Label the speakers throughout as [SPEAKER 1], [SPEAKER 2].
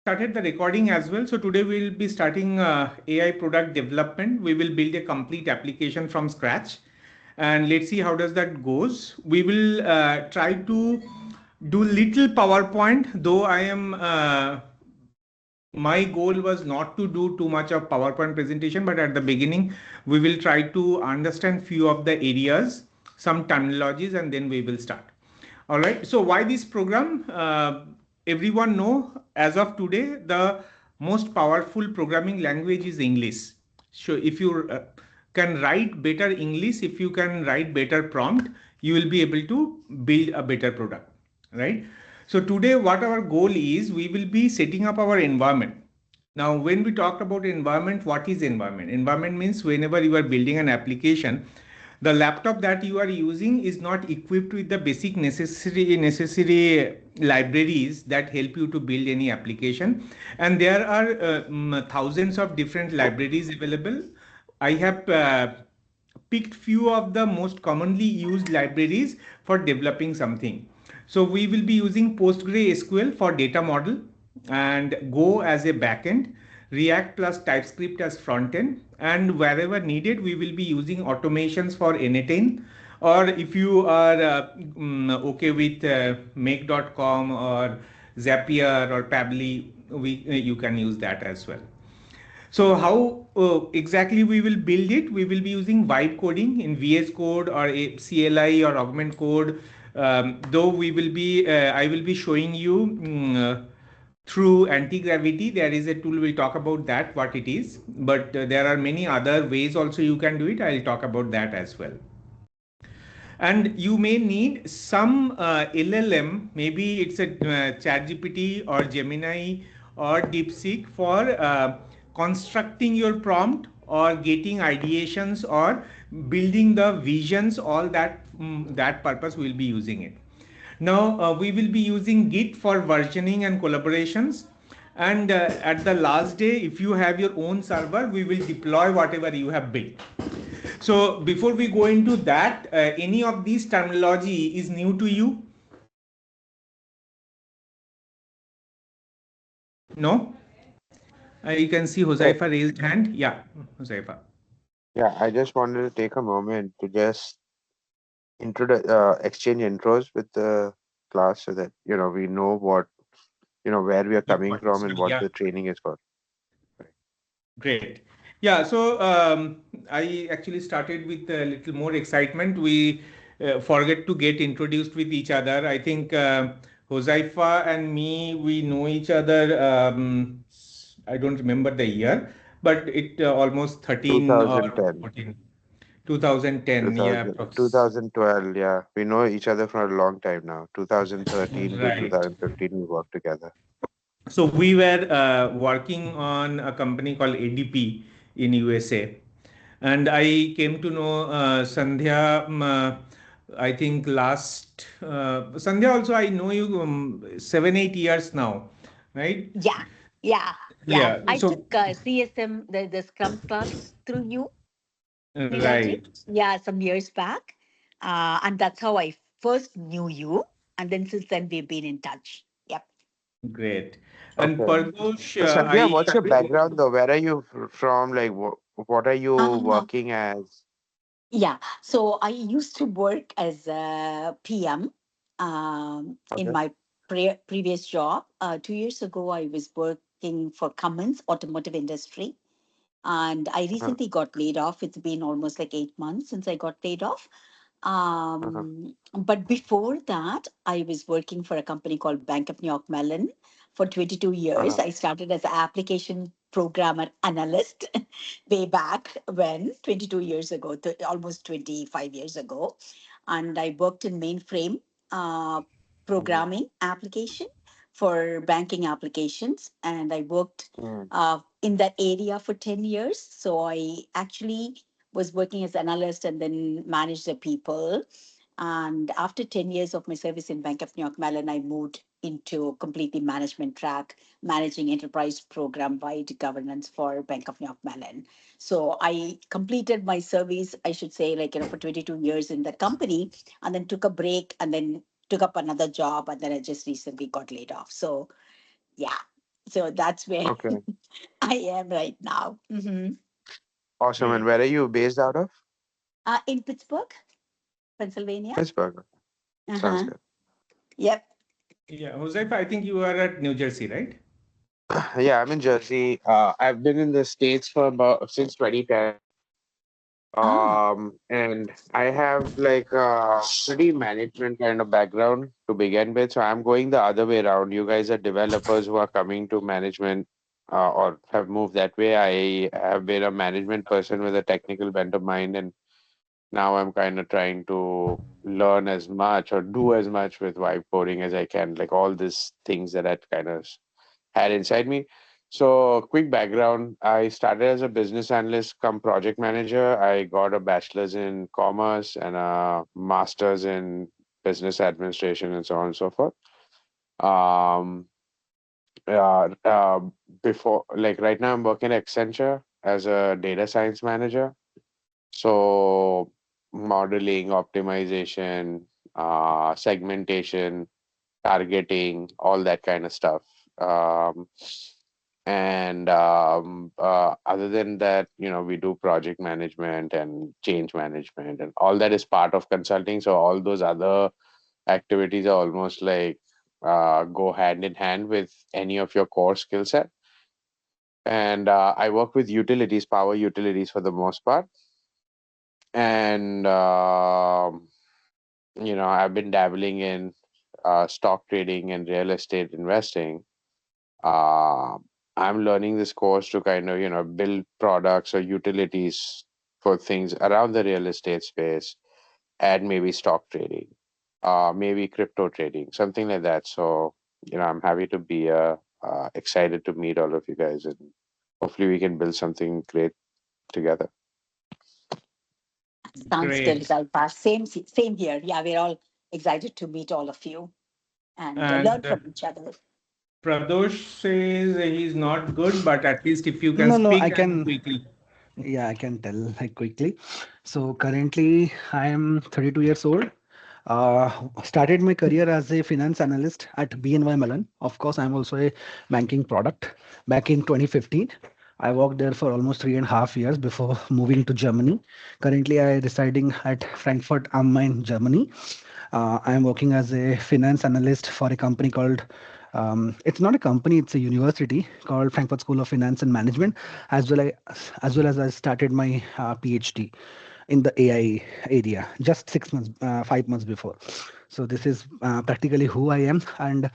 [SPEAKER 1] started the recording as well. So today we'll be starting AI product development. We will build a complete application from scratch, and let's see how does that goes. We will try to do little PowerPoint, though I am my goal was not to do too much of PowerPoint presentation, but at the beginning we will try to understand few of the areas, some terminologies, and then we will start. All right. So why this program? Everyone know as of today the most powerful programming language is English. So if you can write better English, if you can write better prompt, you will be able to build a better product, right? So today what our goal is, we will be setting up our environment. Now, when we talk about environment, what is environment? Environment means whenever you are building an application, the laptop that you are using is not equipped with the basic necessary libraries that help you to build any application, and there are thousands of different libraries available. I have picked few of the most commonly used libraries for developing something. So we will be using PostgreSQL for data model, and Go as a backend, React plus TypeScript as frontend, and wherever needed, we will be using automations for N8N, or if you are okay with make.com or Zapier or Pabbly, you can use that as well. So how exactly we will build it? We will be using vibe coding in VS Code or CLI or Augment Code. Though I will be showing you through anti-gravity. There is a tool. We'll talk about that, what it is. But there are many other ways also you can do it. I'll talk about that as well. And you may need some LLM, maybe it's a ChatGPT or Gemini or DeepSeek for constructing your prompt or getting ideations or building the visions. All that that purpose we'll be using it. Now we will be using Git for versioning and collaborations. And at the last day, if you have your own server, we will deploy whatever you have built. So before we go into that, any of these terminology is new to you? No? You can see
[SPEAKER 2] Eh,
[SPEAKER 1] Hosaifa raised hand. Yeah, Hosaifa.
[SPEAKER 2] Yeah, I just wanted to take a moment to just exchange intros with the class so that, we know where we are
[SPEAKER 1] Your
[SPEAKER 2] coming from
[SPEAKER 1] points.
[SPEAKER 2] and what
[SPEAKER 1] Yeah,
[SPEAKER 2] the training is for. Right.
[SPEAKER 1] great. Yeah, so I actually started with a little more excitement. We forget to get introduced with each other. I think Hosaifa and me, we know each other. I don't remember the year, but it almost 13 or
[SPEAKER 2] 2010,
[SPEAKER 1] 14. 2010, yeah,
[SPEAKER 2] 2012, yeah. We know each other for a long time now. 2013 to
[SPEAKER 1] right.
[SPEAKER 2] 2015, we worked together.
[SPEAKER 1] So we were working on a company called ADP in USA, and I came to know Sandhya. I think last Sandhya also I know you 7 8 years now, right?
[SPEAKER 3] Yeah, yeah, yeah.
[SPEAKER 1] Yeah.
[SPEAKER 3] I
[SPEAKER 1] So
[SPEAKER 3] took CSM, the Scrum class through you, Nirajit.
[SPEAKER 1] right,
[SPEAKER 3] Yeah, some years back. And that's how I first knew you. And then since then, we've been in touch. Yep.
[SPEAKER 1] great. And
[SPEAKER 2] Okay.
[SPEAKER 1] Pardosh,
[SPEAKER 2] So, Sandhya,
[SPEAKER 1] I
[SPEAKER 2] what's your background though? Where are you from? Like, what are you
[SPEAKER 3] Uh,
[SPEAKER 2] working as?
[SPEAKER 3] yeah. So I used to work as a PM in
[SPEAKER 2] Okay.
[SPEAKER 3] my previous job. 2 years ago, I was working for Cummins Automotive Industry. And I
[SPEAKER 2] Uh-huh.
[SPEAKER 3] recently got laid off. It's been almost like 8 months since I got laid off.
[SPEAKER 2] Uh-huh.
[SPEAKER 3] But before that, I was working for a company called Bank of New York Mellon for 22 years.
[SPEAKER 2] Uh-huh.
[SPEAKER 3] I started as an application programmer analyst way back when, 22 years ago, almost 25 years ago. And I worked in mainframe uh,
[SPEAKER 2] Mm-hmm.
[SPEAKER 3] programming application for banking applications. And I worked
[SPEAKER 2] Mm-hmm.
[SPEAKER 3] in that area for 10 years. So I actually was working as an analyst and then managed the people. And after 10 years of my service in Bank of New York Mellon, I moved into a completely management track, managing enterprise program wide governance for Bank of New York Mellon. So I completed my service, I should say, like, for 22 years in the company, and then took a break and then took up another job. And then I just recently got laid off. So, yeah. So that's where
[SPEAKER 2] Okay.
[SPEAKER 3] I am right now.
[SPEAKER 2] Awesome. And
[SPEAKER 1] Great.
[SPEAKER 2] where are you based out of?
[SPEAKER 3] In Pittsburgh, Pennsylvania.
[SPEAKER 2] Pittsburgh. Sounds
[SPEAKER 3] Uh-huh.
[SPEAKER 2] good.
[SPEAKER 3] Yep.
[SPEAKER 1] Yeah, Joseph, I think you are at New Jersey, right?
[SPEAKER 2] Yeah, I'm in Jersey. I've been in the States for about since 2010.
[SPEAKER 3] Ah.
[SPEAKER 2] And I have like a pretty management kind of background to begin with. So I'm going the other way around. You guys are developers who are coming to management or have moved that way. I have been a management person with a technical bent of mind, and now I'm kind of trying to learn as much or do as much with vibe coding as I can, like all these things that I kind of had inside me. So, quick background, I started as a business analyst come project manager. I got a bachelor's in commerce and a master's in business administration and so on and so forth. Um, uh, uh, Before, like right now, I'm working at Accenture as a data science manager. So, modeling, optimization, segmentation, targeting, all that kind of stuff. Um, and other than that, we do project management and change management, and all that is part of consulting. So all those other activities are almost like go hand in hand with any of your core skill set. And I work with utilities, power utilities for the most part. And I've been dabbling in stock trading and real estate investing. uh, I'm learning this course to kind of, build products or utilities for things around the real estate space and maybe stock trading, maybe crypto trading, something like that. So, I'm happy to be excited to meet all of you guys, and hopefully we can build something great together.
[SPEAKER 3] Sounds good,
[SPEAKER 1] Great.
[SPEAKER 3] Zalpa. Same here. Yeah, we're all excited to meet all of you and learn
[SPEAKER 1] And
[SPEAKER 3] from each other.
[SPEAKER 1] Pradosh says he's not good, but at least if you can
[SPEAKER 4] No, no, I
[SPEAKER 1] speak and
[SPEAKER 4] can.
[SPEAKER 1] quickly.
[SPEAKER 4] Yeah, I can tell like quickly. So currently, I am 32 years old. Started my career as a finance analyst at BNY Mellon. Of course, I'm also a banking product. Back in 2015, I worked there for almost 3.5 years before moving to Germany. Currently, I residing at Frankfurt am Main, Germany. I am working as a finance analyst for a company called it's not a company, it's a university called Frankfurt School of Finance and Management, as well as I started my PhD in the AI area just 6 months, 5 months before. So this is practically who I am and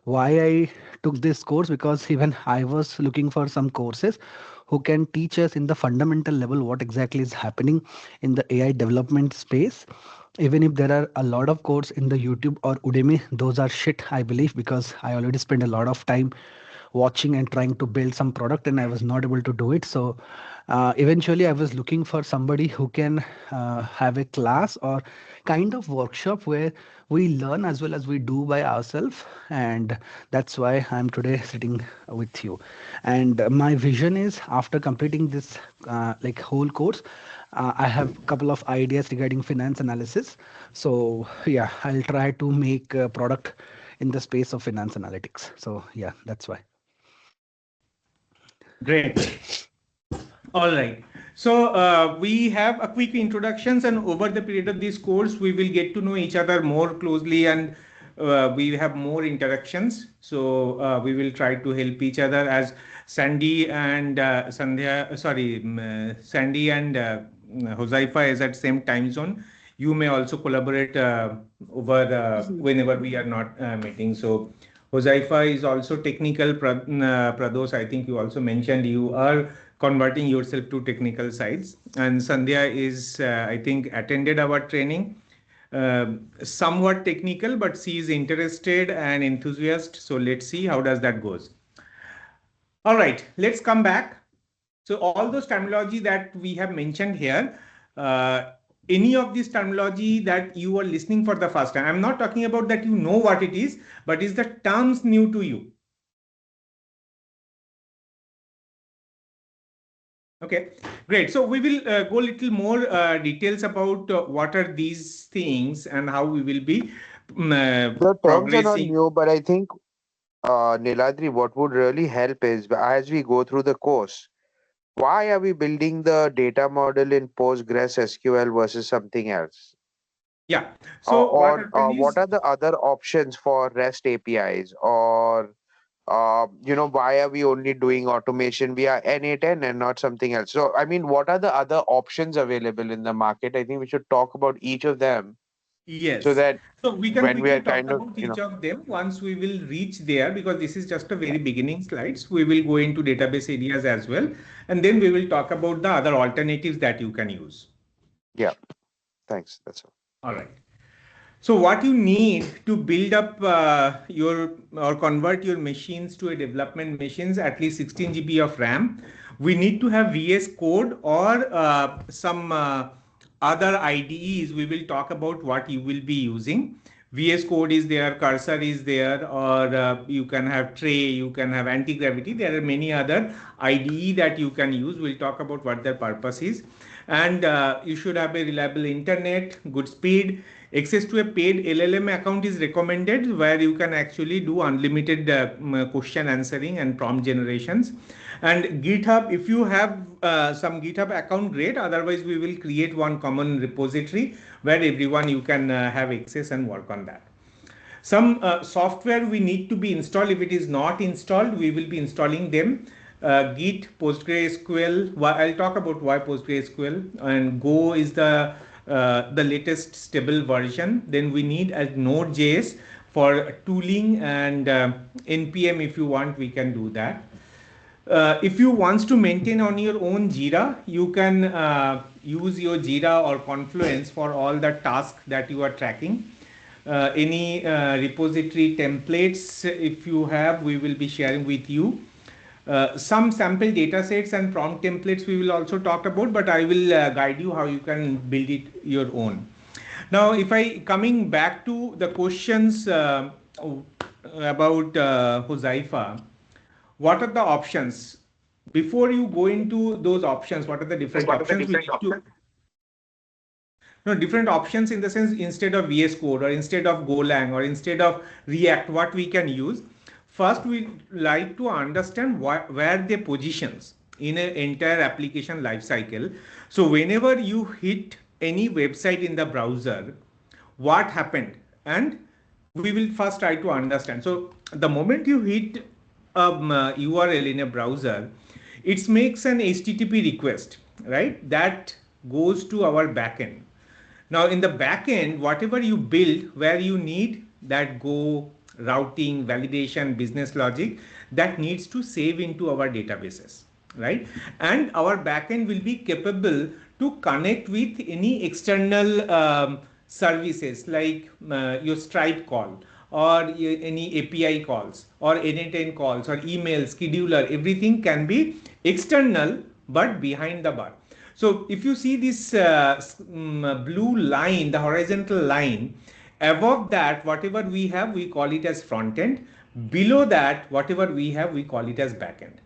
[SPEAKER 4] why I took this course, because even I was looking for some courses who can teach us in the fundamental level what exactly is happening in the AI development space. Even if there are a lot of courses in the YouTube or Udemy, those are shit, I believe, because I already spent a lot of time watching and trying to build some product and I was not able to do it. So eventually I was looking for somebody who can have a class or kind of workshop where we learn as well as we do by ourselves. And that's why I'm today sitting with you. And my vision is, after completing this like whole course, I have a couple of ideas regarding finance analysis. So yeah, I'll try to make a product in the space of finance analytics. So yeah, that's why.
[SPEAKER 1] Great. All right. So we have a quick introductions, and over the period of this course, we will get to know each other more closely, and we have more interactions. So we will try to help each other as Sandy and Sandy and Huzaifa is at same time zone. You may also collaborate over
[SPEAKER 3] Mhm.
[SPEAKER 1] whenever we are not meeting. So Huzaifa is also technical. Prados, I think you also mentioned you are converting yourself to technical sides. And Sandhya is, I think, attended our training. Somewhat technical, but she is interested and enthusiast. So let's see how does that goes. All right, let's come back. So all those terminology that we have mentioned here, any of this terminology that you are listening for the first time, I'm not talking about that you know what it is, but is the terms new to you? Okay, great. So we will go a little more details about what are these things and how we will be
[SPEAKER 2] The terms are not
[SPEAKER 1] progressing.
[SPEAKER 2] new, but I think Niladri, what would really help is as we go through the course, why are we building the data model in Postgres SQL versus something else?
[SPEAKER 1] Yeah. So what happened
[SPEAKER 2] What
[SPEAKER 1] is,
[SPEAKER 2] are the other options for REST APIs? Or why are we only doing automation via N8N and not something else? So, I mean, what are the other options available in the market? I think we should talk about each of them so
[SPEAKER 1] yes.
[SPEAKER 2] that
[SPEAKER 1] So we can
[SPEAKER 2] when we are
[SPEAKER 1] quickly talk
[SPEAKER 2] kind of,
[SPEAKER 1] about each of them once we will reach there, because this is just a very beginning slides. We will go into database areas as well, and then we will talk about the other alternatives that you can use.
[SPEAKER 2] yeah, thanks. That's all.
[SPEAKER 1] All right. So what you need to build up your or convert your machines to a development machines, at least 16 GB of RAM. We need to have VS Code or some other IDEs. We will talk about what you will be using. VS Code is there, Cursor is there, or you can have Tray, you can have anti-gravity. There are many other IDE that you can use. We'll talk about what their purpose is. And you should have a reliable internet, good speed. Access to a paid LLM account is recommended, where you can actually do unlimited question answering and prompt generations. And GitHub, if you have some GitHub account, great. Otherwise, we will create one common repository where everyone you can have access and work on that. Some software we need to be installed. If it is not installed, we will be installing them. Git, PostgreSQL. I'll talk about why PostgreSQL, and Go is the latest stable version. Then we need a Node.js for tooling, and npm if you want, we can do that. If you want to maintain on your own Jira, you can use your Jira or Confluence for all the tasks that you are tracking. Any repository templates, if you have, we will be sharing with you. Some sample data sets and prompt templates we will also talk about, but I will guide you how you can build it your own. Now, if I coming back to the questions about Huzaifa, what are the options? Before you go into those options, what are the different options we need to, no, different options in the sense, instead of VS Code or instead of Golang or instead of React, what we can use. First, we like to understand where they positions in an entire application lifecycle. So whenever you hit any website in the browser, what happened? And we will first try to understand. So the moment you hit a URL in a browser, it makes an HTTP request, right? That goes to our backend. Now, in the backend, whatever you build, where you need that Go routing, validation, business logic, that needs to save into our databases, right? And our backend will be capable to connect with any external services like your Stripe call or any API calls or N8N calls or email scheduler. Everything can be external but behind the bar. So if you see this blue line, the horizontal line, above that, whatever we have, we call it as front end. Below that, whatever we have, we call it as back end.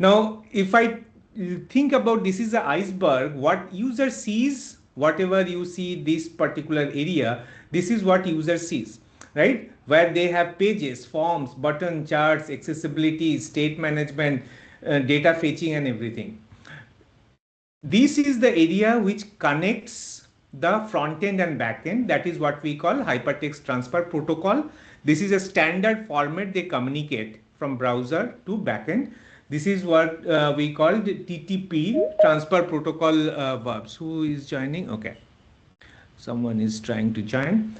[SPEAKER 1] Now, if I think about this is the iceberg, what user sees, whatever you see this particular area, this is what user sees, right? Where they have pages, forms, button, charts, accessibility, state management, data fetching and everything. This is the area which connects the front end and back end. That is what we call hypertext transfer protocol. This is a standard format they communicate from browser to backend. This is what we call the TTP, transfer protocol verbs. Who is joining? Okay. Someone is trying to join.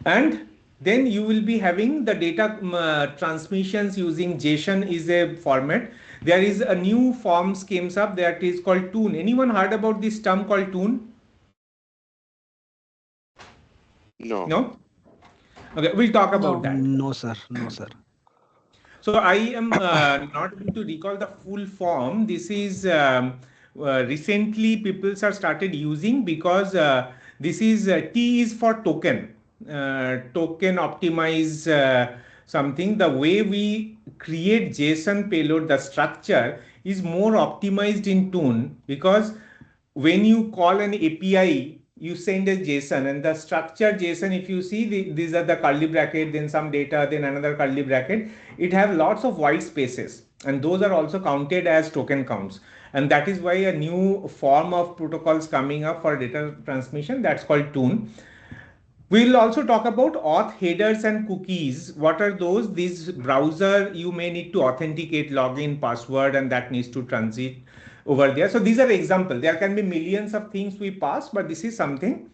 [SPEAKER 1] And then you will be having the data transmissions using JSON is a format. There is a new form comes up that is called tune. Anyone heard about this term called tune?
[SPEAKER 2] No.
[SPEAKER 1] No? Okay, we'll talk about
[SPEAKER 3] No.
[SPEAKER 1] that.
[SPEAKER 4] No, sir. No, sir.
[SPEAKER 1] So I am not able to recall the full form. This is recently people are started using because this is T is for token, token optimize something. The way we create JSON payload, the structure is more optimized in Tune, because when you call an API, you send a JSON, and the structured JSON, if you see, these are the curly bracket, then some data, then another curly bracket. It have lots of white spaces, and those are also counted as token counts. And that is why a new form of protocols coming up for data transmission, that's called Tune. We will also talk about auth headers and cookies. What are those? This browser, you may need to authenticate login, password, and that needs to transit over there. So these are examples. There can be millions of things we pass, but this is something.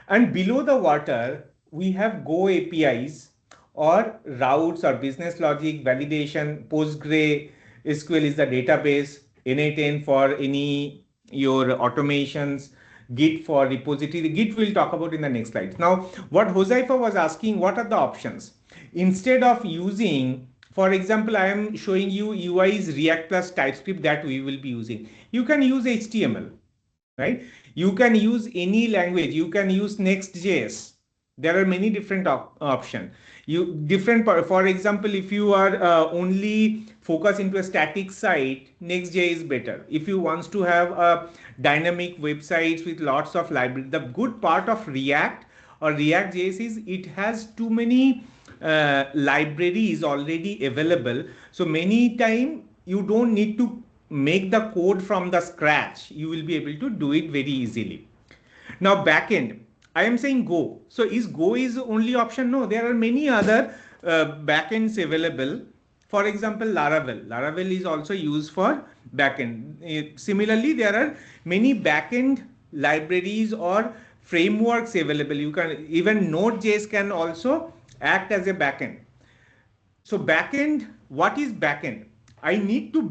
[SPEAKER 1] And below the water, we have Go APIs or routes or business logic, validation. PostgreSQL is the database, N8N for any your automations, Git for repository. Git we'll talk about in the next slide. Now, what Josaifa was asking, what are the options? Instead of using, for example, I am showing you UI is React plus TypeScript that we will be using. You can use HTML, right? You can use any language. You can use Next.js. There are many different options. For example, if you are only focus into a static site, Next.js is better. If you want to have a dynamic websites with lots of library, the good part of React or React.js is it has too many libraries already available. So many time you don't need to make the code from the scratch. You will be able to do it very easily. Now backend, I am saying Go. So is Go is the only option? No, there are many other backends available. For example, Laravel. Laravel is also used for backend. Similarly, there are many backend libraries or frameworks available. You can even Node.js can also act as a backend. So backend, what is backend? I need to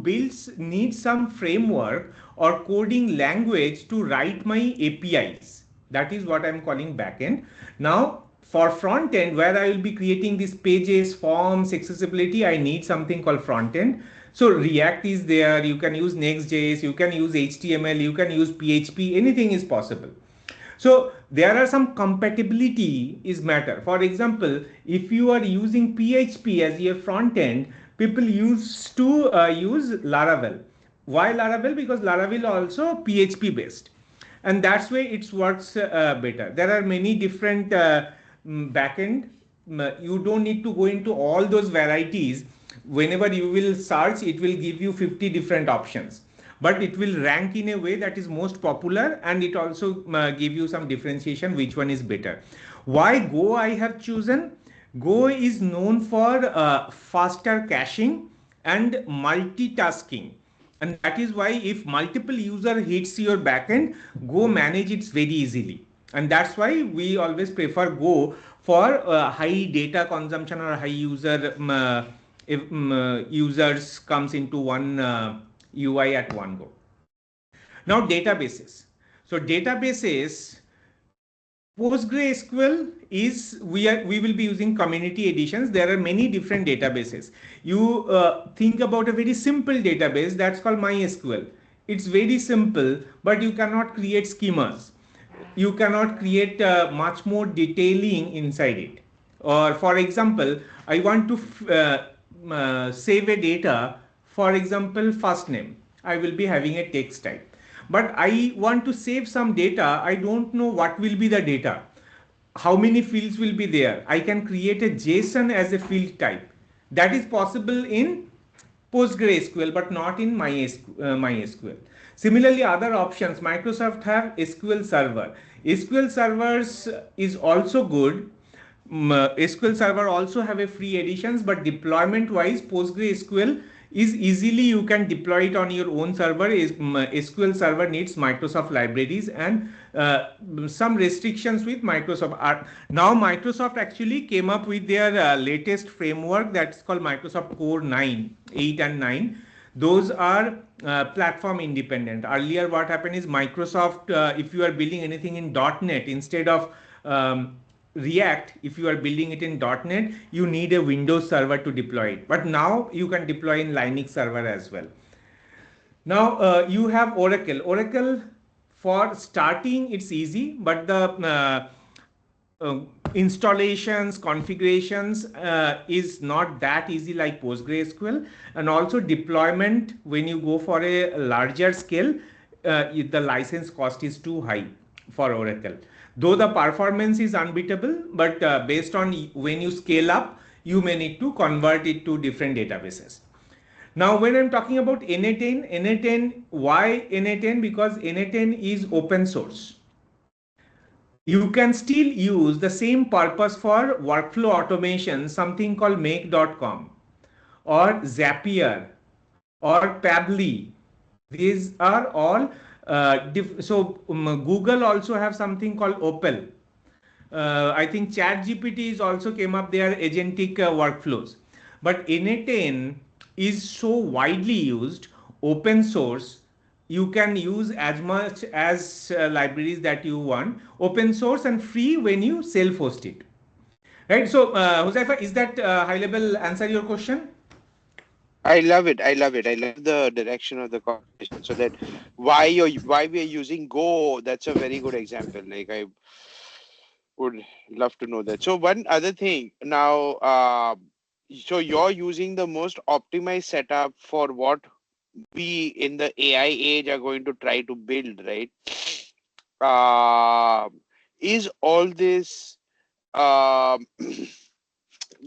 [SPEAKER 1] need some framework or coding language to write my APIs. That is what I'm calling backend. Now for front end, where I will be creating these pages, forms, accessibility, I need something called front end. So React is there. You can use Next.js, you can use HTML, you can use PHP, anything is possible. So there are some compatibility is matter. For example, if you are using PHP as your front end, people used to use Laravel. Why Laravel? Because Laravel also PHP based, and that's why it works better. There are many different backend. You don't need to go into all those varieties. Whenever you will search, it will give you 50 different options, but it will rank in a way that is most popular, and it also give you some differentiation which one is better. Why Go I have chosen? Go is known for faster caching and multitasking, and that is why if multiple user hits your backend, Go manage it very easily, and that's why we always prefer Go for high data consumption or high user if users comes into one UI at one go. Now databases. So databases, PostgreSQL is we will be using community editions. There are many different databases. You think about a very simple database that's called MySQL. It's very simple, but you cannot create schemas. You cannot create much more detailing inside it. Or for example, I want to save a data, for example, first name. I will be having a text type, but I want to save some data. I don't know what will be the data, how many fields will be there. I can create a JSON as a field type. That is possible in PostgreSQL, but not in MySQL. Similarly, other options, Microsoft have SQL Server. SQL Servers is also good. SQL Server also have a free editions, but deployment wise, PostgreSQL is easily you can deploy it on your own server. SQL Server needs Microsoft libraries and some restrictions with Microsoft. Now Microsoft actually came up with their latest framework that's called Microsoft Core 9, 8 and 9. Those are platform independent. Earlier what happened is Microsoft, if you are building anything in .NET instead of React, if you are building it in .NET, you need a Windows server to deploy it. But now you can deploy in Linux server as well. Now you have Oracle. Oracle for starting it's easy, but the installations, configurations is not that easy like PostgreSQL, and also deployment when you go for a larger scale, the license cost is too high for Oracle. Though the performance is unbeatable, but based on when you scale up, you may need to convert it to different databases. Now, when I'm talking about Na10, why Na10? Because Na10 is open source. You can still use the same purpose for workflow automation, something called make.com or Zapier or Pably. These are all Google also have something called Opal. I think ChatGPT is also came up their agentic workflows. But Na10 is so widely used, open source. You can use as much as libraries that you want, open source and free when you self-host it. Right. So, Huzaifa, is that high level answer your question?
[SPEAKER 2] I love it. I love it. I love the direction of the conversation. So that why we are using Go, that's a very good example. Like I would love to know that. So one other thing now, so you're using the most optimized setup for what we in the AI age are going to try to build, right? Uh, is all this um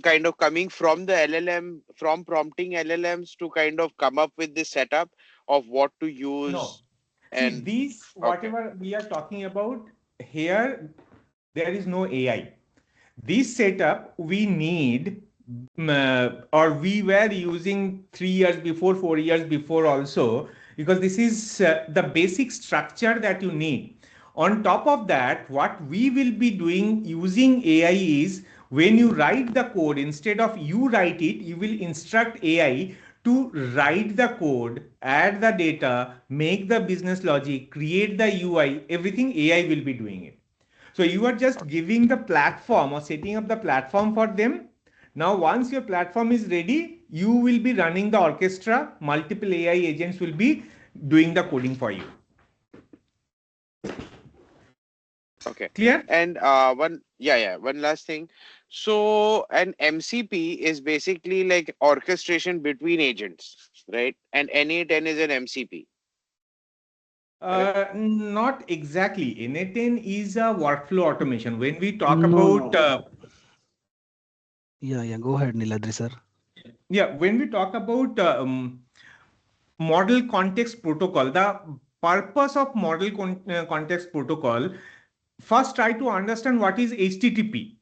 [SPEAKER 2] kind of coming from the LLM, from prompting LLMs to kind of come up with this setup of what to
[SPEAKER 1] No.
[SPEAKER 2] use?
[SPEAKER 1] See,
[SPEAKER 2] And
[SPEAKER 1] these,
[SPEAKER 2] okay,
[SPEAKER 1] whatever we are talking about here, there is no AI. This setup we need, or we were using 3 years before, 4 years before also, because this is the basic structure that you need. On top of that, what we will be doing using AI is when you write the code, instead of you write it, you will instruct AI to write the code, add the data, make the business logic, create the UI, everything AI will be doing it. So you are just giving the platform or setting up the platform for them. Now, once your platform is ready, you will be running the orchestra. Multiple AI agents will be doing the coding for you.
[SPEAKER 2] okay.
[SPEAKER 1] Clear?
[SPEAKER 2] And one last thing. So an MCP is basically like orchestration between agents, right? And N8N is an MCP, correct?
[SPEAKER 1] Not exactly. Na10 is a workflow automation. When we talk
[SPEAKER 4] No,
[SPEAKER 1] about
[SPEAKER 4] no. Yeah, yeah. Go ahead, Niladri sir.
[SPEAKER 1] when we talk about model context protocol, the purpose of model context protocol, first try to understand what is HTTP.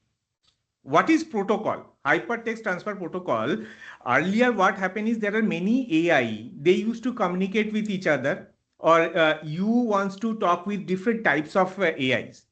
[SPEAKER 1] What is protocol? Hypertext transfer protocol. Earlier, what happened is there are many AI. They used to communicate with each other, or you wants to talk with different types of AIs.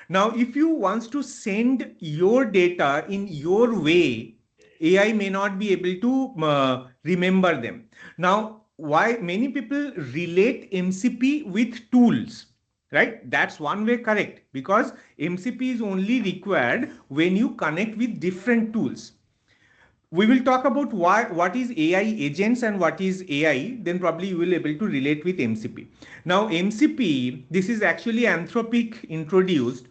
[SPEAKER 1] Now, if you wants to send your data in your way, AI may not be able to remember them. Now, why many people relate MCP with tools, right? That's one way correct, because MCP is only required when you connect with different tools. We will talk about what is AI agents and what is AI, then probably you will be able to relate with MCP. Now, MCP, this is actually Anthropic introduced.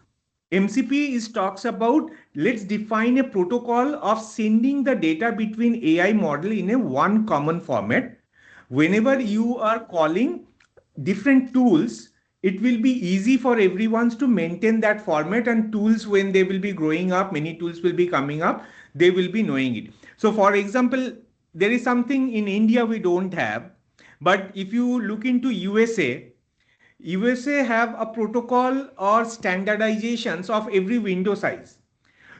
[SPEAKER 1] MCP is talks about, let's define a protocol of sending the data between AI model in a one common format. Whenever you are calling different tools, it will be easy for everyone to maintain that format, and tools, when they will be growing up, many tools will be coming up, they will be knowing it. So for example, there is something in India we don't have, but if you look into USA have a protocol or standardizations of every window size.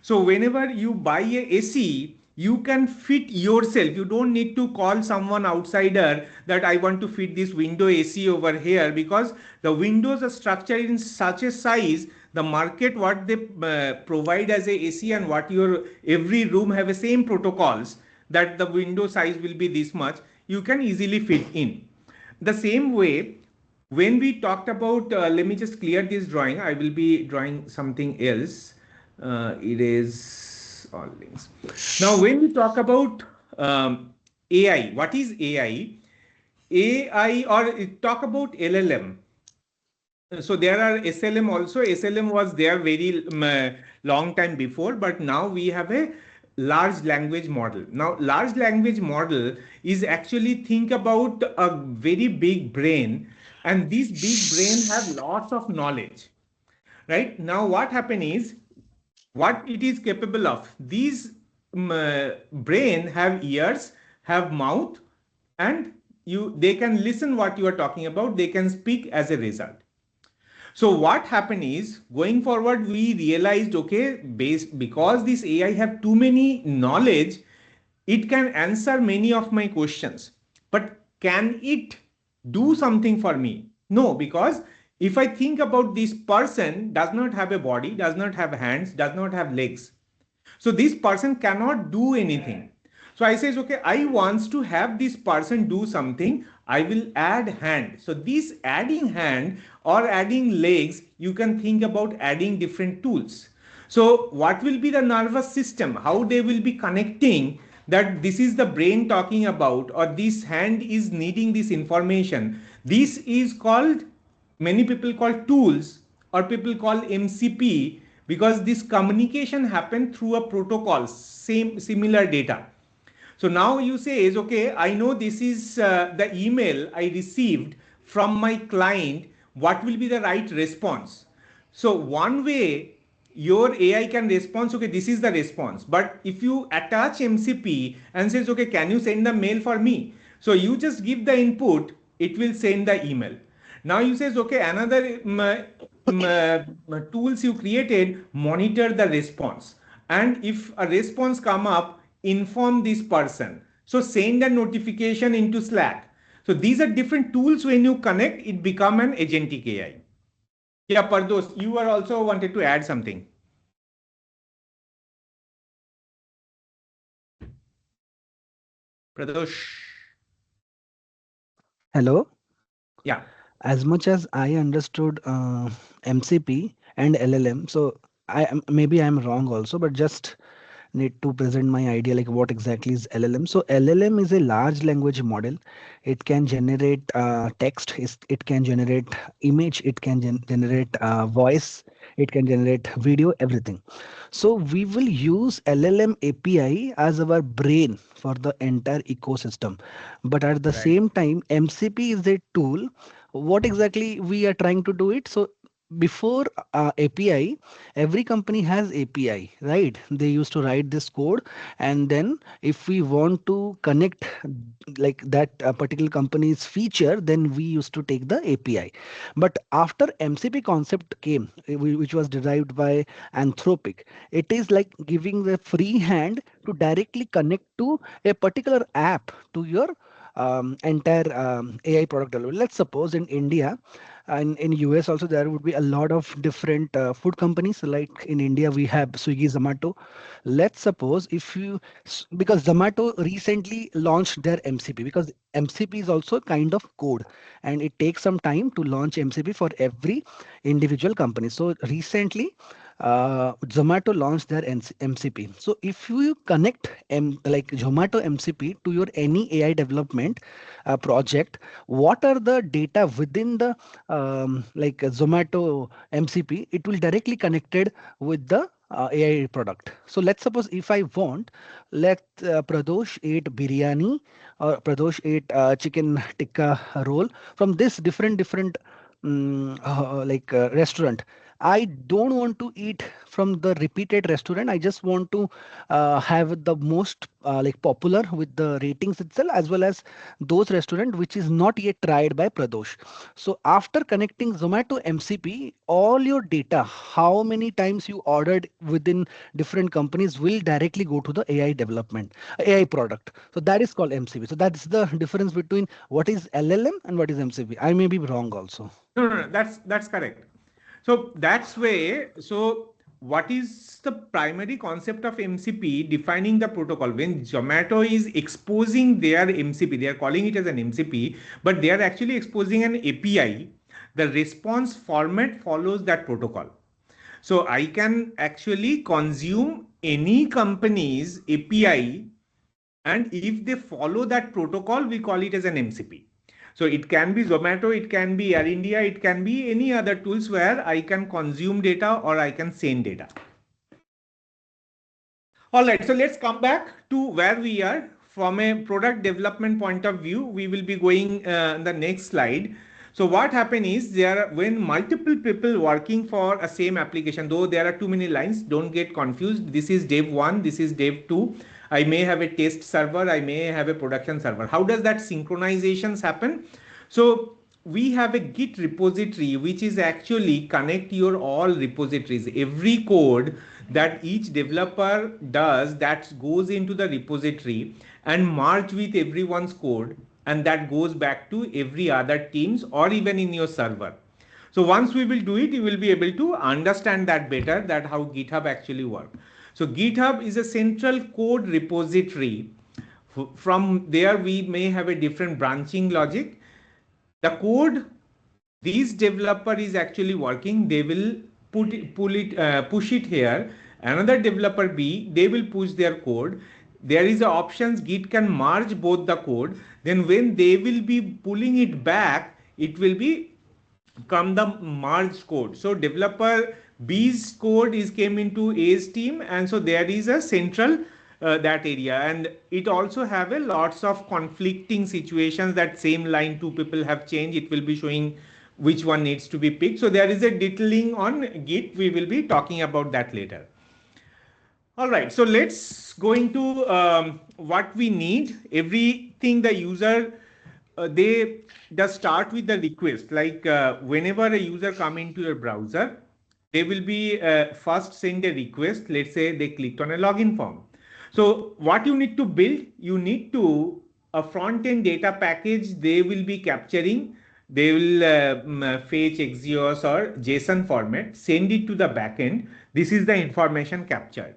[SPEAKER 1] So whenever you buy a AC, you can fit yourself. You don't need to call someone outsider that I want to fit this window AC over here, because the windows are structured in such a size. The market what they provide as a AC and what your every room have a same protocols, that the window size will be this much. You can easily fit in. The same way, when we talked about, let me just clear this drawing. I will be drawing something else. It is all links. Now, when we talk about AI, what is AI? AI, or talk about LLM. So there are SLM also. SLM was there very long time before, but now we have a large language model. Now, large language model is actually, think about a very big brain, and this big brain have lots of knowledge, right? Now what happen is, what it is capable of, these brain have ears, have mouth, and they can listen what you are talking about, they can speak as a result. So what happened is, going forward, we realized, okay, based because this AI have too many knowledge, it can answer many of my questions, but can it do something for me? No, because if I think about, this person does not have a body, does not have hands, does not have legs, so this person cannot do anything. So I says, okay, I wants to have this person do something, I will add hand. So this adding hand or adding legs, you can think about adding different tools. So what will be the nervous system, how they will be connecting, that this is the brain talking about, or this hand is needing this information. This is called, many people call tools, or people call MCP, because this communication happened through a protocol, same similar data. So now you say is, okay, I know this is the email I received from my client, what will be the right response? So one way your AI can respond, okay, this is the response. But if you attach MCP and says, okay, can you send the mail for me? So you just give the input, it will send the email. Now you says, okay, another tools you created, monitor the response. And if a response come up, inform this person. So send a notification into Slack. So these are different tools. When you connect, it become an agentic AI. Yeah, Pardos, you are also wanted to add something. Pradosh.
[SPEAKER 4] Hello.
[SPEAKER 1] Yeah.
[SPEAKER 4] As much as I understood MCP and LLM, so maybe I'm wrong also, but just need to present my idea like what exactly is LLM. So LLM is a large language model. It can generate text, it can generate image, it can generate voice, it can generate video, everything. So we will use LLM API as our brain for the entire ecosystem. But at the
[SPEAKER 1] Right.
[SPEAKER 4] same time, MCP is a tool. What exactly we are trying to do it? So before API, every company has API, right? They used to write this code, and then if we want to connect like that particular company's feature, then we used to take the API. But after MCP concept came, which was derived by Anthropic, it is like giving the free hand to directly connect to a particular app to your entire AI product development. Let's suppose in India and in US also there would be a lot of different food companies. Like in India we have Swiggy, Zomato. Let's suppose if you because Zomato recently launched their MCP, because MCP is also kind of code and it takes some time to launch MCP for every individual company. So recently Zomato launched their MCP. So if you connect like Zomato MCP to your any AI development project, what are the data within the like Zomato MCP? It will directly connected with the AI product. So let's suppose if I want, let Pradosh eat biryani or Pradosh eat chicken tikka roll from this different like restaurant. I don't want to eat from the repeated restaurant. I just want to have the most like popular with the ratings itself, as well as those restaurant which is not yet tried by Pradosh. So after connecting Zomato MCP, all your data, how many times you ordered within different companies will directly go to the AI development, AI product. So that is called MCP. So that's the difference between what is LLM and what is MCP. I may be wrong also.
[SPEAKER 1] No, that's correct. So that's way. So what is the primary concept of MCP defining the protocol? When Zomato is exposing their MCP, they are calling it as an MCP, but they are actually exposing an API. The response format follows that protocol. So I can actually consume any company's API, and if they follow that protocol, we call it as an MCP. So it can be Zomato, it can be Air India, it can be any other tools where I can consume data or I can send data. All right, so let's come back to where we are from a product development point of view. We will be going the next slide. So what happen is when multiple people working for a same application, though there are too many lines, don't get confused. This is dev 1, this is dev 2. I may have a test server, I may have a production server. How does that synchronizations happen? So we have a Git repository which is actually connect your all repositories. Every code that each developer does, that goes into the repository and merge with everyone's code, and that goes back to every other teams or even in your server. So once we will do it, you will be able to understand that better, that how GitHub actually work. So GitHub is a central code repository. From there we may have a different branching logic. The code this developer is actually working, they will push it here. Another developer B, they will push their code. There is a options Git can merge both the code. Then when they will be pulling it back, it will be come the merged code. So developer B's code is came into A's team, and so there is a central that area, and it also have a lots of conflicting situations. That same line two people have changed, it will be showing which one needs to be picked. So there is a detailing on Git. We will be talking about that later. All right, so let's go into what we need. Everything the user they does start with the request. Like whenever a user come into your browser, they will be first send a request. Let's say they clicked on a login form. So what you need to build, you need to a front end data package. They will be capturing. They will fetch Axios or JSON format, send it to the backend. This is the information captured.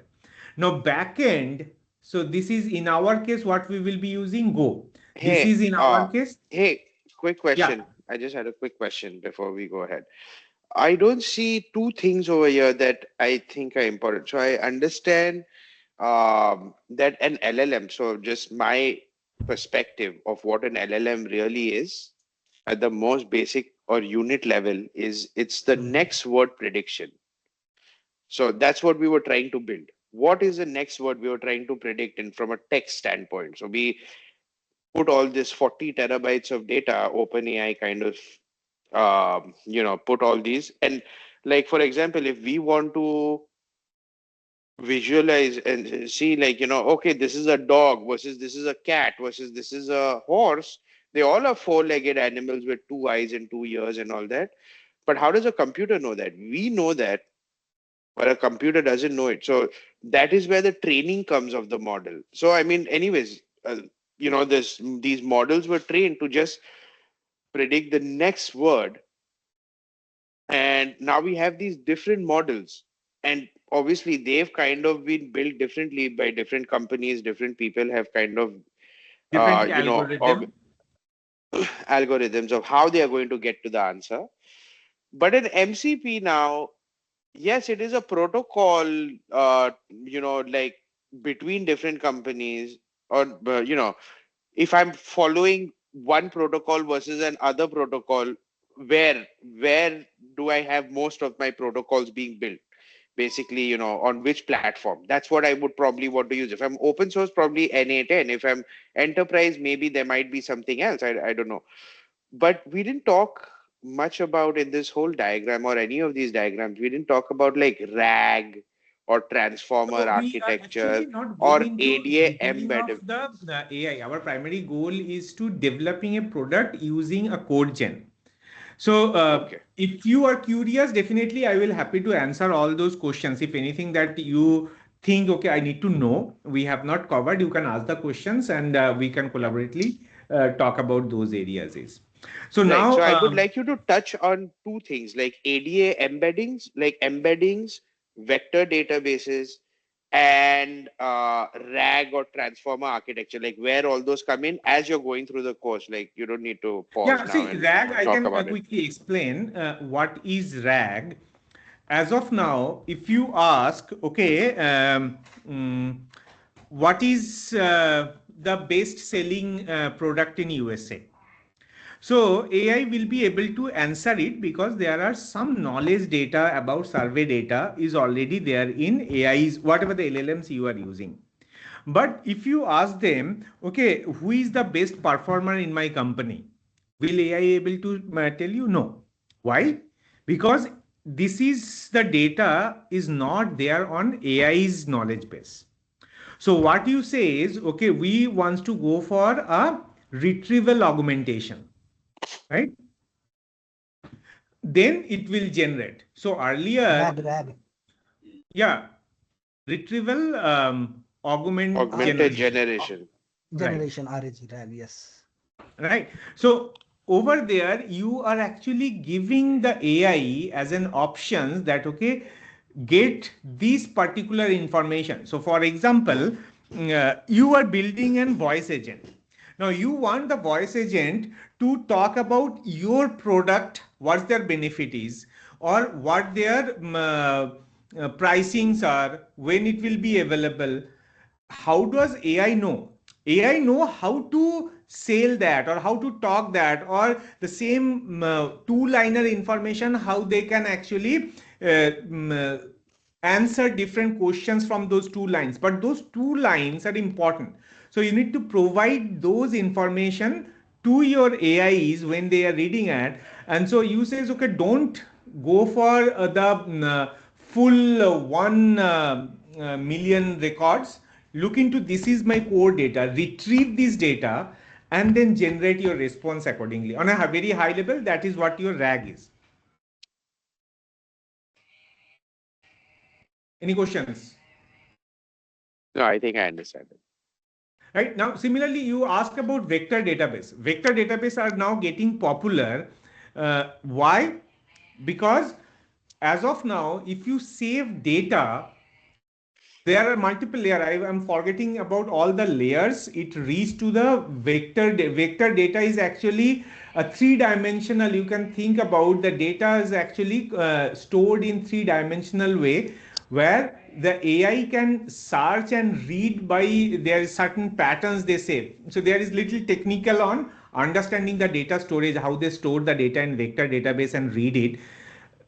[SPEAKER 1] Now backend, so this is in our case what we will be using Go. This
[SPEAKER 2] Hey,
[SPEAKER 1] is in our case.
[SPEAKER 2] hey, quick
[SPEAKER 1] Yeah,
[SPEAKER 2] question. I just had a quick question before we go ahead. I don't see two things over here that I think are important. So I understand that an LLM, so just my perspective of what an LLM really is at the most basic or unit level is it's the next word prediction. So that's what we were trying to build. What is the next word we were trying to predict in from a text standpoint? So we put all this 40 terabytes of data, OpenAI kind of, put all these. And like, for example, if we want to visualize and see like, okay, this is a dog versus this is a cat versus this is a horse, they all are four-legged animals with two eyes and two ears and all that. But how does a computer know that? We know that, but a computer doesn't know it. So that is where the training comes of the model. So I mean, anyways, these models were trained to just predict the next word, and now we have these different models, and obviously they've kind of been built differently by different companies. Different people have kind of
[SPEAKER 1] different
[SPEAKER 2] you know
[SPEAKER 1] algorithm.
[SPEAKER 2] algorithms of how they are going to get to the answer. But in MCP now, yes, it is a protocol, like between different companies, or if I'm following one protocol versus another protocol, where do I have most of my protocols being built? Basically, on which platform? That's what I would probably want to use. If I'm open source, probably NA10. If I'm enterprise, maybe there might be something else. I don't know. But we didn't talk much about in this whole diagram or any of these diagrams. We didn't talk about like RAG or transformer
[SPEAKER 1] So we are
[SPEAKER 2] architecture
[SPEAKER 1] actually not going
[SPEAKER 2] or
[SPEAKER 1] into
[SPEAKER 2] ADA
[SPEAKER 1] detailing of
[SPEAKER 2] embedded.
[SPEAKER 1] the AI. Our primary goal is to developing a product using a code gen. So
[SPEAKER 2] Okay.
[SPEAKER 1] if you are curious, definitely I will happy to answer all those questions. If anything that you think, okay, I need to know, we have not covered, you can ask the questions, and we can collaboratively talk about those areas. Is so
[SPEAKER 2] Right. So
[SPEAKER 1] now.
[SPEAKER 2] I would like you to touch on two things like ADA embeddings, vector databases, and RAG or transformer architecture, like where all those come in as you're going through the course. Like you don't need to pause
[SPEAKER 1] Yeah,
[SPEAKER 2] now
[SPEAKER 1] see,
[SPEAKER 2] and
[SPEAKER 1] RAG, I
[SPEAKER 2] talk
[SPEAKER 1] can
[SPEAKER 2] about it.
[SPEAKER 1] quickly explain what is RAG. As of now, if you ask, okay, what is the best selling product in USA? So AI will be able to answer it because there are some knowledge data about survey data is already there in AI's, whatever the LLMs you are using. But if you ask them, okay, who is the best performer in my company? Will AI able to tell you? No. Why? Because this is the data is not there on AI's knowledge base. So what you say is, okay, we want to go for a retrieval augmentation, right? Then it will generate. So earlier,
[SPEAKER 4] RAG.
[SPEAKER 1] yeah, retrieval augment
[SPEAKER 2] Augmented
[SPEAKER 1] generation,
[SPEAKER 2] generation.
[SPEAKER 1] right?
[SPEAKER 4] Generation RAG, yes.
[SPEAKER 1] Right. So over there, you are actually giving the AI as an option that, okay, get this particular information. So for example, you are building an voice agent. Now you want the voice agent to talk about your product, what their benefit is, or what their pricings are, when it will be available. How does AI know? AI know how to sell that or how to talk that, or the same two-liner information, how they can actually answer different questions from those two lines. But those two lines are important. So you need to provide those information to your AIs when they are reading it. And so you says, okay, don't go for the full 1 million records. Look into this is my core data, retrieve this data, and then generate your response accordingly. On a very high level, that is what your RAG is. Any questions?
[SPEAKER 2] No, I think I understand it.
[SPEAKER 1] Right now, similarly, you ask about vector database. Vector database are now getting popular. Why? Because as of now, if you save data, there are multiple layers. I am forgetting about all the layers. It reaches to the vector. Vector data is actually a three-dimensional. You can think about the data is actually stored in three-dimensional way, where the AI can search and read by there is certain patterns they save. So there is little technical on understanding the data storage, how they store the data in vector database and read it.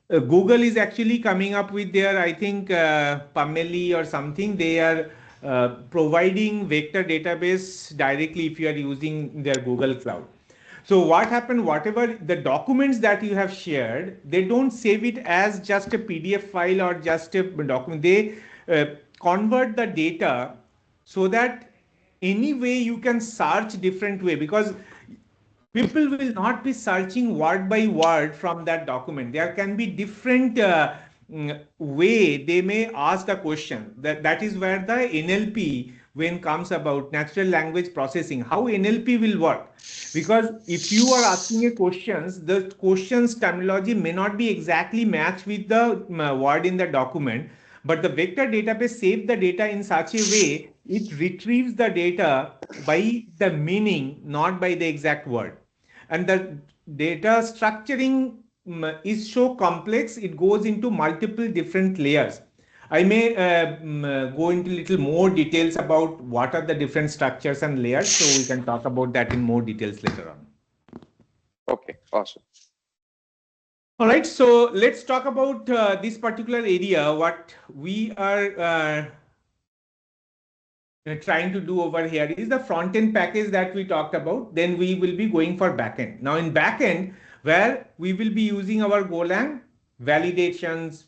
[SPEAKER 1] Google is actually coming up with their, I think, Pameli or something. They are providing vector database directly if you are using their Google Cloud. So what happened, whatever the documents that you have shared, they don't save it as just a PDF file or just a document. They convert the data so that any way you can search different way, because people will not be searching word by word from that document. There can be different way they may ask a question. That is where the NLP, when comes about natural language processing, how NLP will work. Because if you are asking a questions, the questions terminology may not be exactly matched with the word in the document, but the vector database saves the data in such a way it retrieves the data by the meaning, not by the exact word. And the data structuring is so complex, it goes into multiple different layers. I may go into little more details about what are the different structures and layers, so we can talk about that in more details later on.
[SPEAKER 2] Okay, awesome.
[SPEAKER 1] All right, so let's talk about this particular area. What we are trying to do over here is the front end package that we talked about. Then we will be going for backend. Now in backend, where we will be using our Golang validations,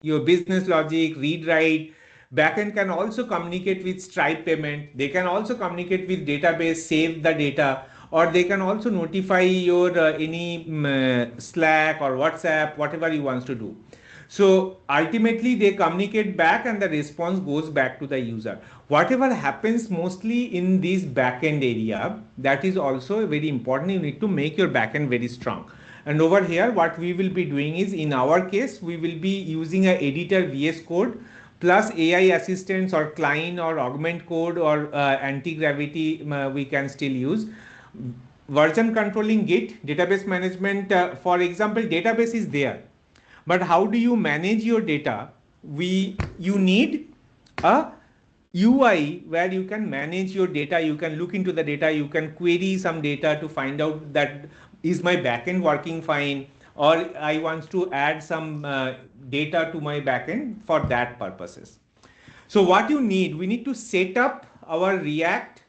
[SPEAKER 1] your business logic, read write. Backend can also communicate with Stripe payment. They can also communicate with database, save the data, or they can also notify your any Slack or WhatsApp, whatever you want to do. So ultimately they communicate back and the response goes back to the user. Whatever happens mostly in this backend area, that is also very important. You need to make your backend very strong. And over here, what we will be doing is, in our case, we will be using a editor VS Code plus AI assistants or Klein or Augment Code or anti-gravity we can still use. Version controlling Git, database management. For example, database is there, but how do you manage your data? You need a UI where you can manage your data. You can look into the data. You can query some data to find out that is my backend working fine, or I want to add some data to my backend for that purposes. So what you need, we need to set up our React.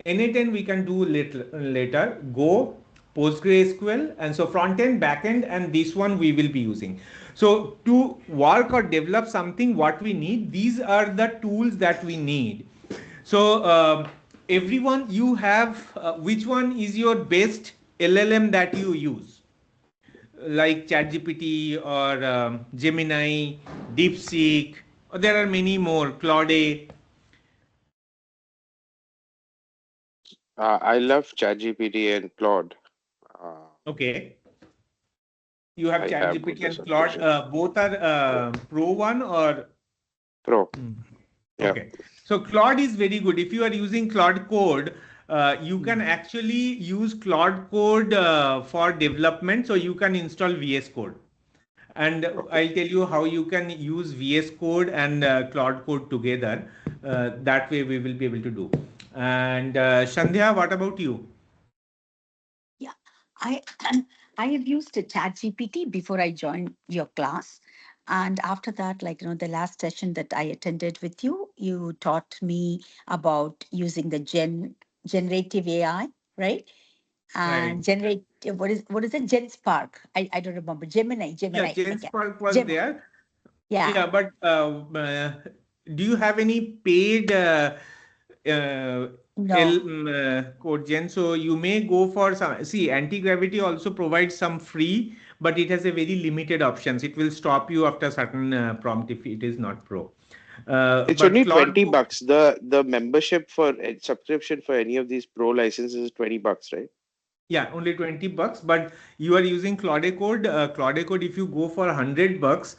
[SPEAKER 1] N8N we can do later. Go PostgreSQL, and so front end, back end, and this one we will be using. So to work or develop something, what we need, these are the tools that we need. So everyone, you have which one is your best LLM that you use, like ChatGPT or Gemini, DeepSeek, or there are many more, Claude.
[SPEAKER 2] I love ChatGPT and Claude. Uh,
[SPEAKER 1] Okay. You have
[SPEAKER 2] I have both
[SPEAKER 1] ChatGPT
[SPEAKER 2] the
[SPEAKER 1] and Claude.
[SPEAKER 2] subscriptions.
[SPEAKER 1] Both are Pro one or
[SPEAKER 2] Pro. Yeah.
[SPEAKER 1] okay. So Claude is very good. If you are using Claude Code, you can actually use Claude Code for development. So you can install VS Code. And
[SPEAKER 2] Okay.
[SPEAKER 1] I'll tell you how you can use VS Code and Claude Code together. That way we will be able to do. And Sandhya, what about you?
[SPEAKER 3] Yeah, I I have used a chat GPT before I joined your class. And after that, like, the last session that I attended with you, you taught me about using the generative AI, right? And
[SPEAKER 1] Right.
[SPEAKER 3] generate what is it? Gen Spark. I don't remember.
[SPEAKER 1] Yeah,
[SPEAKER 3] Gemini. Okay.
[SPEAKER 1] GenSpark was
[SPEAKER 3] Gemini.
[SPEAKER 1] there.
[SPEAKER 3] Yeah.
[SPEAKER 1] Yeah, but do you have any paid uh,
[SPEAKER 3] No.
[SPEAKER 1] code gen? So you may go for some. See, anti-gravity also provides some free, but it has a very limited options. It will stop you after certain prompt if it is not pro.
[SPEAKER 2] It's
[SPEAKER 1] But
[SPEAKER 2] only
[SPEAKER 1] Claude,
[SPEAKER 2] 20 bucks. The membership for subscription for any of these pro licenses is 20 bucks, right?
[SPEAKER 1] yeah, only $20, but you are using Claude Code. Claude Code, if you go for $100,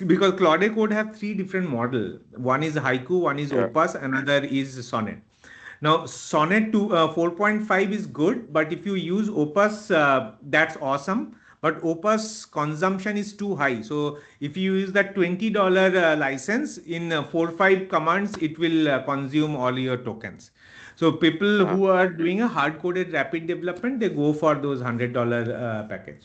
[SPEAKER 1] because Claude Code have three different model. One is Haiku, one is
[SPEAKER 2] Yeah.
[SPEAKER 1] Opus, another is Sonnet. Now, Sonnet 4.5 is good, but if you use Opus, that's awesome. But Opus consumption is too high. So if you use that $20 license in 4-5 commands, it will consume all your tokens. So people
[SPEAKER 2] Uh,
[SPEAKER 1] who are doing a hard coded rapid development, they go for those $100 package.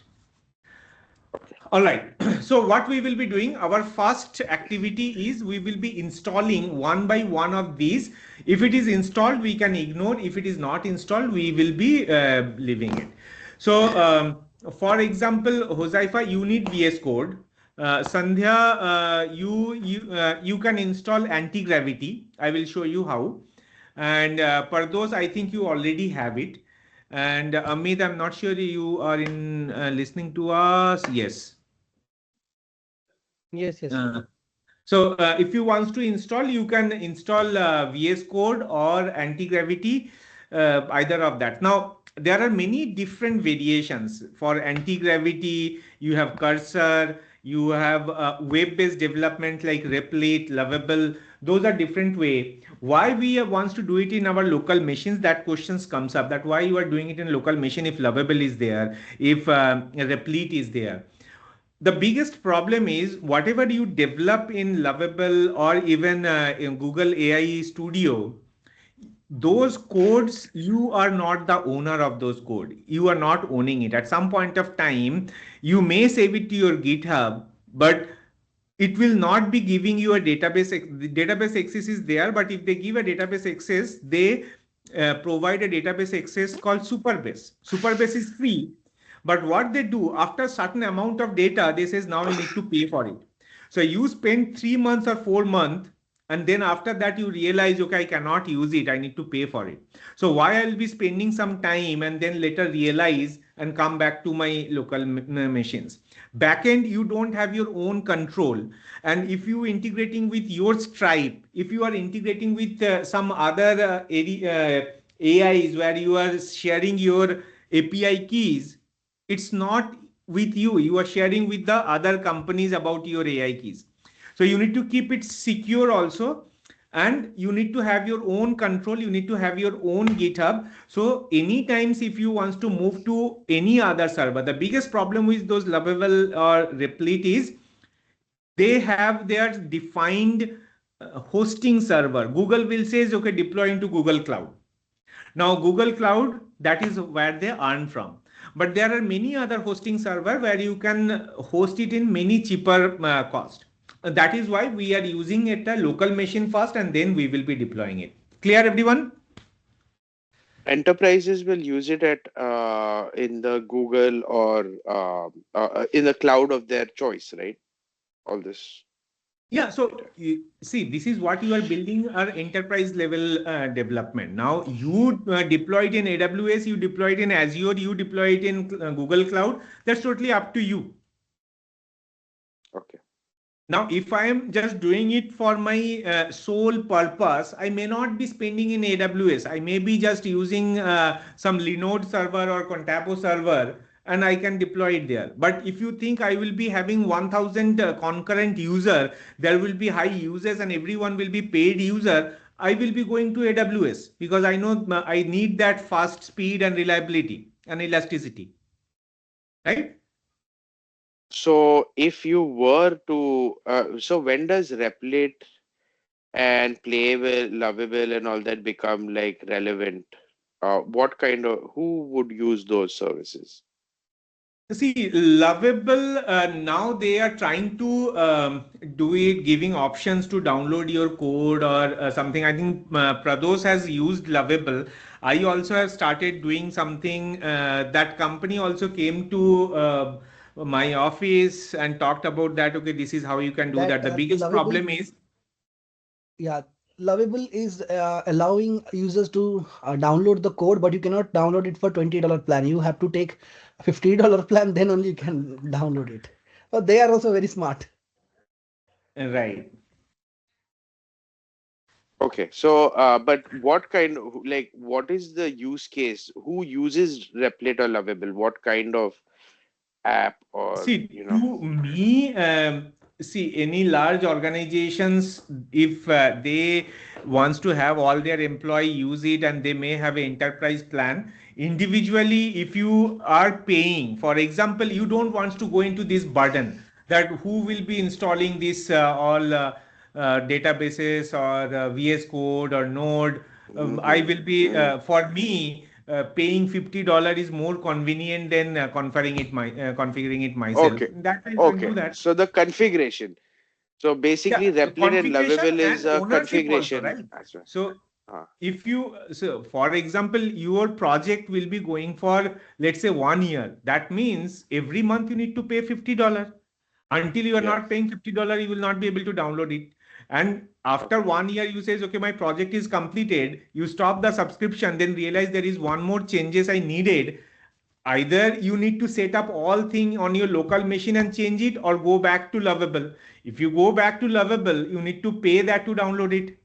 [SPEAKER 2] okay.
[SPEAKER 1] All right. So what we will be doing, our first activity is we will be installing one by one of these. If it is installed, we can ignore. If it is not installed, we will be leaving it. So for example, Hosaifa, you need VS Code. Sandhya, you can install anti-gravity. I will show you how. And Pardos, I think you already have it. And Amit, I'm not sure you are in listening to us. Yes.
[SPEAKER 5] Yes, yes.
[SPEAKER 1] Uh, so if you want to install, you can install VS Code or anti-gravity, either of that. Now, there are many different variations. For anti-gravity, you have Cursor, you have web-based development like Replit, Lovable. Those are different way. Why we wants to do it in our local machines? That questions comes up. That why you are doing it in local machine if Lovable is there, if Replit is there. The biggest problem is whatever you develop in Lovable or even in Google AI Studio, those codes, you are not the owner of those code. You are not owning it. At some point of time, you may save it to your GitHub, but it will not be giving you a database. The database access is there, but if they give a database access, they provide a database access called Superbase. Superbase is free, but what they do after certain amount of data, they says now you need to pay for it. So you spend 3 months or 4 months, and then after that you realize, okay, I cannot use it, I need to pay for it. So why I'll be spending some time and then later realize and come back to my local machines. Backend, you don't have your own control. And if you integrating with your Stripe, if you are integrating with some other AIs where you are sharing your API keys, it's not with you. You are sharing with the other companies about your AI keys. So you need to keep it secure also. And you need to have your own control. You need to have your own GitHub. So any times if you want to move to any other server, the biggest problem with those Lovable or Replit is they have their defined hosting server. Google will says, okay, deploy into Google Cloud. Now, Google Cloud, that is where they earn from. But there are many other hosting server where you can host it in many cheaper cost. That is why we are using it a local machine first and then we will be deploying it. Clear, everyone?
[SPEAKER 2] enterprises will use it at in the Google or in the cloud of their choice, right? All this
[SPEAKER 1] Yeah, so
[SPEAKER 2] data.
[SPEAKER 1] see, this is what you are building our enterprise level development. Now you deploy it in AWS, you deploy it in Azure, you deploy it in Google Cloud. That's totally up to you.
[SPEAKER 2] Okay.
[SPEAKER 1] Now, if I am just doing it for my sole purpose, I may not be spending in AWS. I may be just using some Linode server or Contabo server, and I can deploy it there. But if you think I will be having 1000 concurrent user, there will be high users and everyone will be paid user, I will be going to AWS because I know I need that fast speed and reliability and elasticity, right?
[SPEAKER 2] So if you were to, so when does Replit and Playable, Lovable, and all that become like relevant? What kind of, who would use those services?
[SPEAKER 1] See, Lovable, now they are trying to do it, giving options to download your code or something. I think Prados has used Lovable. I also have started doing something. That company also came to my office and talked about that. Okay, this is how you can do
[SPEAKER 4] That
[SPEAKER 1] that. The biggest
[SPEAKER 4] Lovable,
[SPEAKER 1] problem is,
[SPEAKER 4] yeah, Lovable is allowing users to download the code, but you cannot download it for $20 plan. You have to take a $50 plan, then only you can download it. But they are also very smart.
[SPEAKER 1] right.
[SPEAKER 2] Okay, so but what kind of, like, what is the use case? Who uses Replit or Lovable? What kind of app or,
[SPEAKER 1] See, to me, see any large organizations, if they wants to have all their employee use it and they may have an enterprise plan. Individually, if you are paying, for example, you don't want to go into this burden that who will be installing this all databases or VS Code or Node. I will be for me paying $50 is more convenient than configuring it myself.
[SPEAKER 2] Okay,
[SPEAKER 1] That I can
[SPEAKER 2] okay.
[SPEAKER 1] do that.
[SPEAKER 2] So the configuration. So basically,
[SPEAKER 1] Yeah,
[SPEAKER 2] Replit and
[SPEAKER 1] configuration
[SPEAKER 2] Lovable is
[SPEAKER 1] and
[SPEAKER 2] a
[SPEAKER 1] ownership also,
[SPEAKER 2] configuration
[SPEAKER 1] right?
[SPEAKER 2] as well.
[SPEAKER 1] So
[SPEAKER 2] Ah,
[SPEAKER 1] if you, so for example, your project will be going for, let's say, 1 year. That means every month you need to pay $50. Until you are
[SPEAKER 2] yes.
[SPEAKER 1] not paying $50, you will not be able to download it. And after
[SPEAKER 2] Okay.
[SPEAKER 1] 1 year, you says, okay, my project is completed. You stop the subscription, then realize there is one more changes I needed. Either you need to set up all thing on your local machine and change it, or go back to Lovable. If you go back to Lovable, you need to pay that to download it.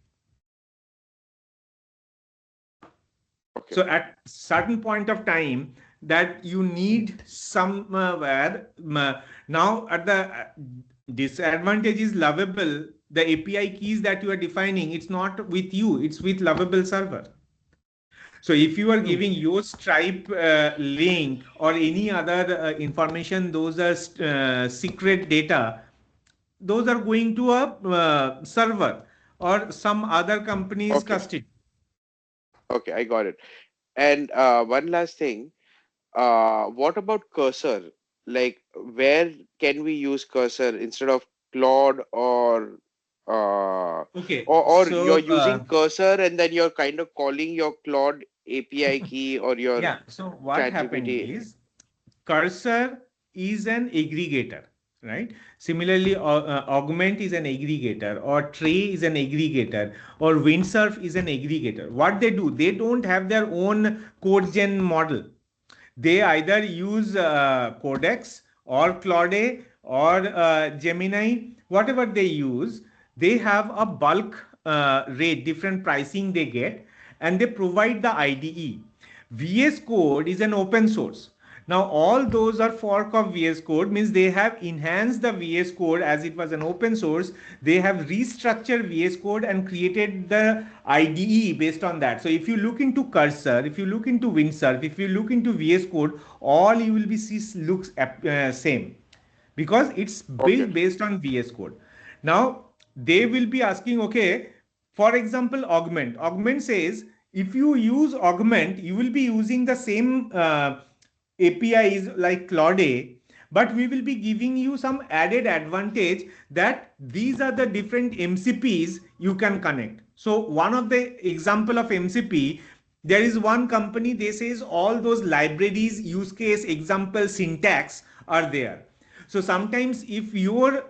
[SPEAKER 2] Okay.
[SPEAKER 1] So at certain point of time that you need somewhere, now at the disadvantage is Lovable. The API keys that you are defining, it's not with you, it's with Lovable server. So if you are
[SPEAKER 4] True.
[SPEAKER 1] giving your Stripe link or any other information, those are secret data. Those are going to a server or some other company's
[SPEAKER 2] Okay.
[SPEAKER 1] custody.
[SPEAKER 2] Okay. I got it. And one last thing. What about cursor? Like, where can we use cursor instead of Claude uh,
[SPEAKER 1] Okay,
[SPEAKER 2] or you're
[SPEAKER 1] so
[SPEAKER 2] using cursor and then you're kind of calling your Claude API key or your
[SPEAKER 1] yeah, so what happened
[SPEAKER 2] ChatGPT.
[SPEAKER 1] is cursor is an aggregator, right? Similarly, augment is an aggregator, or tray is an aggregator, or windsurf is an aggregator. What they do, they don't have their own code gen model. They either use Codex or Claude or Gemini, whatever they use. They have a bulk rate, different pricing they get, and they provide the IDE. VS Code is an open source. Now, all those are fork of VS Code, means they have enhanced the VS Code as it was an open source. They have restructured VS Code and created the IDE based on that. So, if you look into Cursor, if you look into Windsurf, if you look into VS Code, all you will be see looks same because it's
[SPEAKER 2] Okay.
[SPEAKER 1] built based on VS Code. Now they will be asking, okay, for example, Augment. Augment says if you use Augment, you will be using the same APIs like Claude, but we will be giving you some added advantage that these are the different MCPs you can connect. So one of the example of MCP, There is one company, they says all those libraries, use case, example, syntax are there. So sometimes if your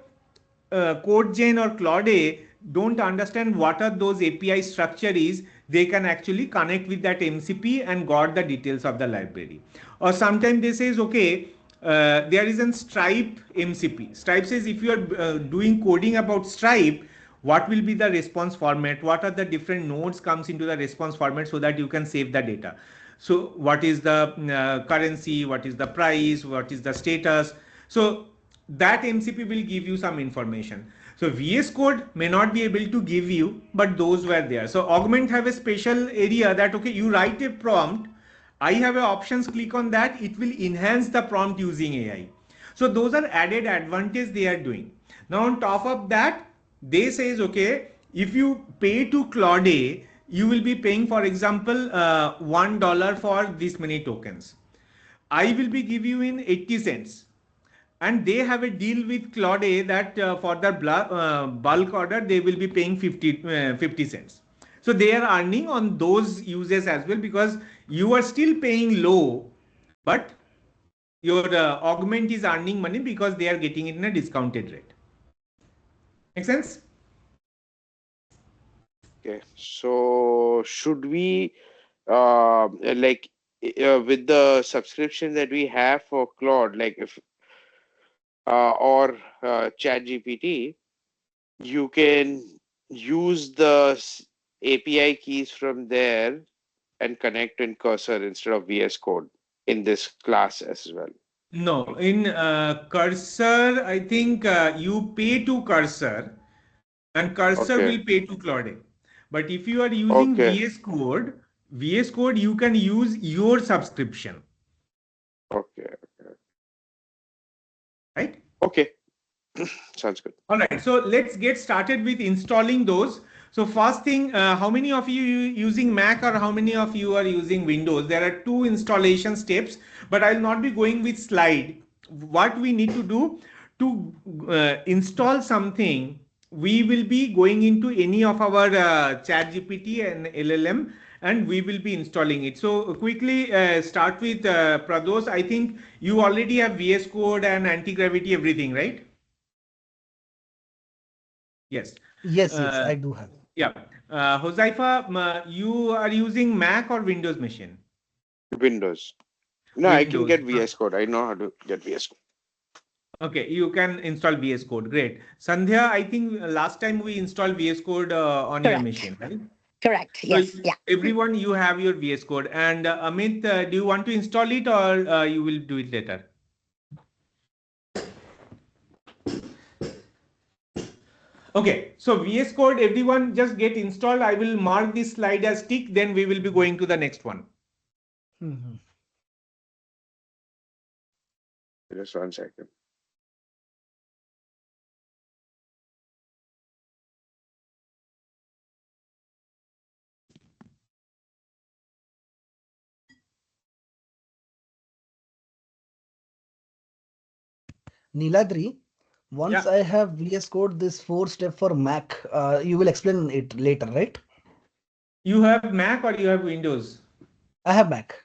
[SPEAKER 1] CodeGen or Claude don't understand what are those API structure is, they can actually connect with that MCP and got the details of the library. Or sometimes they says, okay, there is a Stripe MCP. Stripe says if you are doing coding about Stripe, what will be the response format, what are the different nodes comes into the response format so that you can save the data. So what is the currency, what is the price, what is the status. So that MCP will give you some information. So VS Code may not be able to give you, but those were there. So Augment have a special area that, okay, you write a prompt, I have a options, click on that, it will enhance the prompt using AI. So those are added advantage they are doing. Now on top of that, they says, okay, if you pay to Claude, you will be paying, for example, $1 for this many tokens. I will be give you in 80 cents. And they have a deal with Claude that for the bulk order, they will be paying 50 cents. So they are earning on those uses as well, because you are still paying low, but your augment is earning money because they are getting it in a discounted rate. Make sense?
[SPEAKER 2] Okay. So should we like with the subscription that we have for Claude, like if or ChatGPT, you can use the API keys from there and connect in Cursor instead of VS Code in this class as well.
[SPEAKER 1] No, in Cursor, I think you pay to Cursor and Cursor
[SPEAKER 2] Okay.
[SPEAKER 1] will pay to Claude. But if you are using
[SPEAKER 2] Okay.
[SPEAKER 1] VS Code, you can use your subscription,
[SPEAKER 2] Okay.
[SPEAKER 1] right?
[SPEAKER 2] Okay. Sounds good.
[SPEAKER 1] All right, so let's get started with installing those. So first thing, how many of you using Mac or how many of you are using Windows? There are two installation steps, but I'll not be going with slide. What we need to do to install something, we will be going into any of our chat GPT and LLM and we will be installing it. So quickly start with Prados. I think you already have VS Code and anti-gravity, everything, right? Yes.
[SPEAKER 4] Yes,
[SPEAKER 1] Uh,
[SPEAKER 4] I do have.
[SPEAKER 1] yeah. Hosaifa, you are using Mac or Windows machine?
[SPEAKER 2] Windows. No, I can
[SPEAKER 1] Windows.
[SPEAKER 2] get VS Code. I know how to get VS Code.
[SPEAKER 1] Okay, you can install VS Code. Great. Sandhya, I think last time we installed VS Code on your
[SPEAKER 3] Correct.
[SPEAKER 1] machine, right?
[SPEAKER 3] Correct.
[SPEAKER 1] So
[SPEAKER 3] Yes. Yeah.
[SPEAKER 1] everyone, you have your VS Code. And Amit, do you want to install it or you will do it later? Okay, so VS Code, everyone just get installed. I will mark this slide as tick, then we will be going to the next one.
[SPEAKER 4] Mhm.
[SPEAKER 2] Just 1 second.
[SPEAKER 4] Niladri, once
[SPEAKER 1] Yeah.
[SPEAKER 4] I have VS Code, this four step for Mac, you will explain it later, right?
[SPEAKER 1] You have Mac or you have Windows?
[SPEAKER 4] I have Mac.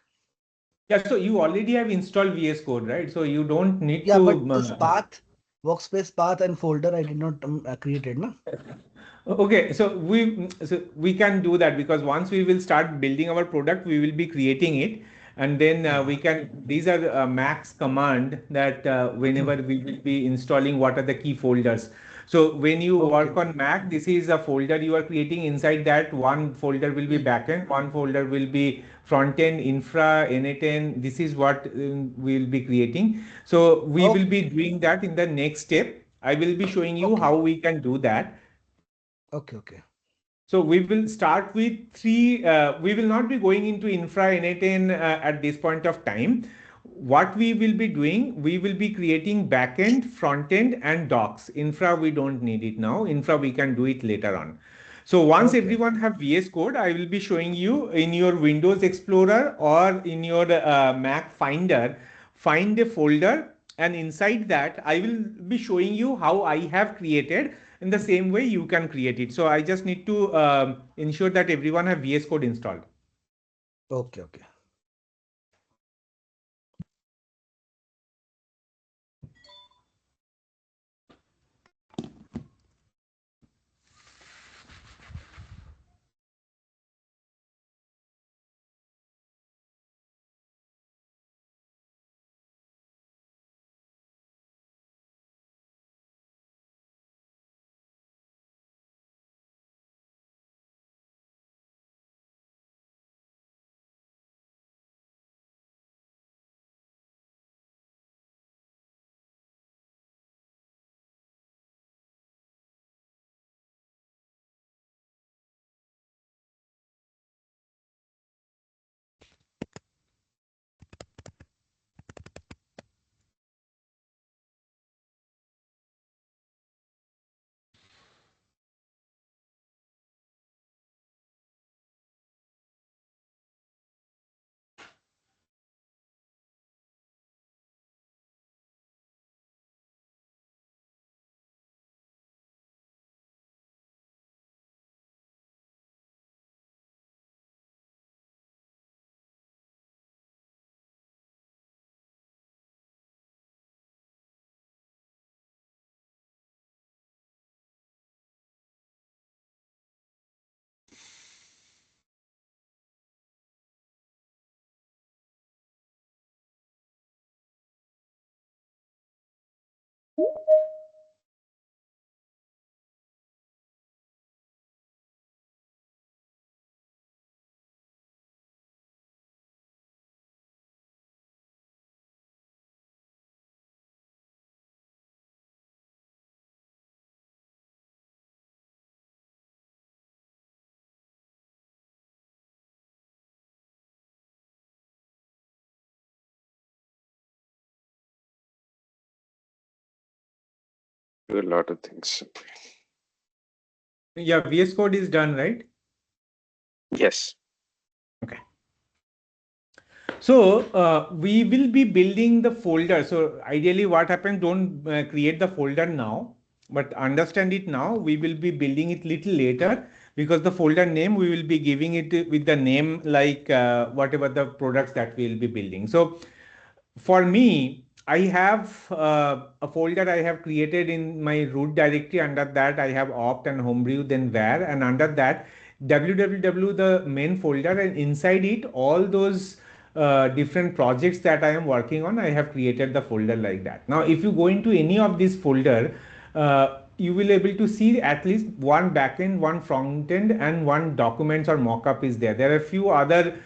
[SPEAKER 1] Yeah, so you already have installed VS Code, right? So you don't need
[SPEAKER 4] Yeah, but
[SPEAKER 1] to.
[SPEAKER 4] this path, workspace path and folder, I did not create it, no?
[SPEAKER 1] Okay, so we can do that because once we will start building our product, we will be creating it, and then we
[SPEAKER 4] Yeah.
[SPEAKER 1] can. These are Max command that whenever we will be installing, what are the key folders. So when you
[SPEAKER 4] Okay,
[SPEAKER 1] work
[SPEAKER 4] okay.
[SPEAKER 1] on Mac, this is a folder you are creating. Inside that, one folder will be backend, one folder will be front end, infra, n8n. This is what we will be creating. So we will
[SPEAKER 4] Okay,
[SPEAKER 1] be doing that in the next step. I will be showing you
[SPEAKER 4] okay,
[SPEAKER 1] how we can do that.
[SPEAKER 4] okay.
[SPEAKER 1] So we will start with three. We will not be going into infra n8n at this point of time. What we will be doing, we will be creating backend, front end, and docs. Infra we don't need it now. Infra we can do it later on. So once
[SPEAKER 4] Okay.
[SPEAKER 1] everyone have VS Code, I will be showing you in your Windows Explorer or in your Mac Finder, find a folder and inside that I will be showing you how I have created. In the same way you can create it. So I just need to ensure that everyone have VS Code installed.
[SPEAKER 4] Okay, okay.
[SPEAKER 2] Do a lot of things.
[SPEAKER 1] Yeah, VS Code is done, right?
[SPEAKER 2] Yes.
[SPEAKER 1] Okay. So we will be building the folder. So ideally what happens, don't create the folder now, but understand it now. We will be building it little later because the folder name, we will be giving it with the name like whatever the products that we will be building. So for me, I have a folder I have created in my root directory. Under that, I have opt and homebrew, then where, and under that, www, the main folder, and inside it, all those different projects that I am working on, I have created the folder like that. Now, if you go into any of this folder, you will able to see at least one backend, one front end, and one documents or mockup is there. There are a few other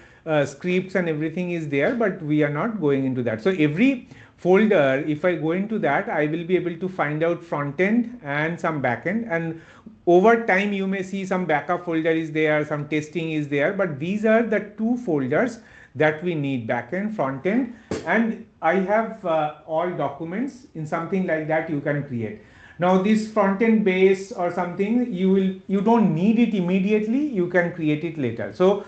[SPEAKER 1] scripts and everything is there, but we are not going into that. So every folder, if I go into that, I will be able to find out front end and some backend, and over time you may see some backup folder is there, some testing is there, but these are the two folders that we need: backend, front end, and I have all documents in something like that you can create. Now this front end base or something, you don't need it immediately, you can create it later. So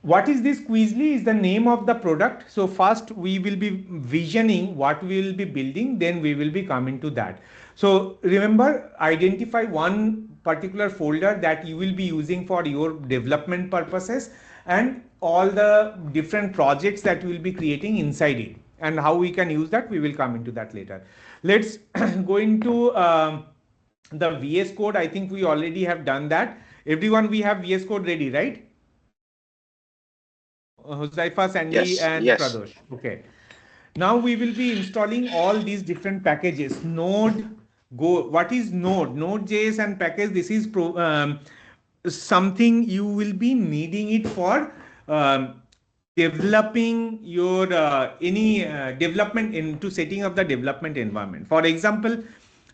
[SPEAKER 1] what is this Quizly is the name of the product. So first we will be visioning what we will be building, then we will be coming to that. So remember, identify one particular folder that you will be using for your development purposes, and all the different projects that we will be creating inside it, and how we can use that, we will come into that later. Let's go into the VS Code. I think we already have done that. Everyone, we have VS Code ready, right? Huzaifa, Sandy,
[SPEAKER 2] Yes.
[SPEAKER 1] and
[SPEAKER 2] Yes.
[SPEAKER 1] Pradosh. Okay. Now we will be installing all these different packages. Node, Go. What is Node? Node.js and package. This is something you will be needing it for developing your any development into setting up the development environment. For example,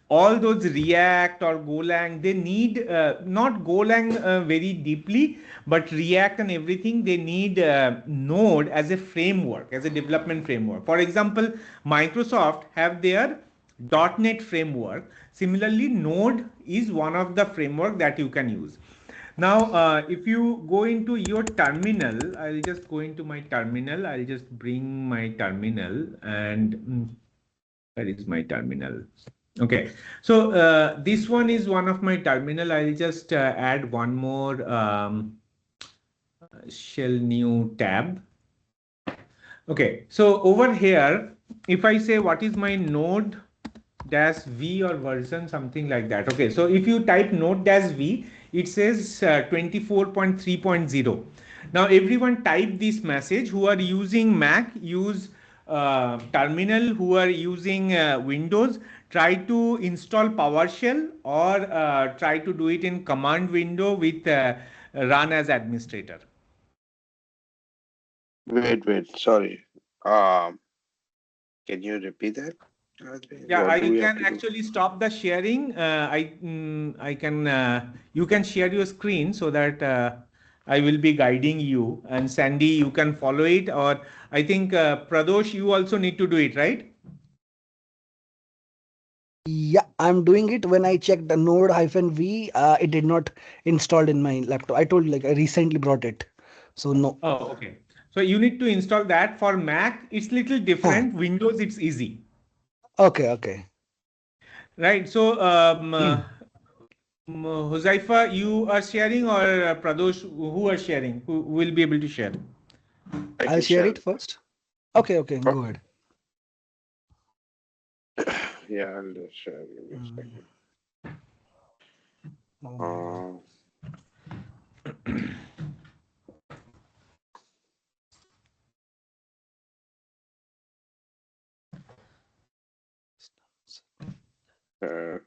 [SPEAKER 1] all those React or Golang, they need not Golang very deeply, but React and everything, they need Node as a framework, as a development framework. For example, Microsoft have their .NET framework. Similarly, Node is one of the framework that you can use. Now, if you go into your terminal, I'll just go into my terminal. I'll just bring my terminal, and where is my terminal? Okay, so this one is one of my terminal. I'll just add one more shell new tab. Okay, so over here, if I say what is my node dash v or version, something like that. Okay, so if you type node dash v, it says 24.3.0. Now everyone type this message. Who are using Mac, use terminal. Who are using Windows, try to install PowerShell or try to do it in command window with run as administrator.
[SPEAKER 2] Wait, sorry. Um, can you repeat that?
[SPEAKER 1] Yeah,
[SPEAKER 2] What do
[SPEAKER 1] I
[SPEAKER 2] we have
[SPEAKER 1] can
[SPEAKER 2] to do?
[SPEAKER 1] actually stop the sharing. I can you can share your screen so that I will be guiding you, and Sandy, you can follow it. Or I think Pradosh, you also need to do it, right?
[SPEAKER 4] Yeah, I'm doing it. When I checked the Node-V, it did not installed in my laptop. I told you, like I recently brought it, so no.
[SPEAKER 1] Oh, okay. So you need to install that. For Mac, it's little
[SPEAKER 4] Huh.
[SPEAKER 1] different. Windows, it's easy,
[SPEAKER 4] Okay, okay.
[SPEAKER 1] right? So Huzaifa, you are sharing, or Pradosh, who are sharing? Who will be able to share?
[SPEAKER 2] I
[SPEAKER 4] I'll
[SPEAKER 2] can
[SPEAKER 4] share
[SPEAKER 2] share.
[SPEAKER 4] it first. Okay, okay,
[SPEAKER 2] Oh,
[SPEAKER 4] go ahead.
[SPEAKER 2] yeah, I'll just share. Give me a
[SPEAKER 4] Mm,
[SPEAKER 2] second.
[SPEAKER 4] oh my God.
[SPEAKER 2] Uh, uh,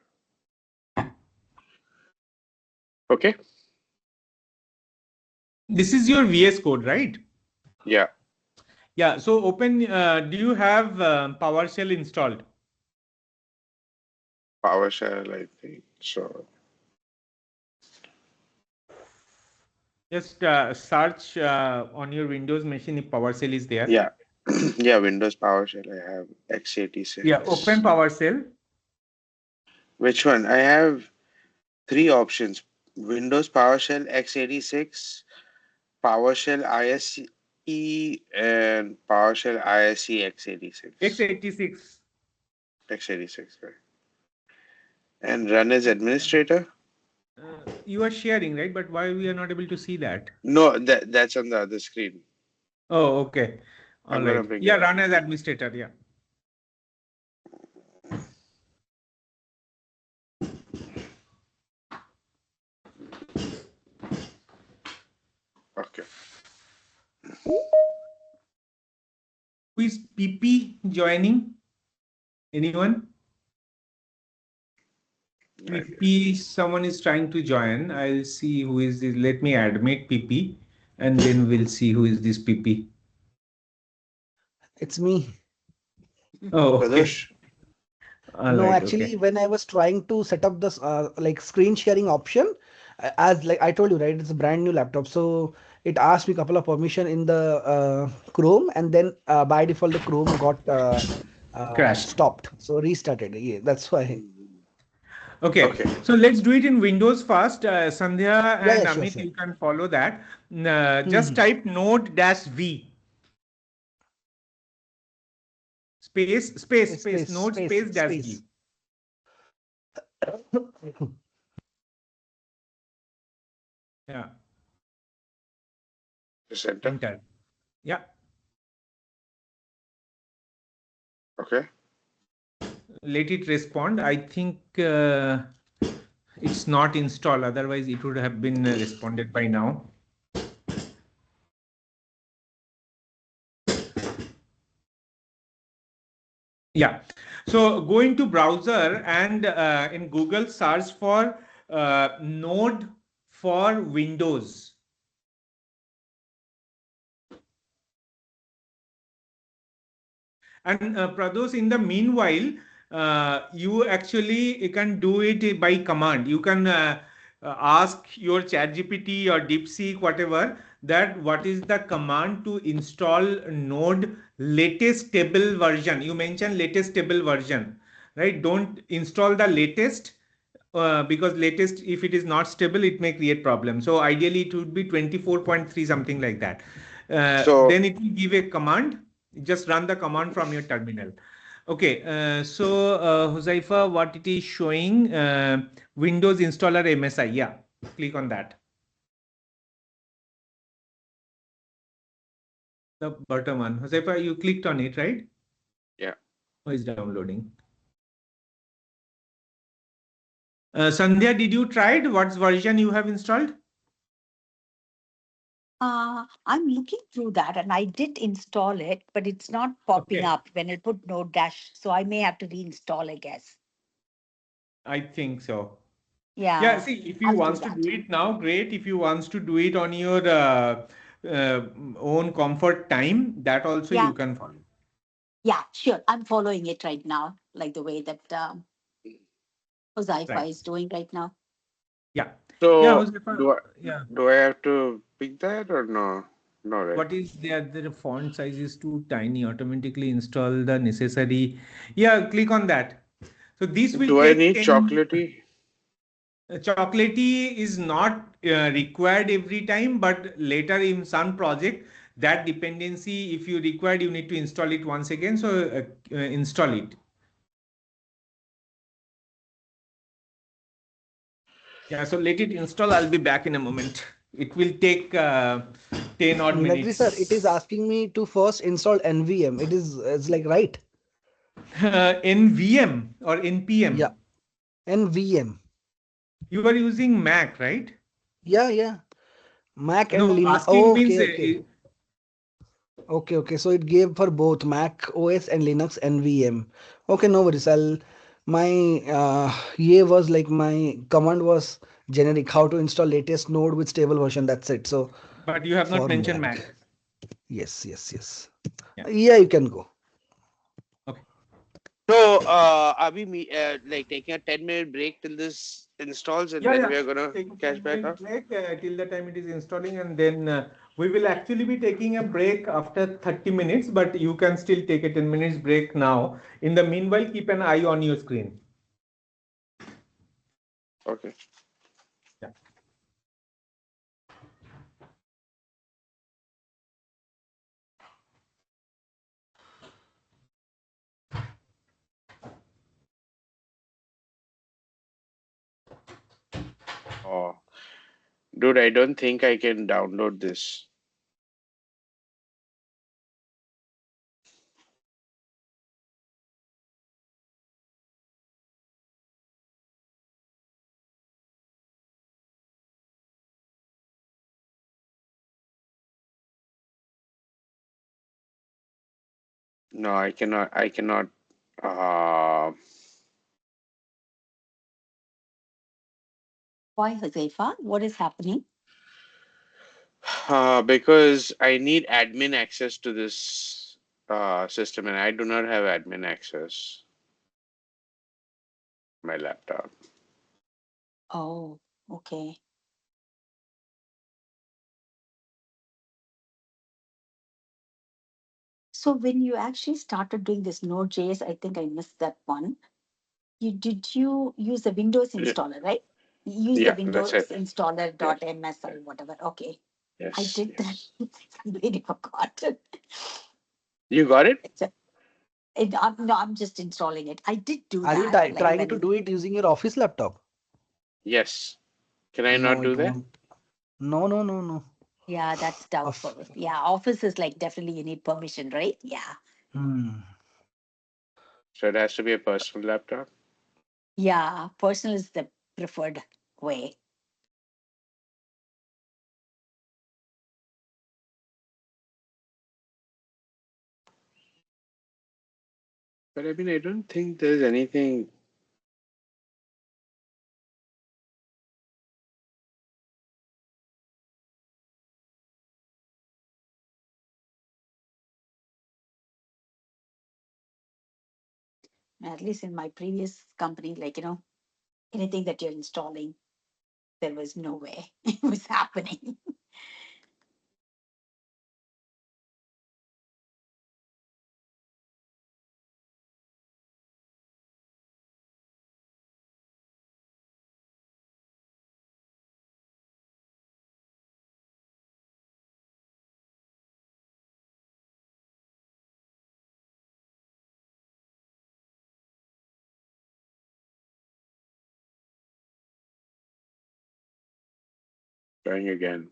[SPEAKER 2] okay.
[SPEAKER 1] This is your VS Code, right?
[SPEAKER 2] Yeah.
[SPEAKER 1] Yeah, so open, do you have PowerShell installed?
[SPEAKER 2] PowerShell, I think. So,
[SPEAKER 1] Just search on your Windows machine if PowerShell is there.
[SPEAKER 2] yeah. Yeah, Windows PowerShell. I have
[SPEAKER 1] Yeah, open
[SPEAKER 2] x86.
[SPEAKER 1] PowerShell.
[SPEAKER 2] Which one? I have three options: Windows PowerShell x86, PowerShell ISE, and PowerShell ISE x86.
[SPEAKER 1] x86.
[SPEAKER 2] X86, right? And run as administrator?
[SPEAKER 1] You are sharing, right? But why we are not able to see that?
[SPEAKER 2] No, that's on the other screen.
[SPEAKER 1] Oh, okay. All
[SPEAKER 2] I'm gonna
[SPEAKER 1] right.
[SPEAKER 2] bring
[SPEAKER 1] Yeah,
[SPEAKER 2] it up.
[SPEAKER 1] run as administrator. Yeah.
[SPEAKER 2] Okay.
[SPEAKER 1] Who is PP joining? Anyone?
[SPEAKER 2] Maybe.
[SPEAKER 1] PP, someone is trying to join. I'll see who is this. Let me admit PP, and then we'll see who is this PP.
[SPEAKER 4] It's me.
[SPEAKER 1] Oh, okay.
[SPEAKER 2] Pradosh?
[SPEAKER 1] All
[SPEAKER 4] No,
[SPEAKER 1] right.
[SPEAKER 4] actually,
[SPEAKER 1] Okay.
[SPEAKER 4] when I was trying to set up this like screen sharing option, as like I told you, right, it's a brand new laptop, so it asked me a couple of permission in the Chrome, and then by default the Chrome got
[SPEAKER 1] Crashed.
[SPEAKER 4] stopped, so restarted. Yeah, that's why.
[SPEAKER 1] Okay,
[SPEAKER 2] Okay.
[SPEAKER 1] so let's do it in Windows first. Sandhya
[SPEAKER 4] Yeah, yeah,
[SPEAKER 1] and
[SPEAKER 4] sure,
[SPEAKER 1] Amit,
[SPEAKER 4] sure.
[SPEAKER 1] you can follow that. Just
[SPEAKER 4] Hmm.
[SPEAKER 1] type node dash V space
[SPEAKER 4] Space,
[SPEAKER 1] node
[SPEAKER 4] space,
[SPEAKER 1] space dash
[SPEAKER 4] space.
[SPEAKER 1] V. Yeah,
[SPEAKER 2] Just enter.
[SPEAKER 1] enter. Yeah,
[SPEAKER 2] Okay.
[SPEAKER 1] let it respond. I think it's not installed. Otherwise, it would have been responded by now. Yeah. So go into browser and in Google search for node for Windows. And Prados, in the meanwhile, you can do it by command. You can ask your ChatGPT or DeepSeek, whatever, that what is the command to install Node latest stable version. You mentioned latest stable version, right? Don't install the latest because latest, if it is not stable, it may create problems. So ideally, it would be 24.3, something like that.
[SPEAKER 2] So,
[SPEAKER 1] Then it will give a command. Just run the command from your terminal. Okay, so Huzaifa, what it is showing, Windows installer MSI. Yeah, click on that. The bottom one. Josefa, you clicked on it, right?
[SPEAKER 2] Yeah.
[SPEAKER 1] Oh, it's downloading. Sandhya, did you tried? What version you have installed?
[SPEAKER 3] I'm looking through that and I did install it, but it's not popping
[SPEAKER 1] Okay,
[SPEAKER 3] up when I put no dash. So I may have to reinstall, I guess.
[SPEAKER 1] I think so. Yeah,
[SPEAKER 3] Yeah,
[SPEAKER 1] see, if you
[SPEAKER 3] I'll do
[SPEAKER 1] wants to
[SPEAKER 3] that.
[SPEAKER 1] do it now, great. If you wants to do it on your uh, own comfort time, that also
[SPEAKER 3] Yeah,
[SPEAKER 1] you can follow.
[SPEAKER 3] yeah, sure. I'm following it right now, like the way that Huzaifa
[SPEAKER 1] Right.
[SPEAKER 3] is doing right now.
[SPEAKER 1] Yeah. Yeah,
[SPEAKER 2] So
[SPEAKER 1] Josefa,
[SPEAKER 2] do I
[SPEAKER 1] yeah.
[SPEAKER 2] do I have to pick that or no? No, right?
[SPEAKER 1] What is there? The font size is too tiny. Automatically install the necessary. Yeah, click on that. So this will
[SPEAKER 2] Do I
[SPEAKER 1] take
[SPEAKER 2] need
[SPEAKER 1] 10.
[SPEAKER 2] chocolatey?
[SPEAKER 1] Chocolatey is not required every time, but later in some project, that dependency, if you required, you need to install it once again. So install it. Yeah, so let it install. I'll be back in a moment. It will take 10 odd
[SPEAKER 4] Nagri sir, it is
[SPEAKER 1] minutes.
[SPEAKER 4] asking me to first install NVM. It's like right.
[SPEAKER 1] NVM or
[SPEAKER 4] Yeah,
[SPEAKER 1] NPM.
[SPEAKER 4] NVM.
[SPEAKER 1] You are using Mac, right?
[SPEAKER 4] Yeah, yeah. Mac and
[SPEAKER 1] No,
[SPEAKER 4] Linux.
[SPEAKER 1] asking
[SPEAKER 4] Oh,
[SPEAKER 1] means
[SPEAKER 4] okay, okay. Okay, okay. So it gave for both Mac OS and Linux NVM. Okay, no worries. My EA was like my command was generic how to install latest node with stable version. That's it. So
[SPEAKER 1] but you have not
[SPEAKER 4] for
[SPEAKER 1] mentioned
[SPEAKER 4] Mac.
[SPEAKER 1] Mac.
[SPEAKER 4] Yes, yes, yes.
[SPEAKER 1] Yeah.
[SPEAKER 4] Yeah, you can go.
[SPEAKER 1] Okay.
[SPEAKER 2] So are we like taking a 10-minute break till this installs and
[SPEAKER 1] Yeah,
[SPEAKER 2] then
[SPEAKER 1] yeah.
[SPEAKER 2] we are gonna
[SPEAKER 1] Take a
[SPEAKER 2] cash back
[SPEAKER 1] 10 minute
[SPEAKER 2] up?
[SPEAKER 1] break till the time it is installing, and then we will actually be taking a break after 30 minutes, but you can still take a 10 minutes break now. In the meanwhile, keep an eye on your screen.
[SPEAKER 2] Okay.
[SPEAKER 1] Yeah.
[SPEAKER 2] Oh, dude, I don't think I can download this. No, I cannot. I cannot. Uh,
[SPEAKER 3] Why, Huzaifa? What is happening?
[SPEAKER 2] because I need admin access to this system, and I do not have admin access on my laptop.
[SPEAKER 3] Oh, okay. So when you actually started doing this Node.js, I think I missed that one. You use the Windows
[SPEAKER 2] Yeah,
[SPEAKER 3] installer, right? You use the
[SPEAKER 2] yeah, that's
[SPEAKER 3] Windows
[SPEAKER 2] it.
[SPEAKER 3] installer
[SPEAKER 2] Yes,
[SPEAKER 3] .ms or
[SPEAKER 2] yes,
[SPEAKER 3] whatever. Okay, I
[SPEAKER 2] yes,
[SPEAKER 3] did that.
[SPEAKER 2] yes.
[SPEAKER 3] I really forgot.
[SPEAKER 2] You got it?
[SPEAKER 3] It's a, no, I'm just installing it. I did do
[SPEAKER 4] Are you
[SPEAKER 3] that, like
[SPEAKER 4] trying to
[SPEAKER 3] when.
[SPEAKER 4] do it using your office laptop?
[SPEAKER 2] Yes. Can I not
[SPEAKER 4] No,
[SPEAKER 2] do
[SPEAKER 4] it
[SPEAKER 2] that?
[SPEAKER 4] won't. No, no, no, no.
[SPEAKER 3] Yeah, that's
[SPEAKER 4] Of,
[SPEAKER 3] doubtful. Yeah, Office is like definitely you need permission, right? Yeah,
[SPEAKER 4] hmm.
[SPEAKER 2] So it has to be a personal laptop.
[SPEAKER 3] yeah. Personal is the preferred way.
[SPEAKER 2] But I mean, I don't think there's anything.
[SPEAKER 3] At least in my previous company, like anything that you're installing, there was no way it was happening.
[SPEAKER 2] Trying again.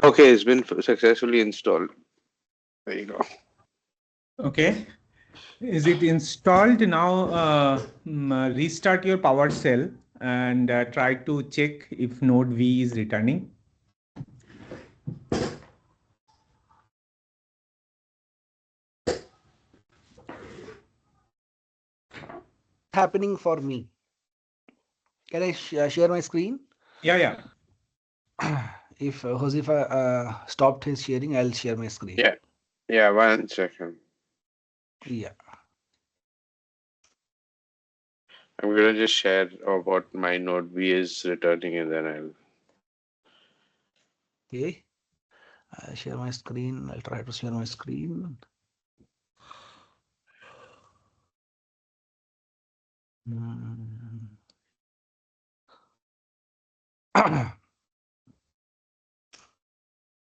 [SPEAKER 2] Okay, it's been successfully installed. There you go.
[SPEAKER 1] Okay. Is it installed now? Restart your PowerShell and try to check if node V is returning.
[SPEAKER 4] Happening for me. Can I share my screen?
[SPEAKER 1] Yeah, yeah.
[SPEAKER 4] If Josefa stopped his sharing, I'll share my screen.
[SPEAKER 2] Yeah. Yeah, 1 second.
[SPEAKER 4] Yeah.
[SPEAKER 2] I'm gonna just share what my node V is returning and then I'll
[SPEAKER 4] Okay. I'll share my screen. I'll try to share my screen. Mm.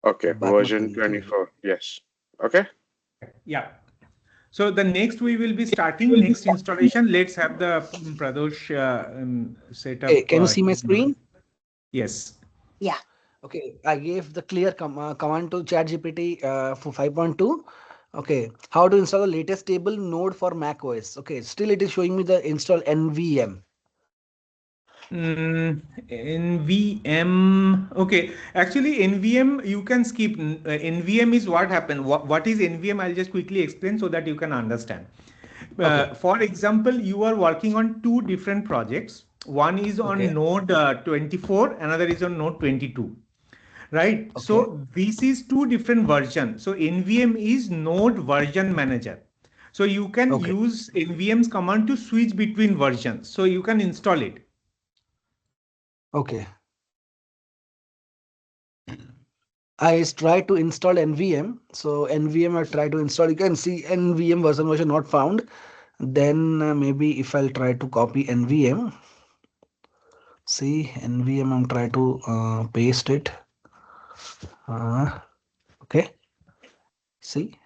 [SPEAKER 2] okay,
[SPEAKER 4] Backward
[SPEAKER 2] version
[SPEAKER 4] condition.
[SPEAKER 2] 24. Yes. Okay.
[SPEAKER 1] Yeah. So the next we will be starting next installation. Let's have the Pradosh set
[SPEAKER 4] Okay,
[SPEAKER 1] up.
[SPEAKER 4] can you see my screen?
[SPEAKER 1] Yes.
[SPEAKER 3] Yeah.
[SPEAKER 4] Okay, I gave the clear command to ChatGPT for 5.2. Okay, how to install the latest table node for Mac OS. Okay, still it is showing me the install NVM.
[SPEAKER 1] NVM. Okay. Actually, NVM you can skip. NVM is what happened. What is NVM? I'll just quickly explain so that you can understand.
[SPEAKER 4] Okay,
[SPEAKER 1] For example, you are working on two different projects. One is
[SPEAKER 4] okay,
[SPEAKER 1] on node 24, another is on node 22. Right.
[SPEAKER 4] okay,
[SPEAKER 1] So this is two different versions. So NVM is node version manager. So you can
[SPEAKER 4] okay,
[SPEAKER 1] use NVM's command to switch between versions. So you can install it.
[SPEAKER 4] okay. I tried to install NVM. So NVM I try to install. You can see NVM version not found. Then maybe if I'll try to copy NVM, see NVM I'm try to paste it. Okay, see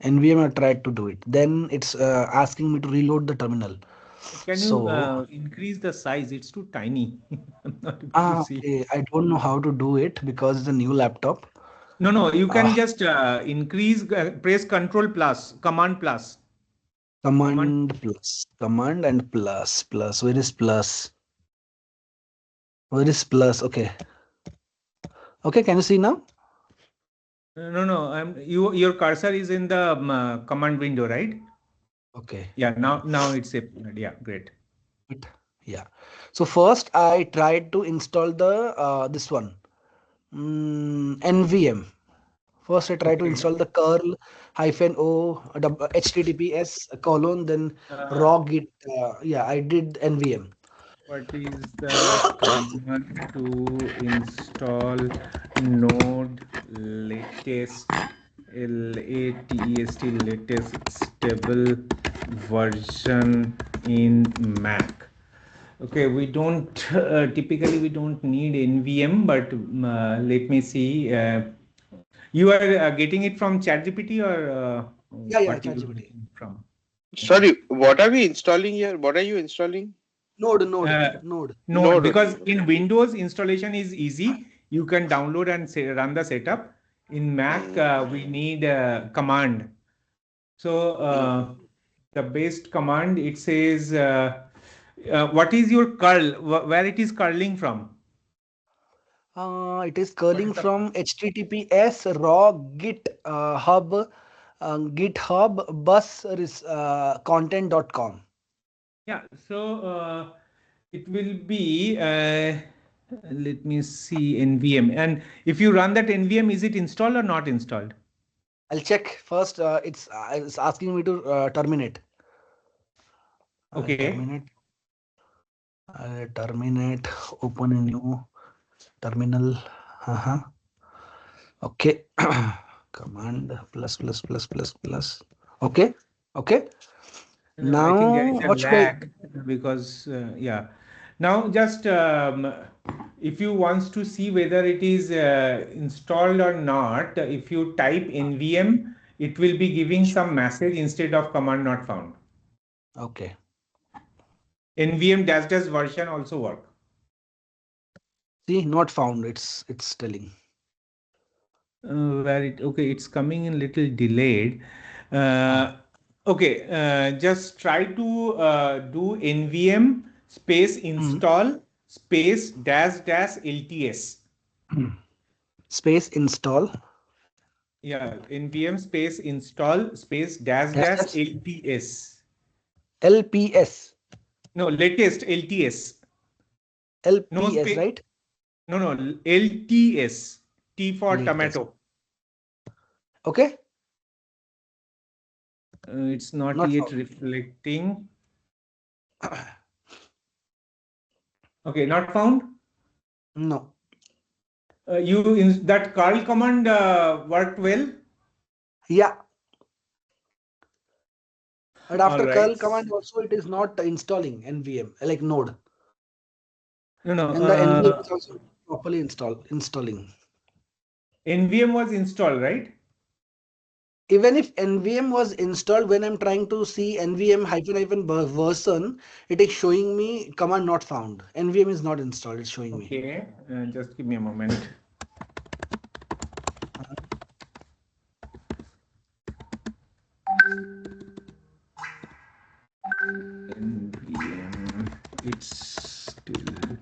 [SPEAKER 4] NVM I tried to do it. Then it's asking me to reload the terminal.
[SPEAKER 1] Can you
[SPEAKER 4] So
[SPEAKER 1] increase the size? It's too tiny. I'm not able to see.
[SPEAKER 4] okay, I don't know how to do it because it's a new laptop.
[SPEAKER 1] No, no, you can
[SPEAKER 4] Ah,
[SPEAKER 1] just increase, press Control plus, Command plus, Command.
[SPEAKER 4] command and plus. Where is plus? Where is plus? Okay, okay. Can you see now?
[SPEAKER 1] No, no, your cursor is in the command window, right?
[SPEAKER 4] Okay.
[SPEAKER 1] Yeah, now it's a yeah, great.
[SPEAKER 4] But yeah. So first I tried to install the this one NVM. First I tried to
[SPEAKER 1] Okay.
[SPEAKER 4] install the curl hyphen o https colon then
[SPEAKER 1] Uh,
[SPEAKER 4] raw git. Yeah, I did NVM.
[SPEAKER 1] what is the command to install node latest latest stable version in Mac? Okay, we don't typically we don't need NVM, but let me see. You are getting it from ChatGPT or
[SPEAKER 4] Yeah,
[SPEAKER 1] what you are
[SPEAKER 4] ChatGPT.
[SPEAKER 1] getting from? Okay.
[SPEAKER 2] Sorry, what are we installing here? What are you installing?
[SPEAKER 1] Uh,
[SPEAKER 4] Node.
[SPEAKER 1] Node,
[SPEAKER 2] Node
[SPEAKER 1] because
[SPEAKER 2] only. Okay.
[SPEAKER 1] in Windows installation is easy. You can download and run the setup. In Mac,
[SPEAKER 2] Mm.
[SPEAKER 1] we need a command. So
[SPEAKER 4] Mm.
[SPEAKER 1] the best command it says What is your curl? Where it is curling from?
[SPEAKER 4] It is
[SPEAKER 1] What
[SPEAKER 4] curling
[SPEAKER 1] is the
[SPEAKER 4] from https raw git hub github bus content.com.
[SPEAKER 1] Yeah, so it will be, let me see, NVM. And if you run that NVM, is it installed or not installed?
[SPEAKER 4] I'll check first. It's asking me to terminate. I'll
[SPEAKER 1] Okay.
[SPEAKER 4] terminate. I'll terminate. Open a new terminal. Uh-huh. Okay. Command plus. Okay. Okay.
[SPEAKER 1] No, I think there
[SPEAKER 4] Now
[SPEAKER 1] is a
[SPEAKER 4] what should I?
[SPEAKER 1] lag because, yeah. Now, just if you wants to see whether it is installed or not, if you type NVM, it will be giving some message instead of command not found.
[SPEAKER 4] Okay.
[SPEAKER 1] NVM dash dash version also work.
[SPEAKER 4] See, not found. It's telling.
[SPEAKER 1] Where it, okay, it's coming in little delayed.
[SPEAKER 4] Ah.
[SPEAKER 1] Okay, just try to do nvm space
[SPEAKER 4] Hmm.
[SPEAKER 1] install space dash dash lts.
[SPEAKER 4] Space install.
[SPEAKER 1] Yeah, nvm space install space dash
[SPEAKER 4] Dash
[SPEAKER 1] dash
[SPEAKER 4] dash
[SPEAKER 1] lts.
[SPEAKER 4] LPS.
[SPEAKER 1] No, latest lts. No
[SPEAKER 4] LPS,
[SPEAKER 1] space.
[SPEAKER 4] right?
[SPEAKER 1] No, no, lts. T for
[SPEAKER 4] Latest.
[SPEAKER 1] tomato.
[SPEAKER 4] Okay.
[SPEAKER 1] It's not
[SPEAKER 4] Not
[SPEAKER 1] yet
[SPEAKER 4] found.
[SPEAKER 1] reflecting. Okay, not found.
[SPEAKER 4] No.
[SPEAKER 1] You in that curl command worked well.
[SPEAKER 4] Yeah. But
[SPEAKER 1] All
[SPEAKER 4] after
[SPEAKER 1] right.
[SPEAKER 4] curl command also it is not installing NVM like node.
[SPEAKER 1] No, no.
[SPEAKER 4] And the NVM is also properly installing.
[SPEAKER 1] NVM was installed, right?
[SPEAKER 4] Even if NVM was installed, when I'm trying to see NVM version, it is showing me command not found. NVM is not installed, it's showing me.
[SPEAKER 1] Okay. Just give me a moment. NVM. It's still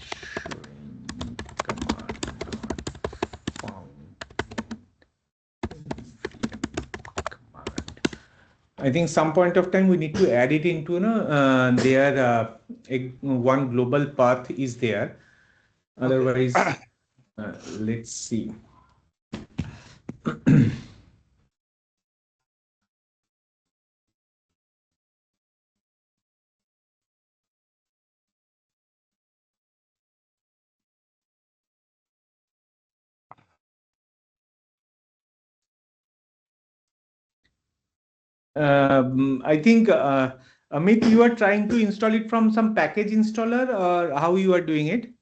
[SPEAKER 1] showing command not found. NVM command. I think some point of time we need to add it into their one global path is there.
[SPEAKER 4] Okay.
[SPEAKER 1] Otherwise, let's see. I think Amit, you are trying to install it from some package installer, or how you are doing it?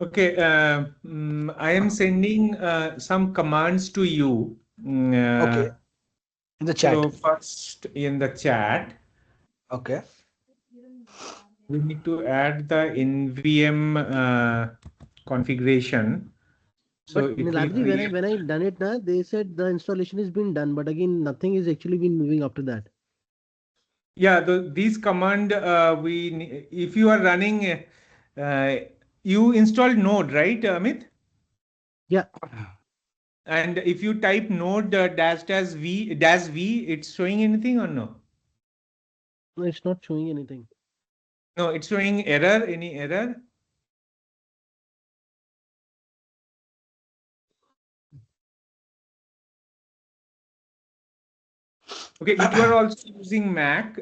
[SPEAKER 1] Okay, I am sending some commands to you.
[SPEAKER 4] Okay. In the
[SPEAKER 1] So
[SPEAKER 4] chat.
[SPEAKER 1] first in the chat,
[SPEAKER 4] Okay.
[SPEAKER 1] we need to add the NVM configuration. So
[SPEAKER 5] But
[SPEAKER 1] it will
[SPEAKER 5] Niladri, when I
[SPEAKER 1] create.
[SPEAKER 5] when I done it now, they said the installation has been done, but again nothing is actually been moving after that.
[SPEAKER 1] Yeah, these command if you are running, uh, you installed Node, right, Amit?
[SPEAKER 5] Yeah,
[SPEAKER 1] And if you type node dash v, it's showing anything or no?
[SPEAKER 5] no, it's not showing anything.
[SPEAKER 1] No, it's showing error. Any error? Okay, you are also using Mac.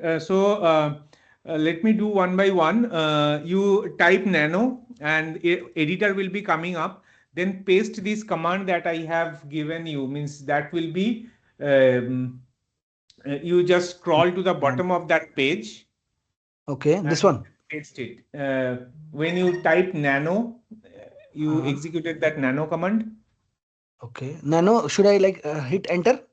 [SPEAKER 1] Let me do one by one. You type nano and editor will be coming up. Then paste this command that I have given you. Means that will be, you just scroll to the
[SPEAKER 4] And
[SPEAKER 1] bottom of that page
[SPEAKER 4] okay, this
[SPEAKER 1] and
[SPEAKER 4] one.
[SPEAKER 1] paste it. When you type nano, you
[SPEAKER 4] Uh,
[SPEAKER 1] executed that nano command.
[SPEAKER 4] okay. Nano, should I like hit enter?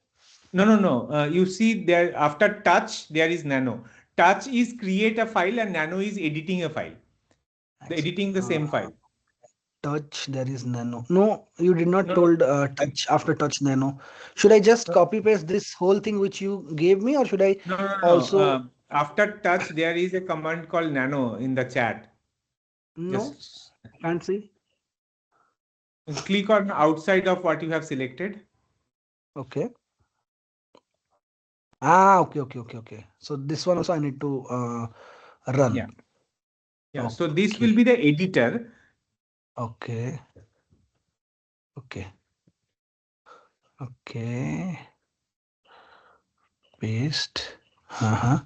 [SPEAKER 1] No. You see there after touch, there is nano. Touch is create a file and nano is editing a file. The
[SPEAKER 4] Actually,
[SPEAKER 1] editing the same file.
[SPEAKER 4] touch, there is nano. No, you did not
[SPEAKER 1] No, no,
[SPEAKER 4] told touch after touch nano. Should I just copy paste this whole thing which you gave me, or should I
[SPEAKER 1] no.
[SPEAKER 4] also?
[SPEAKER 1] After touch, there is a command called nano in the chat.
[SPEAKER 4] No,
[SPEAKER 1] Just
[SPEAKER 4] can't see.
[SPEAKER 1] click on outside of what you have selected.
[SPEAKER 4] Okay. Ah, okay. So this one also I need to
[SPEAKER 1] Yeah.
[SPEAKER 4] run.
[SPEAKER 1] Yeah. So this will
[SPEAKER 4] Okay.
[SPEAKER 1] be the editor.
[SPEAKER 4] Okay. Okay. Okay. Paste. Uh-huh.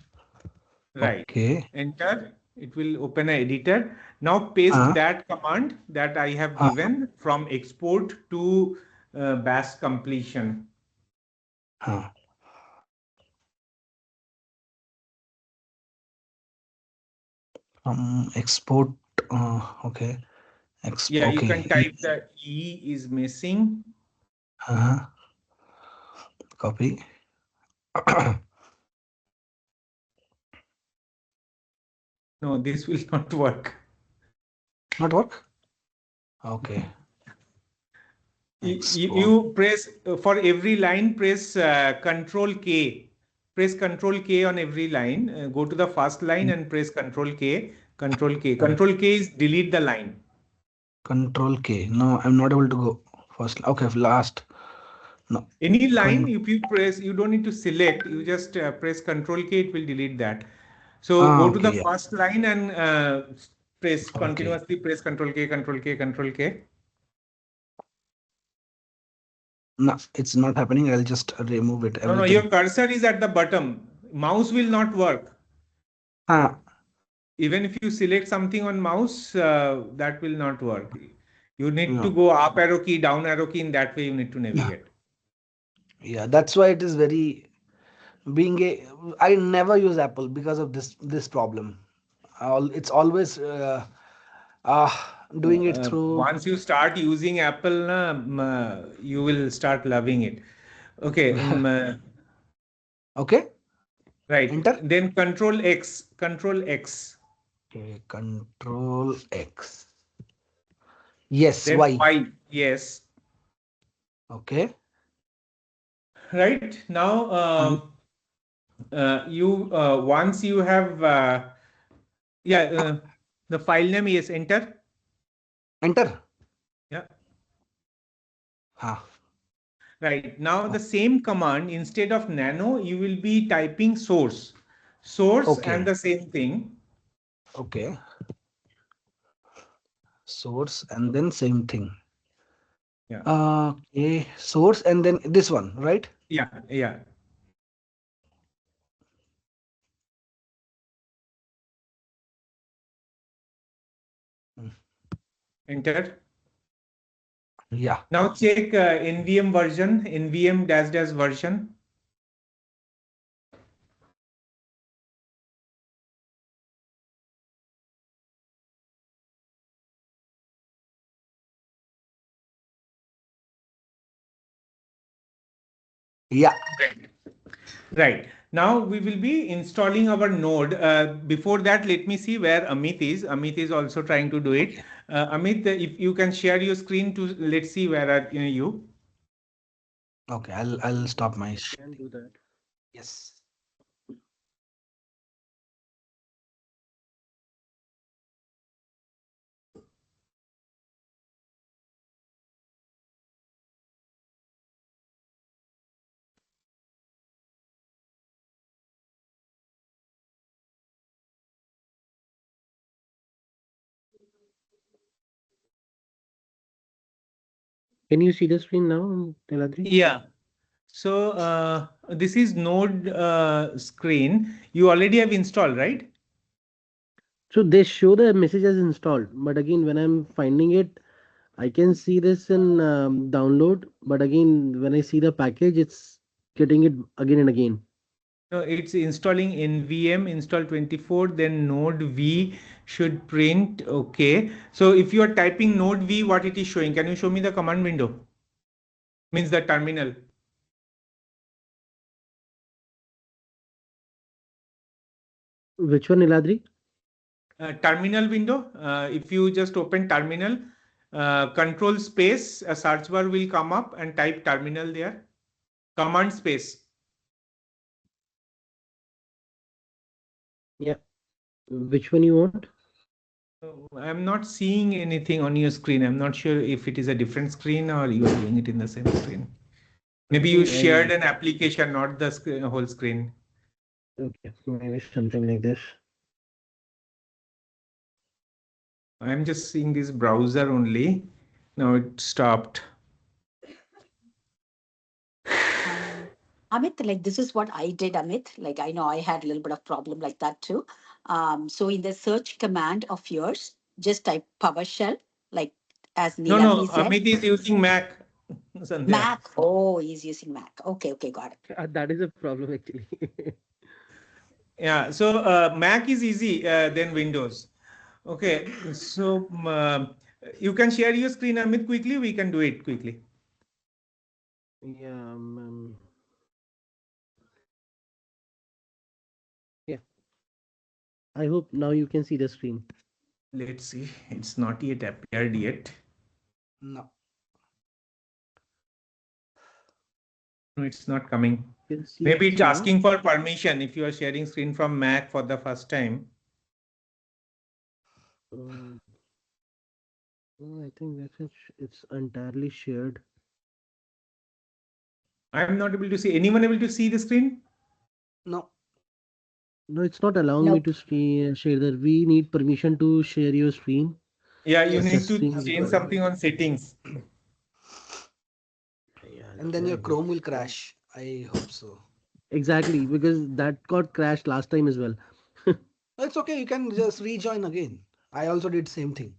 [SPEAKER 1] Right.
[SPEAKER 4] Okay.
[SPEAKER 1] Enter. It will open an editor. Now paste
[SPEAKER 4] Uh,
[SPEAKER 1] that command that I have
[SPEAKER 4] uh,
[SPEAKER 1] given from export to bash completion.
[SPEAKER 4] uh. Export. Okay.
[SPEAKER 1] Yeah, you
[SPEAKER 4] Okay.
[SPEAKER 1] can type the E is missing.
[SPEAKER 4] Uh-huh. Copy.
[SPEAKER 1] No, this will not work.
[SPEAKER 4] Not work. Okay. Export.
[SPEAKER 1] You press for every line, press Control K. Press Control K on every line. Go to the first line and press Control K. Control K. Control K is delete the line.
[SPEAKER 4] Control K. No, I'm not able to go first. Okay, last. No.
[SPEAKER 1] Any line, if you press, you don't need to select. You just press Control K. It will delete that. So go to
[SPEAKER 4] Okay.
[SPEAKER 1] the
[SPEAKER 4] Yeah.
[SPEAKER 1] first line and press
[SPEAKER 4] Okay.
[SPEAKER 1] continuously. Press Control K. Control K. Control K.
[SPEAKER 4] No, it's not happening. I'll just remove it.
[SPEAKER 1] No, your
[SPEAKER 4] Everything.
[SPEAKER 1] cursor is at the bottom. Mouse will not work.
[SPEAKER 4] Ah.
[SPEAKER 1] Even if you select something on mouse, that will not work. You need to
[SPEAKER 4] No.
[SPEAKER 1] go up arrow key, down arrow key. In that way, you need to navigate.
[SPEAKER 4] Yeah, that's why it is very being a. I never use Apple because of this problem. It's always doing it through.
[SPEAKER 1] Once you start using Apple, you will start loving it. Okay,
[SPEAKER 4] Okay.
[SPEAKER 1] right.
[SPEAKER 4] Enter.
[SPEAKER 1] Then Control X, Control X.
[SPEAKER 4] Okay. Control X. Yes.
[SPEAKER 1] Then
[SPEAKER 4] Y.
[SPEAKER 1] Y. Yes.
[SPEAKER 4] Okay.
[SPEAKER 1] Right now,
[SPEAKER 4] And
[SPEAKER 1] you once you have yeah the file name. Yes, enter.
[SPEAKER 4] enter.
[SPEAKER 1] Yeah.
[SPEAKER 4] Ah.
[SPEAKER 1] Right. Now the same command, instead of nano, you will be typing source. Source and
[SPEAKER 4] Okay.
[SPEAKER 1] the same thing.
[SPEAKER 4] Okay. Source and then same thing.
[SPEAKER 1] Yeah.
[SPEAKER 4] Okay. Source and then this one, right?
[SPEAKER 1] Yeah.
[SPEAKER 4] Mm.
[SPEAKER 1] Enter.
[SPEAKER 4] Yeah.
[SPEAKER 1] Now check NVM version, NVM dash dash version.
[SPEAKER 4] Yeah.
[SPEAKER 1] Right. Now we will be installing our node. Before that, let me see where Amit is. Amit is also trying to do it.
[SPEAKER 4] Okay.
[SPEAKER 1] Amit, if you can share your screen to let's see where are you.
[SPEAKER 4] Okay. I'll stop my
[SPEAKER 5] Can
[SPEAKER 4] sharing.
[SPEAKER 5] do that.
[SPEAKER 4] Yes.
[SPEAKER 5] Can you see the screen now, Teladri?
[SPEAKER 1] Yeah. So this is node screen. You already have installed, right?
[SPEAKER 5] So they show the message as installed, but again, when I'm finding it, I can see this in download. But again, when I see the package, it's getting it again and again.
[SPEAKER 1] No, it's installing NVM install 24, then node V should print. Okay. So if you are typing node V, what it is showing? Can you show me the command window? Means the terminal.
[SPEAKER 5] Which one, Iladri?
[SPEAKER 1] Terminal window. If you just open terminal, control space, a search bar will come up and type terminal there. Command space.
[SPEAKER 5] Yeah. Which one you want?
[SPEAKER 1] I'm not seeing anything on your screen. I'm not sure if it is a different screen or you are doing it in the same screen.
[SPEAKER 5] I
[SPEAKER 1] Maybe you
[SPEAKER 5] think
[SPEAKER 1] shared
[SPEAKER 5] I.
[SPEAKER 1] an application, not the screen, whole screen.
[SPEAKER 5] Okay, maybe something like this.
[SPEAKER 1] I'm just seeing this browser only. Now it stopped.
[SPEAKER 3] Um, Amit, like this is what I did, Amit. Like I know I had a little bit of problem like that too. So in the search command of yours, just type PowerShell, like as
[SPEAKER 1] No, no,
[SPEAKER 3] Neeladri said.
[SPEAKER 1] Amit is using Mac. Sandhya.
[SPEAKER 3] Mac. Oh, he's using Mac. Okay, okay, got it.
[SPEAKER 5] That is a problem actually.
[SPEAKER 1] Yeah, so Mac is easy than Windows. Okay, so you can share your screen, Amit, quickly. We can do it quickly.
[SPEAKER 5] Yeah. Yeah. I hope now you can see the screen.
[SPEAKER 1] Let's see. It's not yet appeared yet.
[SPEAKER 4] No.
[SPEAKER 1] No, it's not coming.
[SPEAKER 5] You can see
[SPEAKER 1] Maybe
[SPEAKER 5] it
[SPEAKER 1] it's
[SPEAKER 5] now.
[SPEAKER 1] asking for permission if you are sharing screen from Mac for the first time.
[SPEAKER 5] Um, oh, I think it's entirely shared.
[SPEAKER 1] I'm not able to see. Anyone able to see the screen?
[SPEAKER 4] No.
[SPEAKER 5] No, it's not allowing me
[SPEAKER 3] Nope.
[SPEAKER 5] to share that. We need permission to share your screen,
[SPEAKER 1] Yeah, you
[SPEAKER 5] but the
[SPEAKER 1] need
[SPEAKER 4] Yes,
[SPEAKER 1] to
[SPEAKER 5] screen
[SPEAKER 4] you
[SPEAKER 5] is
[SPEAKER 4] have
[SPEAKER 1] change
[SPEAKER 5] not.
[SPEAKER 4] to.
[SPEAKER 1] something on settings.
[SPEAKER 5] Yeah,
[SPEAKER 4] And then
[SPEAKER 5] yeah,
[SPEAKER 4] your
[SPEAKER 5] I did.
[SPEAKER 4] Chrome will crash. I hope so.
[SPEAKER 5] Exactly, because that got crashed last time as well.
[SPEAKER 4] It's okay. You can just rejoin again. I also did same thing.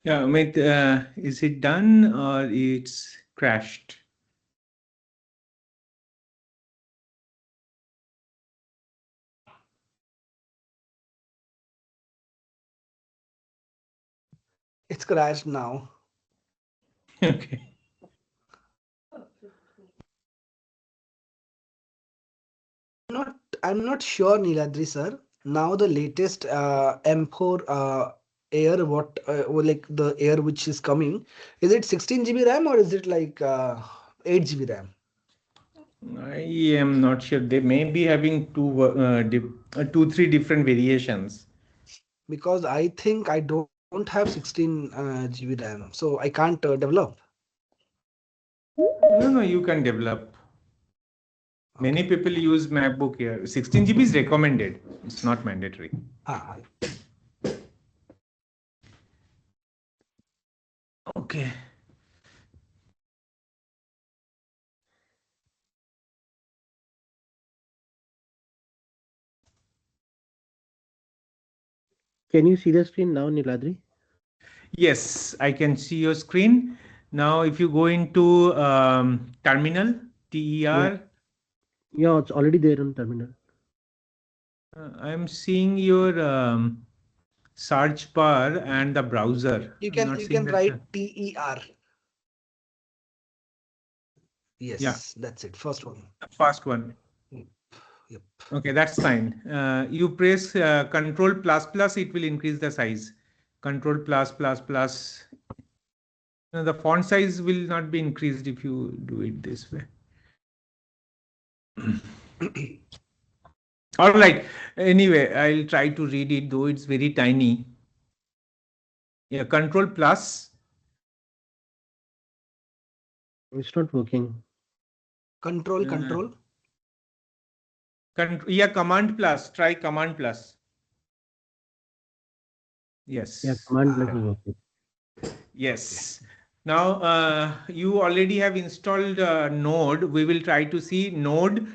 [SPEAKER 1] Yeah, Amit, is it done or it's crashed?
[SPEAKER 4] It's crashed now.
[SPEAKER 1] Okay.
[SPEAKER 4] Not, I'm not sure, Niladri sir. Now the latest M4 air, what like the air which is coming, is it 16 GB RAM or is it like 8 GB RAM?
[SPEAKER 1] I am not sure. They may be having two, three different variations.
[SPEAKER 4] Because I think I don't have 16 GB RAM, so I can't develop.
[SPEAKER 1] No, no, you can develop. Many
[SPEAKER 4] Okay.
[SPEAKER 1] people use MacBook Air. 16 GB is recommended. It's not mandatory.
[SPEAKER 4] Ah,
[SPEAKER 1] Okay.
[SPEAKER 5] Can you see the screen now, Niladri?
[SPEAKER 1] Yes, I can see your screen. Now, if you go into terminal,
[SPEAKER 5] Yeah.
[SPEAKER 1] TER,
[SPEAKER 5] Yeah, it's already there on terminal.
[SPEAKER 1] I'm seeing your search bar and the browser. I'm not
[SPEAKER 4] you
[SPEAKER 1] seeing
[SPEAKER 4] can
[SPEAKER 1] that.
[SPEAKER 4] write TER.
[SPEAKER 1] Yeah,
[SPEAKER 4] Yes, that's it. First one.
[SPEAKER 1] first one.
[SPEAKER 4] Yep. Yep.
[SPEAKER 1] Okay, that's fine. You press Control plus plus, it will increase the size. Control plus plus plus. The font size will not be increased if you do it this way. All right. Anyway, I'll try to read it, though it's very tiny. Yeah, Control plus.
[SPEAKER 5] It's not working.
[SPEAKER 4] Control,
[SPEAKER 1] Uh,
[SPEAKER 4] control.
[SPEAKER 1] yeah, Command plus. Try Command plus.
[SPEAKER 5] Yeah,
[SPEAKER 1] Yes.
[SPEAKER 5] command plus
[SPEAKER 4] Ah,
[SPEAKER 5] is working.
[SPEAKER 4] okay.
[SPEAKER 1] Yes. Now you already have installed Node. We will try to see Node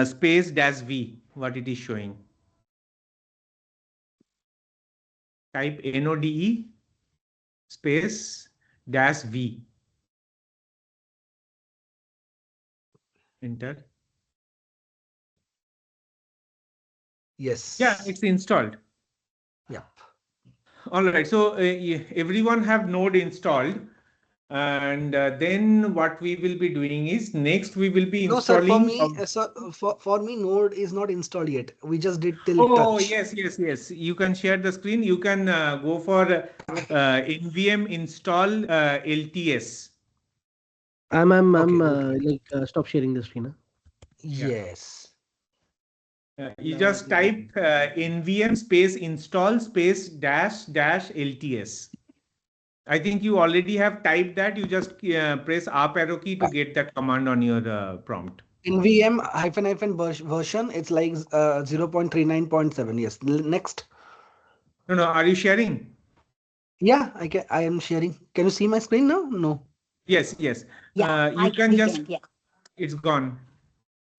[SPEAKER 1] space dash V, what it is showing. Type NODE space dash V. Enter. Yeah,
[SPEAKER 4] Yes.
[SPEAKER 1] it's installed.
[SPEAKER 4] Yep.
[SPEAKER 1] All right. So everyone have Node installed. And then what we will be doing is next we will be
[SPEAKER 4] No, sir, for
[SPEAKER 1] installing.
[SPEAKER 4] me, for me, Node is not installed yet. We just did till
[SPEAKER 1] Oh,
[SPEAKER 4] touch.
[SPEAKER 1] yes, yes, yes. You can share the screen. You can go for NVM install LTS.
[SPEAKER 5] I'm
[SPEAKER 4] Okay, okay.
[SPEAKER 5] like stop sharing the screen. Huh?
[SPEAKER 1] Yeah.
[SPEAKER 4] Yes.
[SPEAKER 1] You just type NVM space install space dash dash LTS. I think you already have typed that. You just press up arrow key to get that command on your prompt.
[SPEAKER 4] NVM hyphen hyphen version, it's like 0.39.7. Yes. Next.
[SPEAKER 1] No, no. Are you sharing?
[SPEAKER 4] Yeah, I am sharing. Can you see my screen now? No.
[SPEAKER 1] Yes, yes.
[SPEAKER 3] Yeah,
[SPEAKER 1] You can
[SPEAKER 3] we
[SPEAKER 1] just,
[SPEAKER 3] can. Yeah.
[SPEAKER 1] it's gone.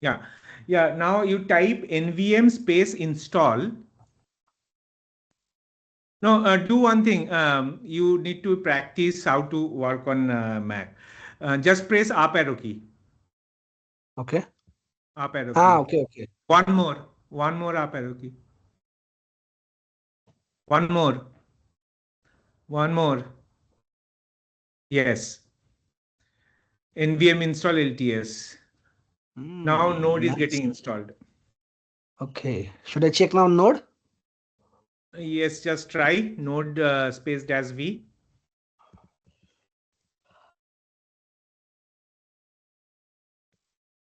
[SPEAKER 1] Yeah. Yeah. Now you type NVM space install. No, do one thing. You need to practice how to work on Mac. Just press up arrow key.
[SPEAKER 4] Okay.
[SPEAKER 1] Up arrow
[SPEAKER 4] Ah,
[SPEAKER 1] key.
[SPEAKER 4] okay, okay.
[SPEAKER 1] One more. One more up arrow key. One more. One more. Yes. NVM install LTS. Now Node is
[SPEAKER 4] Nice.
[SPEAKER 1] getting installed.
[SPEAKER 4] Okay. Should I check now Node?
[SPEAKER 1] Yes, just try Node space dash V.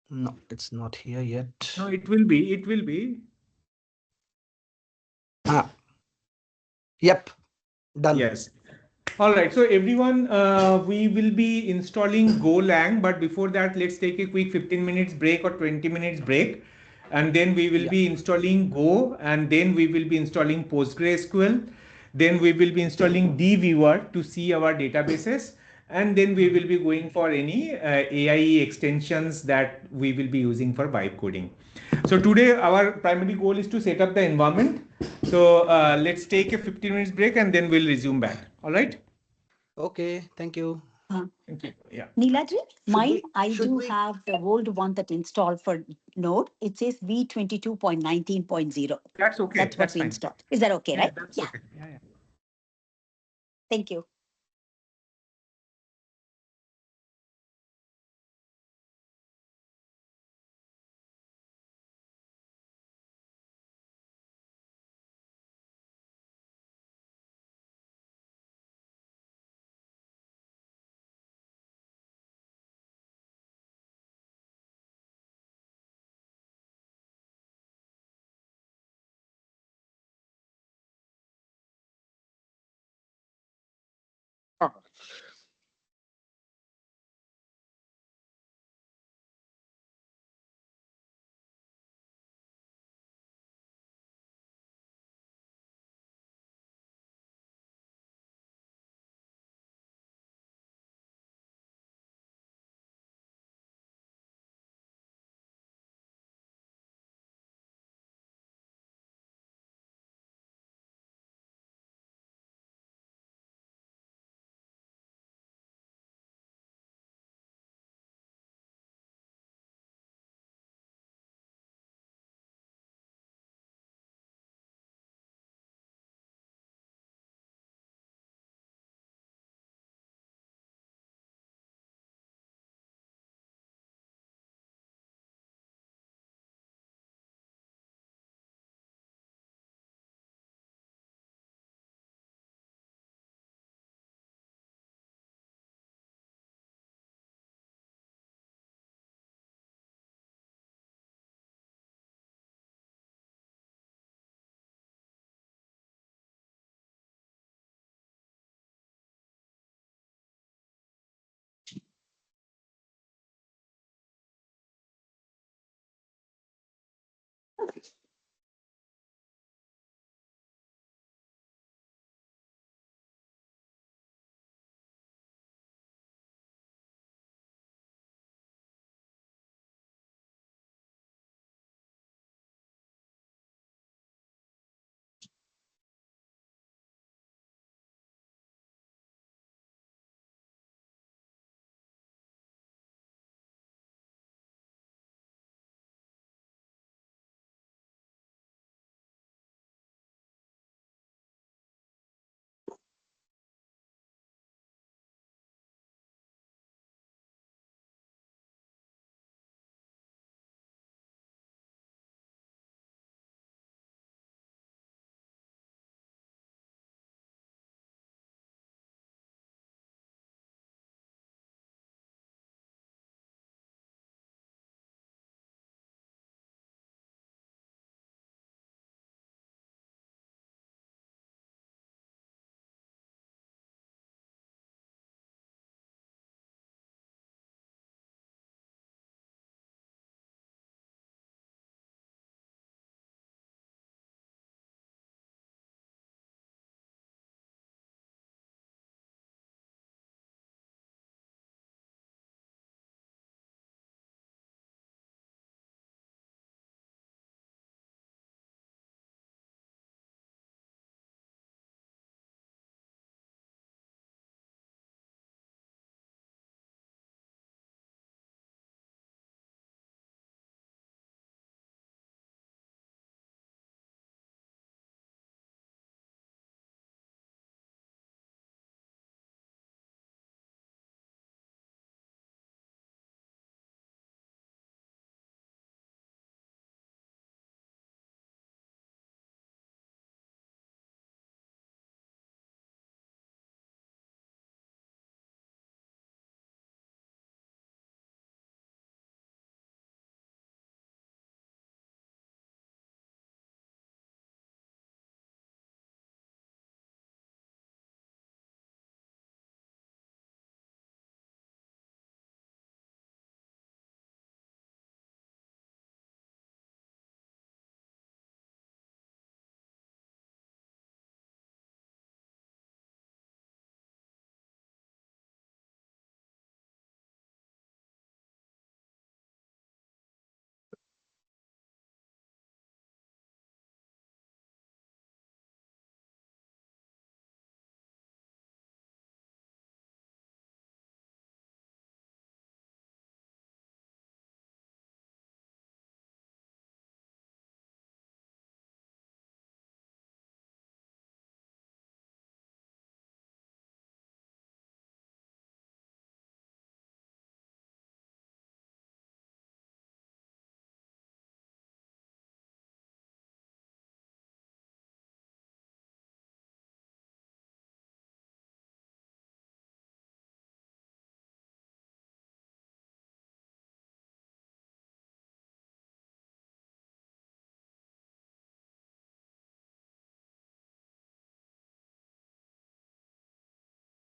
[SPEAKER 4] No, it's not here yet.
[SPEAKER 1] No, it will be. It will be.
[SPEAKER 4] Ah, yep. Done.
[SPEAKER 1] Yes. All right. So everyone, we will be installing Golang, but before that, let's take a quick 15 minutes break or 20 minutes break. And then we will
[SPEAKER 4] Yeah.
[SPEAKER 1] be installing Go, and then we will be installing PostgreSQL. Then we will be installing dviewer to see our databases. And then we will be going for any AI extensions that we will be using for vibe coding. So today our primary goal is to set up the environment. So let's take a 15 minutes break and then we'll resume back. All right.
[SPEAKER 4] Okay, thank you.
[SPEAKER 3] Uh,
[SPEAKER 1] Thank you. Yeah.
[SPEAKER 3] Niladri,
[SPEAKER 4] Should
[SPEAKER 3] mine,
[SPEAKER 4] we
[SPEAKER 3] I
[SPEAKER 4] should
[SPEAKER 3] do
[SPEAKER 4] we
[SPEAKER 3] have the old one that installed for Node. It says V22.19.0.
[SPEAKER 1] That's okay.
[SPEAKER 3] That's what
[SPEAKER 1] That's
[SPEAKER 3] we
[SPEAKER 1] fine.
[SPEAKER 3] installed. Is that okay,
[SPEAKER 1] Yeah,
[SPEAKER 3] right?
[SPEAKER 1] that's
[SPEAKER 3] Yeah.
[SPEAKER 1] okay. Yeah, yeah.
[SPEAKER 3] Thank you.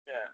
[SPEAKER 2] Yeah.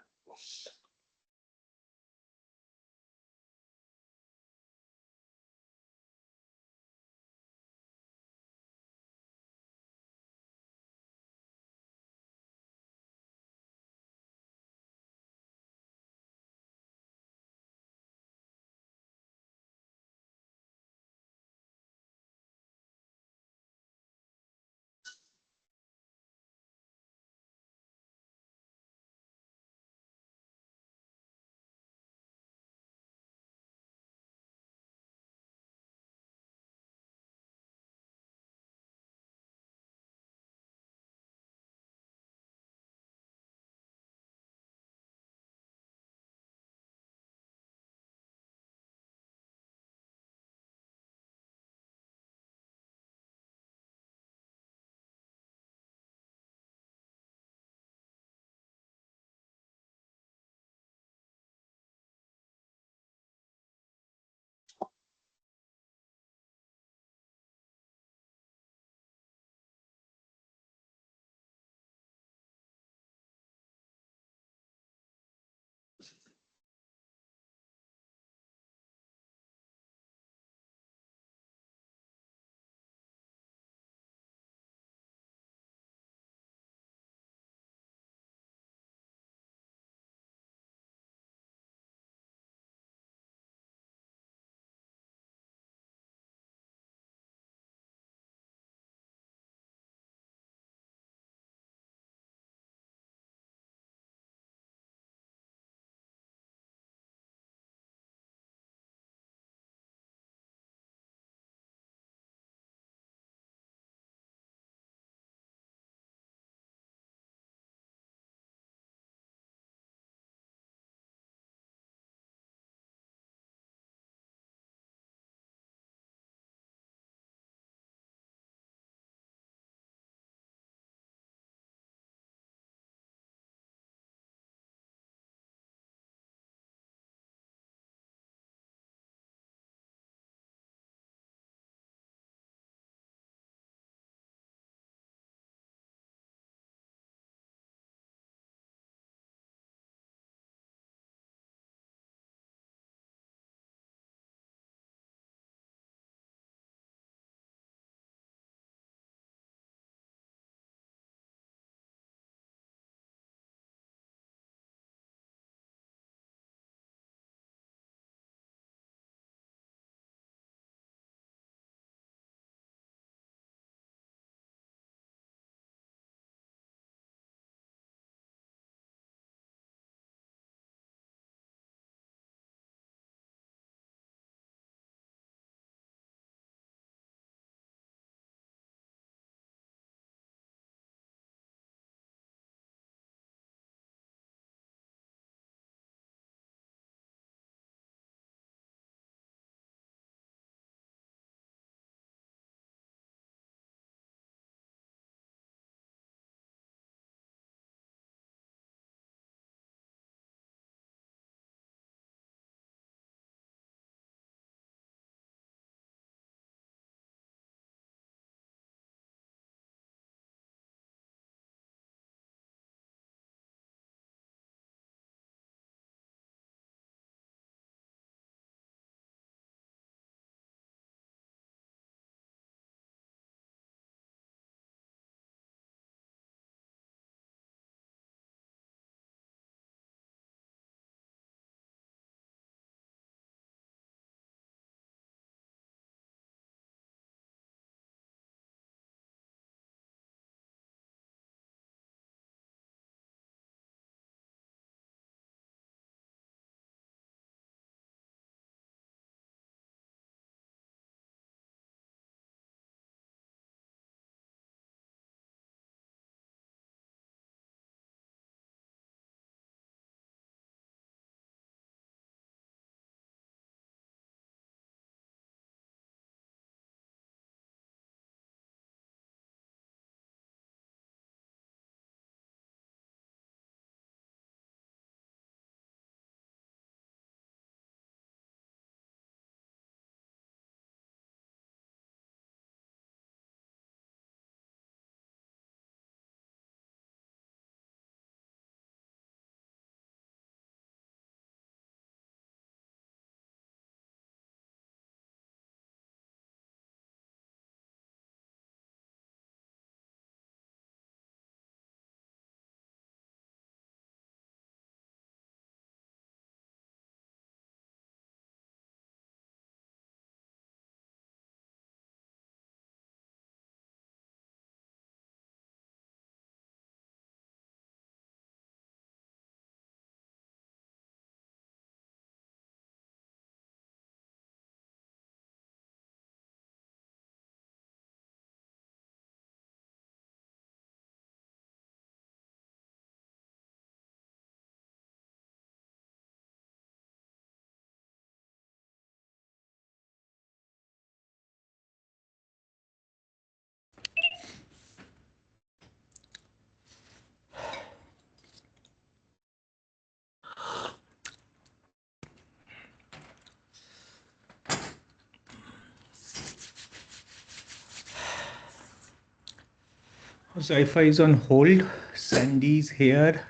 [SPEAKER 1] Saifa is on hold. Sandy is here.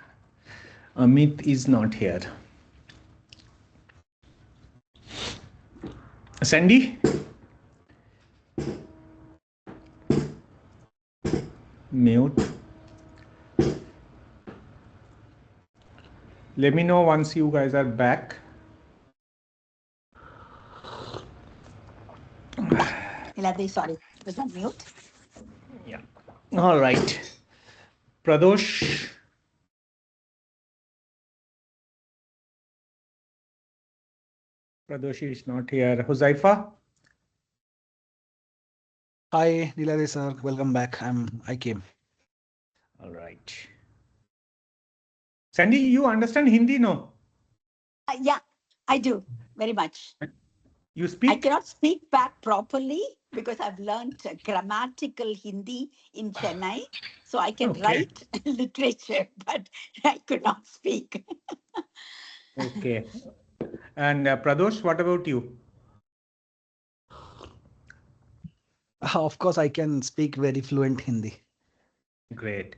[SPEAKER 1] Amit is not here. Sandy? Mute. Let me know once you guys are back.
[SPEAKER 3] Niladri, sorry, it was on mute.
[SPEAKER 1] Yeah. All right. Pradosh. Pradosh is not here. Huzaifa?
[SPEAKER 4] Hi, Nilare sir. Welcome back. I came.
[SPEAKER 1] All right. Sandy, you understand Hindi, no?
[SPEAKER 3] Yeah, I do very much.
[SPEAKER 1] You
[SPEAKER 3] I
[SPEAKER 1] speak?
[SPEAKER 3] cannot speak back properly because I've learned grammatical Hindi in Chennai. So I can
[SPEAKER 1] Okay.
[SPEAKER 3] write literature, but I could not speak.
[SPEAKER 1] Okay. And Pradosh, what about you?
[SPEAKER 4] Of course, I can speak very fluent Hindi.
[SPEAKER 1] Great.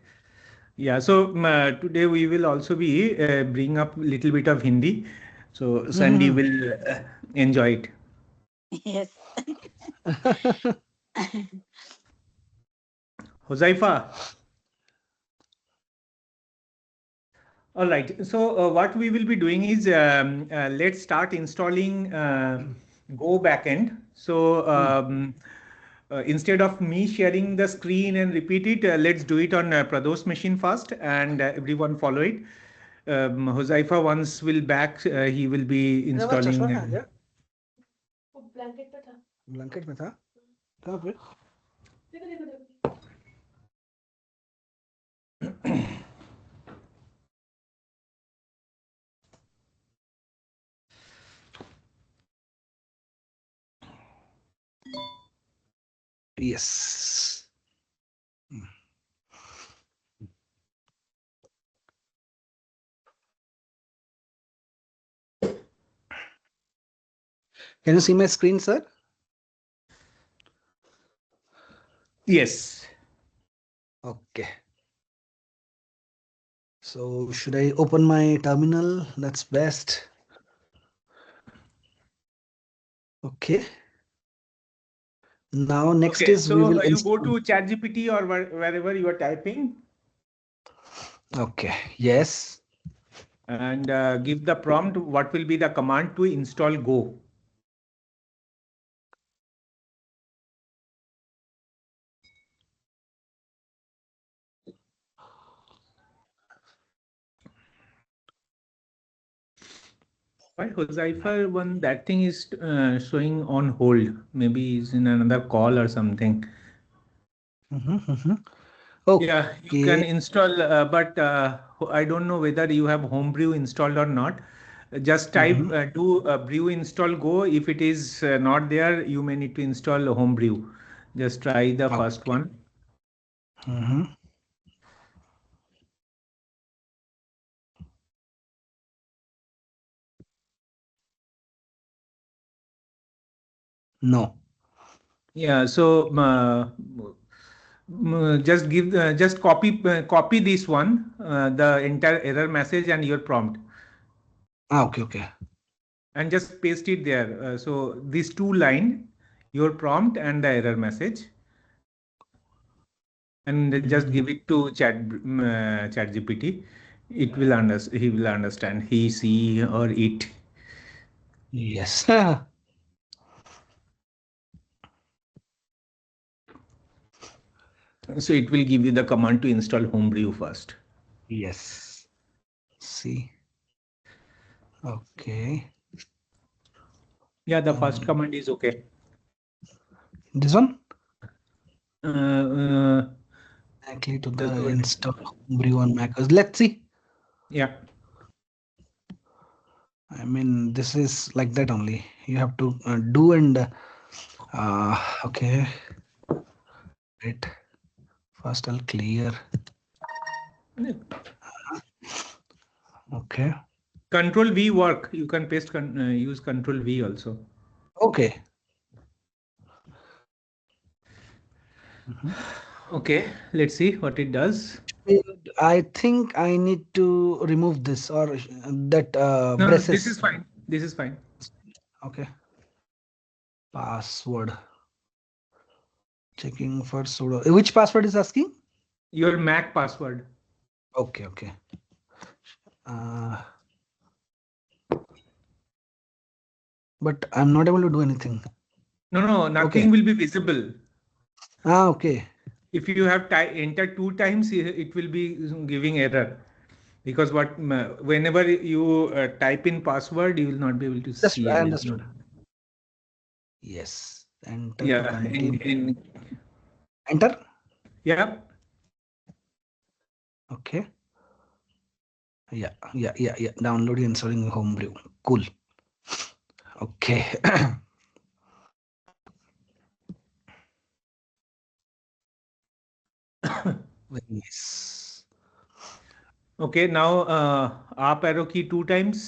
[SPEAKER 1] Yeah, so today we will also be bring up little bit of Hindi. So Sandy
[SPEAKER 4] Mhm.
[SPEAKER 1] will enjoy it.
[SPEAKER 3] Yes.
[SPEAKER 1] Huzaifa. All right. So what we will be doing is let's start installing Go backend. So instead of me sharing the screen and repeat it, let's do it on Pradosh machine first, and everyone follow it. Huzaifa once will back, he will be
[SPEAKER 4] मेरा चश्मा
[SPEAKER 1] installing.
[SPEAKER 4] कहाँ गया? Blanket में था? कहाँ पे? Yes. Can you see my screen, sir?
[SPEAKER 1] Yes.
[SPEAKER 4] Okay. So should I open my terminal? That's best. Okay. Now next
[SPEAKER 1] Okay.
[SPEAKER 4] is we
[SPEAKER 1] So
[SPEAKER 4] will
[SPEAKER 1] you go
[SPEAKER 4] install.
[SPEAKER 1] to ChatGPT or wherever you are typing,
[SPEAKER 4] Okay. Yes.
[SPEAKER 1] and give the prompt. What will be the command to install Go? Why Huzaifa one that thing is showing on hold? Maybe he's in another call or something. Yeah, you can
[SPEAKER 4] Okay.
[SPEAKER 1] install, but I don't know whether you have Homebrew installed or not. Just type
[SPEAKER 4] Mhm.
[SPEAKER 1] do brew install Go. If it is not there, you may need to install Homebrew. Just try the first
[SPEAKER 4] Okay.
[SPEAKER 1] one.
[SPEAKER 4] Mhm. No.
[SPEAKER 1] Yeah, so just copy this one, the entire error message and your prompt,
[SPEAKER 4] Okay. Okay.
[SPEAKER 1] and just paste it there. So these two line, your prompt and the error message, and just
[SPEAKER 4] Mhm.
[SPEAKER 1] give it to chat GPT. It will understand. He will understand. He, she, or it.
[SPEAKER 4] Yes.
[SPEAKER 1] So it will give you the command to install Homebrew first.
[SPEAKER 4] Yes. See. Okay.
[SPEAKER 1] Yeah, the first command is okay.
[SPEAKER 4] This one?
[SPEAKER 1] Uh, uh,
[SPEAKER 4] Exactly to
[SPEAKER 1] the
[SPEAKER 4] the
[SPEAKER 1] good.
[SPEAKER 4] install Homebrew on macOS. Let's see.
[SPEAKER 1] Yeah.
[SPEAKER 4] I mean, this is like that only. You have to do and okay. Wait. First, I'll clear. Okay.
[SPEAKER 1] Control V work. You can use Control V also.
[SPEAKER 4] Okay. Mhm.
[SPEAKER 1] Okay, let's see what it does.
[SPEAKER 4] I think I need to remove this or that
[SPEAKER 1] No, no, this is
[SPEAKER 4] braces.
[SPEAKER 1] fine. This is fine.
[SPEAKER 4] Okay. Password. Checking for sudo. Which password is asking?
[SPEAKER 1] Your Mac password.
[SPEAKER 4] Okay, okay. Uh, but I'm not able to do anything.
[SPEAKER 1] No, no,
[SPEAKER 4] Okay.
[SPEAKER 1] nothing will be visible.
[SPEAKER 4] Okay.
[SPEAKER 1] If you have entered 2 times, it will be giving error because whenever you type in password, you will not be able to
[SPEAKER 4] Just
[SPEAKER 1] see
[SPEAKER 4] I
[SPEAKER 1] anything.
[SPEAKER 4] understood. Yes. Enter to
[SPEAKER 1] Yeah,
[SPEAKER 4] continue. Enter.
[SPEAKER 1] yeah.
[SPEAKER 4] Okay. Yeah. Downloading, installing Homebrew. Cool. Okay. Very nice.
[SPEAKER 1] Okay, now up arrow key 2 times.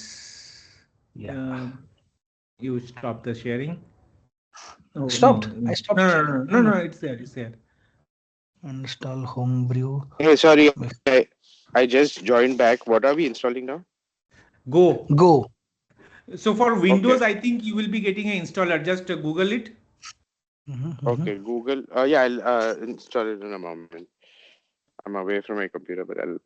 [SPEAKER 4] Yeah.
[SPEAKER 1] Uh, you stop the sharing. Oh no,
[SPEAKER 4] Stopped. I
[SPEAKER 1] no,
[SPEAKER 4] stopped.
[SPEAKER 1] no, no, no,
[SPEAKER 4] No,
[SPEAKER 1] no,
[SPEAKER 4] no.
[SPEAKER 1] no, it's there, it's there.
[SPEAKER 4] Install Homebrew.
[SPEAKER 2] Hey, sorry, I just joined back. What are we installing now?
[SPEAKER 1] Go.
[SPEAKER 4] Go.
[SPEAKER 1] So for
[SPEAKER 2] Okay.
[SPEAKER 1] Windows, I think you will be getting an installer. Just Google it.
[SPEAKER 4] Mhm.
[SPEAKER 2] Okay, Google. Yeah, I'll install it in a moment. I'm away from my computer, but I'll.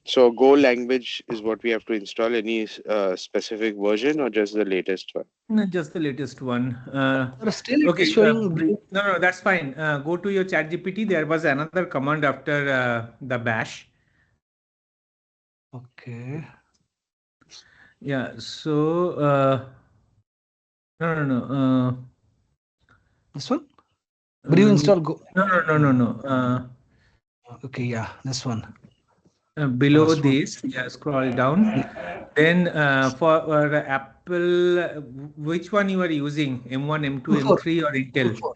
[SPEAKER 2] So Go language is what we have to install. Any specific version or just the latest one?
[SPEAKER 1] No, just the latest one.
[SPEAKER 4] Still, it is
[SPEAKER 1] Okay,
[SPEAKER 4] showing.
[SPEAKER 1] no, no, that's fine. Go to your chat GPT. There was another command after the bash.
[SPEAKER 4] Okay.
[SPEAKER 1] Yeah, so no, no, no.
[SPEAKER 4] This one? Brew install Go.
[SPEAKER 1] No, no, no, no, no.
[SPEAKER 4] Okay, yeah, this one.
[SPEAKER 1] Below
[SPEAKER 4] Password.
[SPEAKER 1] this, yeah, scroll down.
[SPEAKER 4] Yeah,
[SPEAKER 1] Then for Apple, which one you are using? M1, M2,
[SPEAKER 4] M4.
[SPEAKER 1] M3, or Intel?
[SPEAKER 4] M4.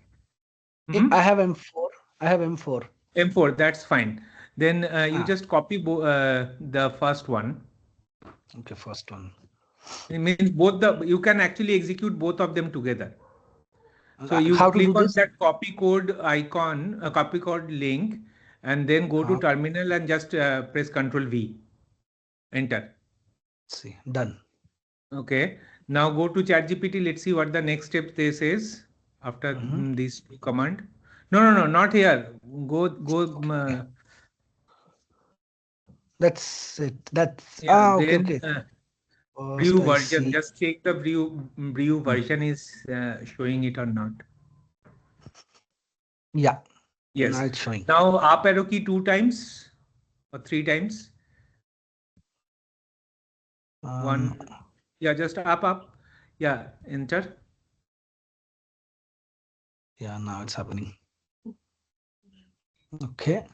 [SPEAKER 4] I
[SPEAKER 1] Hmm?
[SPEAKER 4] have M4. I have M4.
[SPEAKER 1] M4, that's fine. Then you
[SPEAKER 4] Ah,
[SPEAKER 1] just copy the first one.
[SPEAKER 4] okay, first one.
[SPEAKER 1] It means both the you can actually execute both of them together. So you
[SPEAKER 4] How to do
[SPEAKER 1] click on
[SPEAKER 4] this?
[SPEAKER 1] that copy code icon, copy code link, and then go to
[SPEAKER 4] Uh,
[SPEAKER 1] terminal and just press Control V, enter.
[SPEAKER 4] see, done.
[SPEAKER 1] Okay. Now go to ChatGPT. Let's see what the next step this is after
[SPEAKER 4] Mhm.
[SPEAKER 1] these two command. No, no, no, not here. Go.
[SPEAKER 4] That's it. That's
[SPEAKER 1] Yeah.
[SPEAKER 4] okay,
[SPEAKER 1] Then
[SPEAKER 4] okay. First,
[SPEAKER 1] brew
[SPEAKER 4] I
[SPEAKER 1] version.
[SPEAKER 4] see.
[SPEAKER 1] Just check the brew
[SPEAKER 4] Hmm.
[SPEAKER 1] version is showing it or not.
[SPEAKER 4] Yeah, now
[SPEAKER 1] Yes.
[SPEAKER 4] it's showing.
[SPEAKER 1] Now up arrow key 2 times or 3 times.
[SPEAKER 4] Um,
[SPEAKER 1] One. Yeah, just up. Yeah, enter.
[SPEAKER 4] yeah, now it's happening. Okay.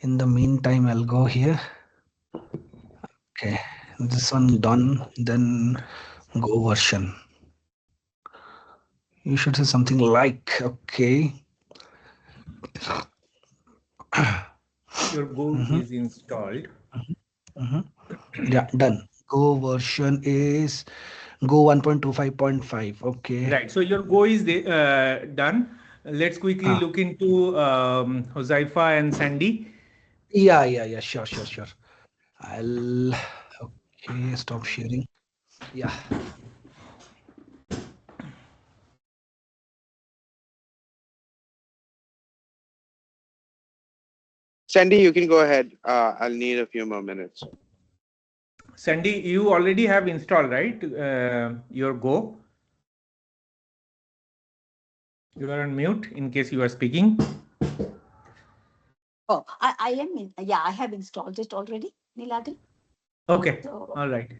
[SPEAKER 4] In the meantime, I'll go here. Okay, this one done. Then go version. You should say something like, okay.
[SPEAKER 1] Your Go
[SPEAKER 4] Mhm,
[SPEAKER 1] is installed.
[SPEAKER 4] mhm. Yeah, done. Go version is Go 1.25.5. Okay.
[SPEAKER 1] Right. So your Go is done. Let's quickly
[SPEAKER 4] Ah,
[SPEAKER 1] look into Hosaifa and Sandy.
[SPEAKER 4] yeah. Sure. I'll okay, stop sharing. Yeah.
[SPEAKER 2] Sandy, you can go ahead. I'll need a few more minutes.
[SPEAKER 1] Sandy, you already have installed, right? Your Go. You are on mute in case you are speaking.
[SPEAKER 3] Oh, I am in, yeah, I have installed it already, Niladin.
[SPEAKER 1] Okay.
[SPEAKER 3] So
[SPEAKER 1] All right.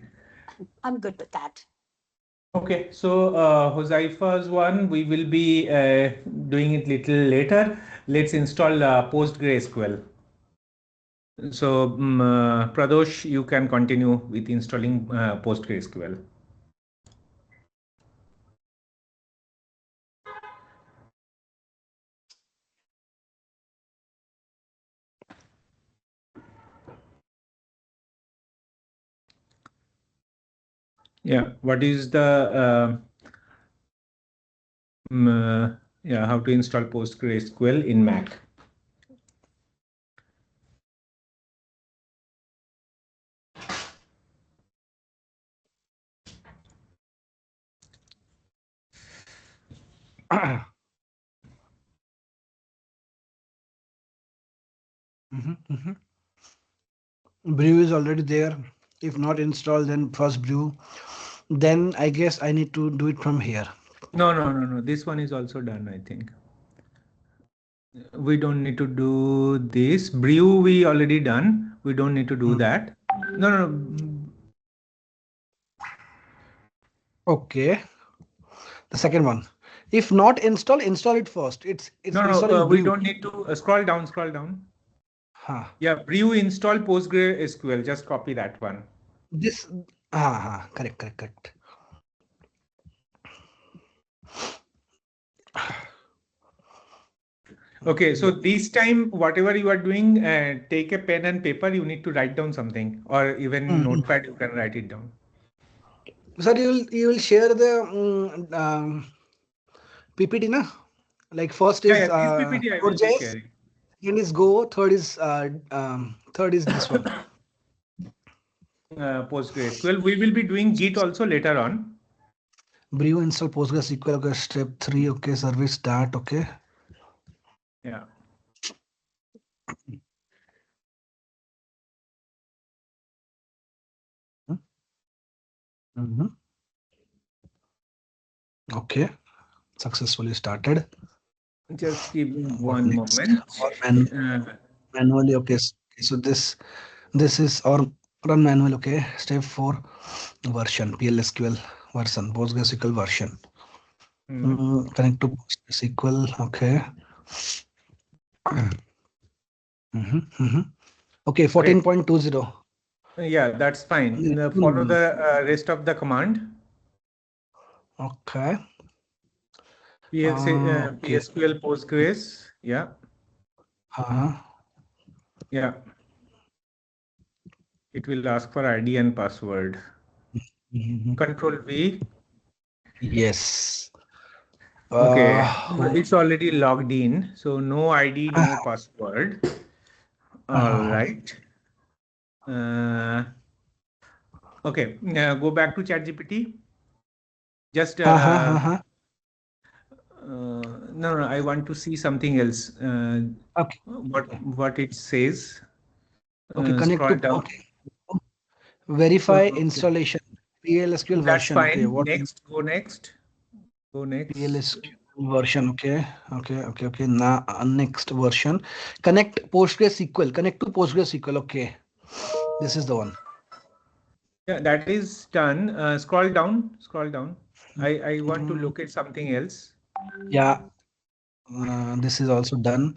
[SPEAKER 3] I'm good with that.
[SPEAKER 1] Okay. So Hosaifa's one, we will be doing it little later. Let's install PostgreSQL. So Pradosh, you can continue with installing PostgreSQL. Yeah. What is the Yeah, how to install PostgreSQL in Mac.
[SPEAKER 4] Brew is already there. If not installed, then first brew. Then I guess I need to do it from here.
[SPEAKER 1] No. This one is also done, I think. We don't need to do this. Brew we already done. We don't need to do that. No.
[SPEAKER 4] Okay. The second one. If not install, install it first. It's
[SPEAKER 1] No.
[SPEAKER 4] installing
[SPEAKER 1] We
[SPEAKER 4] brew.
[SPEAKER 1] don't need to scroll down. Scroll down.
[SPEAKER 4] Huh.
[SPEAKER 1] Yeah, Brew install PostgreSQL. Just copy that one.
[SPEAKER 4] This correct.
[SPEAKER 1] Okay, so this time, whatever you are doing, take a pen and paper. You need to write down something, or even notepad. You can write it down.
[SPEAKER 4] Sir, you will share the PPT, na? Like first is
[SPEAKER 1] This PPT I will be
[SPEAKER 4] Node.js,
[SPEAKER 1] sharing.
[SPEAKER 4] second is Go, third is this one.
[SPEAKER 1] PostgreSQL. We will be doing Git also later on.
[SPEAKER 4] Brew install PostgreSQL. Okay, step 3. Okay, service start. Okay.
[SPEAKER 1] Yeah.
[SPEAKER 4] Okay, successfully started.
[SPEAKER 1] Just give me
[SPEAKER 4] What
[SPEAKER 1] one
[SPEAKER 4] next?
[SPEAKER 1] moment.
[SPEAKER 4] Or
[SPEAKER 1] Uh,
[SPEAKER 4] manually. Okay, so this is or run manual. Okay, step 4 version PLSQL version PostgreSQL version. Connect to PostgreSQL. Okay. Okay, 14.20.
[SPEAKER 1] yeah, that's fine. Follow the rest of the command.
[SPEAKER 4] Okay. Okay.
[SPEAKER 1] PSQL Postgres. Yeah.
[SPEAKER 4] Uh-huh.
[SPEAKER 1] Yeah. It will ask for ID and password. Control V.
[SPEAKER 4] Yes.
[SPEAKER 1] Okay. It's already logged in. So no ID, no password. All right. Okay. Go back to ChatGPT. Just no. I want to see something else.
[SPEAKER 4] Okay.
[SPEAKER 1] What it says.
[SPEAKER 4] Okay. Connect
[SPEAKER 1] Scroll
[SPEAKER 4] to.
[SPEAKER 1] down.
[SPEAKER 4] Okay. Verify
[SPEAKER 1] Okay.
[SPEAKER 4] installation. PLSQL
[SPEAKER 1] That's
[SPEAKER 4] version. Okay.
[SPEAKER 1] fine.
[SPEAKER 4] What
[SPEAKER 1] Next. Go next. Go next.
[SPEAKER 4] PLSQL version? Okay. Now next version. Connect PostgreSQL. Connect to PostgreSQL. Okay. This is the one.
[SPEAKER 1] Yeah, that is done. Scroll down. Scroll down. I want to look at something else.
[SPEAKER 4] Yeah. This is also done.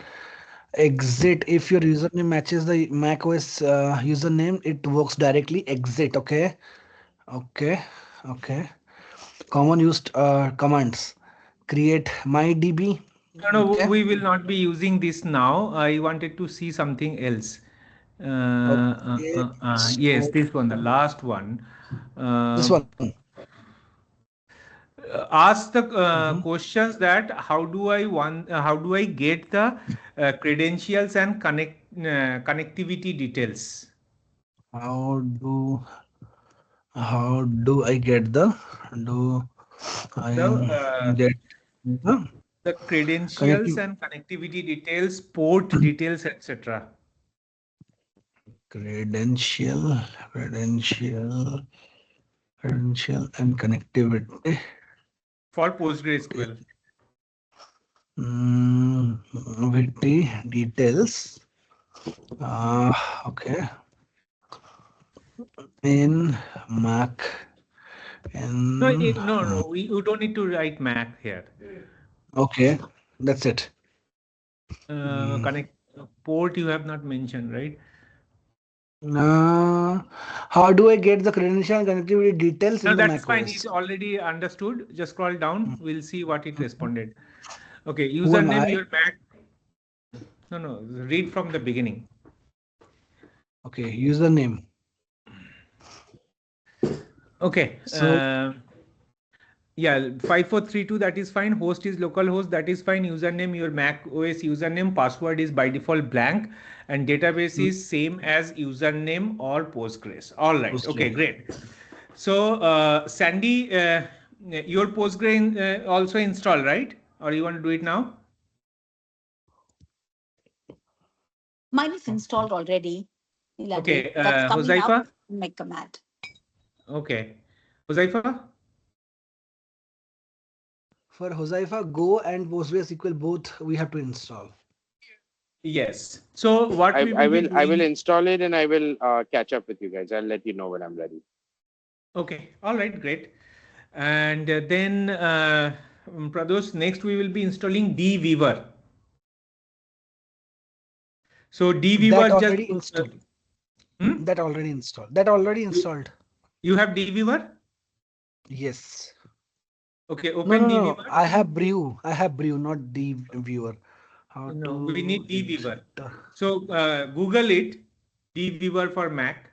[SPEAKER 4] Exit. If your username matches the macOS username, it works directly. Exit. Okay. Common used commands. Create mydb.
[SPEAKER 1] No,
[SPEAKER 4] Okay.
[SPEAKER 1] we will not be using this now. I wanted to see something else.
[SPEAKER 4] Okay.
[SPEAKER 1] Yes,
[SPEAKER 4] So
[SPEAKER 1] this one, the last one.
[SPEAKER 4] this
[SPEAKER 1] Uh,
[SPEAKER 4] one.
[SPEAKER 1] Ask the questions that how do I get the credentials and connectivity details.
[SPEAKER 4] How do I get the do
[SPEAKER 1] The
[SPEAKER 4] I get the
[SPEAKER 1] credentials
[SPEAKER 4] connective
[SPEAKER 1] and connectivity details, port details, etc.
[SPEAKER 4] credential credential and connectivity
[SPEAKER 1] For PostgreSQL.
[SPEAKER 4] with the details. Okay. In Mac in
[SPEAKER 1] No. You don't need to write Mac here.
[SPEAKER 4] okay. That's it.
[SPEAKER 1] Connect port you have not mentioned, right?
[SPEAKER 4] How do I get the credential and connectivity details
[SPEAKER 1] No,
[SPEAKER 4] in the
[SPEAKER 1] that's
[SPEAKER 4] Mac
[SPEAKER 1] fine.
[SPEAKER 4] OS?
[SPEAKER 1] It's already understood. Just scroll down. We'll see what it responded. Okay,
[SPEAKER 4] Who am
[SPEAKER 1] username,
[SPEAKER 4] I?
[SPEAKER 1] your Mac. No. Read from the beginning.
[SPEAKER 4] Okay, username.
[SPEAKER 1] Okay.
[SPEAKER 4] So
[SPEAKER 1] Yeah, 5432, that is fine. Host is localhost, that is fine. Username, your Mac OS username. Password is by default blank, and database
[SPEAKER 4] Hmm.
[SPEAKER 1] is same as username or Postgres. All right.
[SPEAKER 4] Postgres.
[SPEAKER 1] Okay, great. So, Sandy, your Postgres also installed, right? Or you want to do it now?
[SPEAKER 3] Mine is installed already. Niladi.
[SPEAKER 1] Okay,
[SPEAKER 3] That's coming up
[SPEAKER 1] Huzaifa.
[SPEAKER 3] in my command.
[SPEAKER 1] Okay, Huzaifa.
[SPEAKER 4] For Hosaifa, Go and PostgreSQL both we have to install.
[SPEAKER 1] Yes. So what we
[SPEAKER 2] I
[SPEAKER 1] will be
[SPEAKER 2] will
[SPEAKER 1] doing.
[SPEAKER 2] install it and I will catch up with you guys. I'll let you know when I'm ready.
[SPEAKER 1] Okay. All right. Great. And then Pradosh, next we will be installing dweaver. So
[SPEAKER 4] That
[SPEAKER 1] dweaver just
[SPEAKER 4] already installed.
[SPEAKER 1] hmm?
[SPEAKER 4] That already installed. That already installed.
[SPEAKER 1] You have dweaver?
[SPEAKER 4] Yes.
[SPEAKER 1] Okay,
[SPEAKER 4] No,
[SPEAKER 1] open
[SPEAKER 4] no, no.
[SPEAKER 1] dweaver.
[SPEAKER 4] I have Brew. I have Brew, not D viewer. How
[SPEAKER 1] No, we
[SPEAKER 4] to
[SPEAKER 1] need dweaver.
[SPEAKER 4] enter
[SPEAKER 1] So Google it, dweaver for Mac.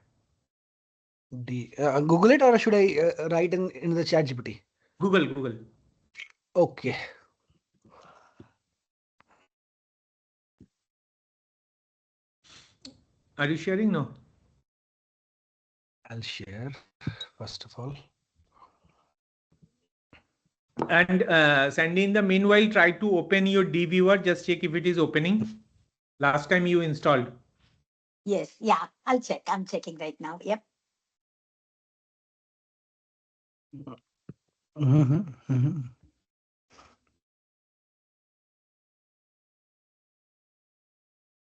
[SPEAKER 4] D? Google it or should I write in the chat GPT?
[SPEAKER 1] Google.
[SPEAKER 4] Okay.
[SPEAKER 1] Are you sharing? No.
[SPEAKER 4] I'll share first of all.
[SPEAKER 1] And Sandy, in the meanwhile, try to open your dweaver. Just check if it is opening. Last time you installed.
[SPEAKER 3] Yes. Yeah. I'll check. I'm checking right now. Yep.
[SPEAKER 4] Mhm, mhm.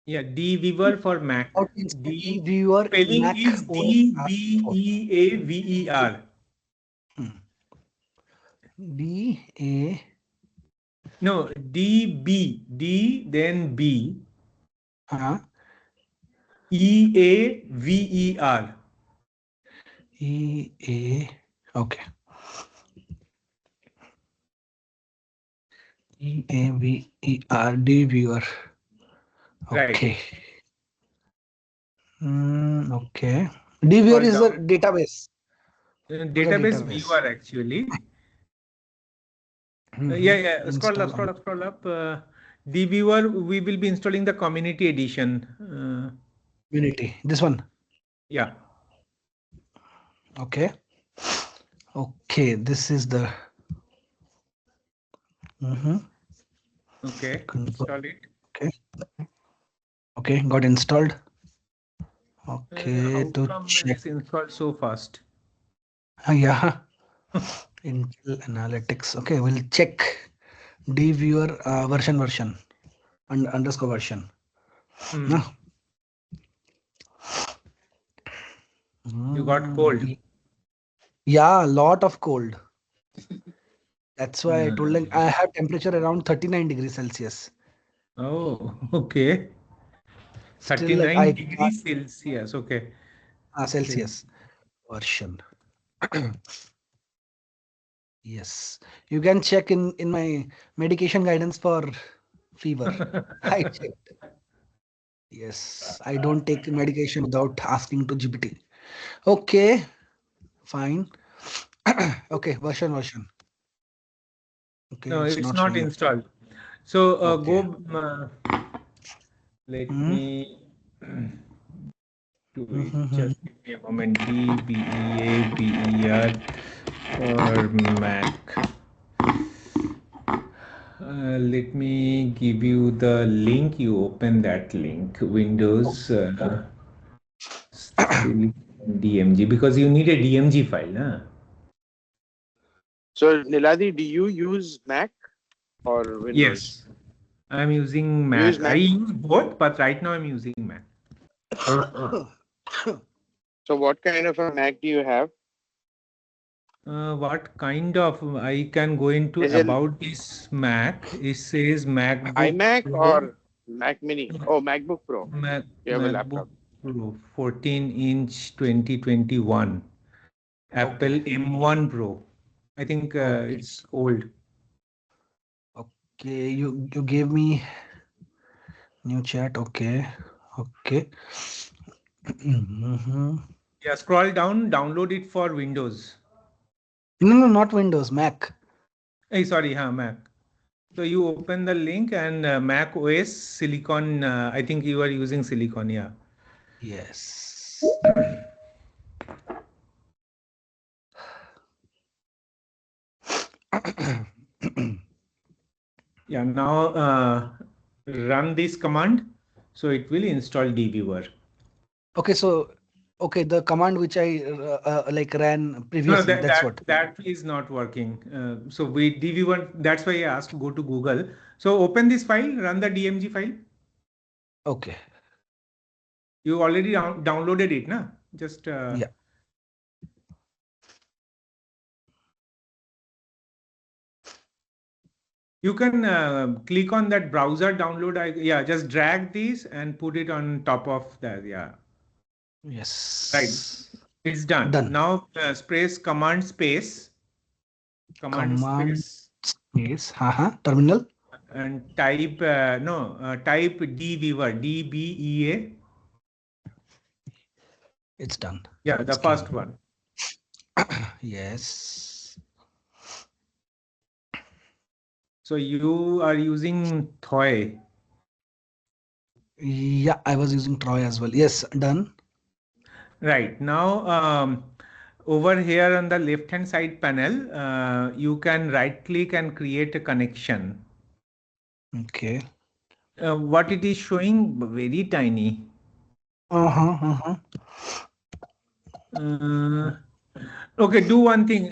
[SPEAKER 1] Yeah, dweaver for Mac.
[SPEAKER 4] How to install
[SPEAKER 1] D
[SPEAKER 4] viewer in
[SPEAKER 1] spelling
[SPEAKER 4] Mac
[SPEAKER 1] is
[SPEAKER 4] OS R4.
[SPEAKER 1] Dweaver.
[SPEAKER 4] Hmm. D A.
[SPEAKER 1] No, D then B
[SPEAKER 4] Huh?
[SPEAKER 1] Eaver.
[SPEAKER 4] E A. Okay. EAVER viewer.
[SPEAKER 1] Right.
[SPEAKER 4] Okay. Okay. DViewer
[SPEAKER 1] Scroll
[SPEAKER 4] is a
[SPEAKER 1] down.
[SPEAKER 4] database. For the
[SPEAKER 1] Database
[SPEAKER 4] database.
[SPEAKER 1] viewer actually.
[SPEAKER 4] Mhm.
[SPEAKER 1] Yeah. Scroll up,
[SPEAKER 4] Install on.
[SPEAKER 1] scroll up, scroll up. Dviewer, we will be installing the community edition.
[SPEAKER 4] Unity. This one.
[SPEAKER 1] Yeah.
[SPEAKER 4] Okay. Okay. This is the. Mhm.
[SPEAKER 1] Okay.
[SPEAKER 4] Confirm.
[SPEAKER 1] Install it.
[SPEAKER 4] Okay. Okay. Got installed. Okay.
[SPEAKER 1] How
[SPEAKER 4] To
[SPEAKER 1] come
[SPEAKER 4] check.
[SPEAKER 1] it's installed so fast?
[SPEAKER 4] Yeah. Intel Analytics. Okay. We'll check DViewer version and underscore version.
[SPEAKER 1] Hmm.
[SPEAKER 4] No.
[SPEAKER 1] You got cold.
[SPEAKER 4] Yeah. Lot of cold. That's why I told
[SPEAKER 1] Uh,
[SPEAKER 4] like I have temperature around 39 degrees Celsius.
[SPEAKER 1] oh, okay.
[SPEAKER 4] Still like
[SPEAKER 1] 39
[SPEAKER 4] I can't
[SPEAKER 1] degrees Celsius. Okay. Okay.
[SPEAKER 4] Celsius version. Yes. You can check in my medication guidance for fever. I checked. Yes. I don't take medication without asking to GPT. Okay. Fine. Okay. Version. Okay.
[SPEAKER 1] No,
[SPEAKER 4] It's
[SPEAKER 1] it's
[SPEAKER 4] not
[SPEAKER 1] not
[SPEAKER 4] showing up.
[SPEAKER 1] installed. So
[SPEAKER 4] Okay.
[SPEAKER 1] go. Let
[SPEAKER 4] Hmm.
[SPEAKER 1] me do it.
[SPEAKER 4] Mm-hmm.
[SPEAKER 1] Just give me a moment. Dweaver for Mac. Let me give you the link. You open that link. Windows DMG because you need a DMG file. Huh?
[SPEAKER 2] So Niladi, do you use Mac or Windows?
[SPEAKER 1] Yes, I'm using
[SPEAKER 2] You use
[SPEAKER 1] Mac. I
[SPEAKER 2] Mac.
[SPEAKER 1] use both, but right now I'm using Mac.
[SPEAKER 2] So what kind of a Mac do you have?
[SPEAKER 1] What kind of I can go into
[SPEAKER 2] Is it
[SPEAKER 1] about this Mac? It says MacBook
[SPEAKER 2] iMac
[SPEAKER 1] Pro,
[SPEAKER 2] or Mac Mini? Oh, MacBook Pro. You have a
[SPEAKER 1] MacBook
[SPEAKER 2] laptop.
[SPEAKER 1] Pro 14-inch 2021, Apple
[SPEAKER 4] Okay.
[SPEAKER 1] M1 Pro. I think
[SPEAKER 4] Okay.
[SPEAKER 1] it's old.
[SPEAKER 4] Okay. You gave me new chat. Okay. Okay. Mhm.
[SPEAKER 1] Yeah, scroll down, download it for Windows.
[SPEAKER 4] No, not Windows, Mac.
[SPEAKER 1] Hey, sorry, Mac. So you open the link and Mac OS Silicon. I think you are using Silicon, yeah.
[SPEAKER 4] Yes.
[SPEAKER 1] Yeah, now run this command. So it will install dviewer.
[SPEAKER 4] Okay, so the command which I like ran
[SPEAKER 1] No,
[SPEAKER 4] previously,
[SPEAKER 1] that
[SPEAKER 4] that's what.
[SPEAKER 1] that is not working. So we dviewer. That's why I asked go to Google. So open this file, run the DMG file.
[SPEAKER 4] Okay.
[SPEAKER 1] You already downloaded it, na? Just
[SPEAKER 4] Yeah.
[SPEAKER 1] you can click on that browser download. Yeah, just drag this and put it on top of that. Yeah, right.
[SPEAKER 4] Yes.
[SPEAKER 1] It's done.
[SPEAKER 4] Done.
[SPEAKER 1] Now press command space. Command
[SPEAKER 4] Command
[SPEAKER 1] space.
[SPEAKER 4] space. Terminal.
[SPEAKER 1] And type type dviewer dbea.
[SPEAKER 4] It's done.
[SPEAKER 1] Yeah, the
[SPEAKER 4] It's done.
[SPEAKER 1] first one.
[SPEAKER 4] Yes.
[SPEAKER 1] So you are using Thoi.
[SPEAKER 4] Yeah, I was using Troy as well. Yes, done.
[SPEAKER 1] Right now, over here on the left hand side panel, you can right click and create a connection.
[SPEAKER 4] Okay.
[SPEAKER 1] What it is showing very tiny. Okay, do one thing.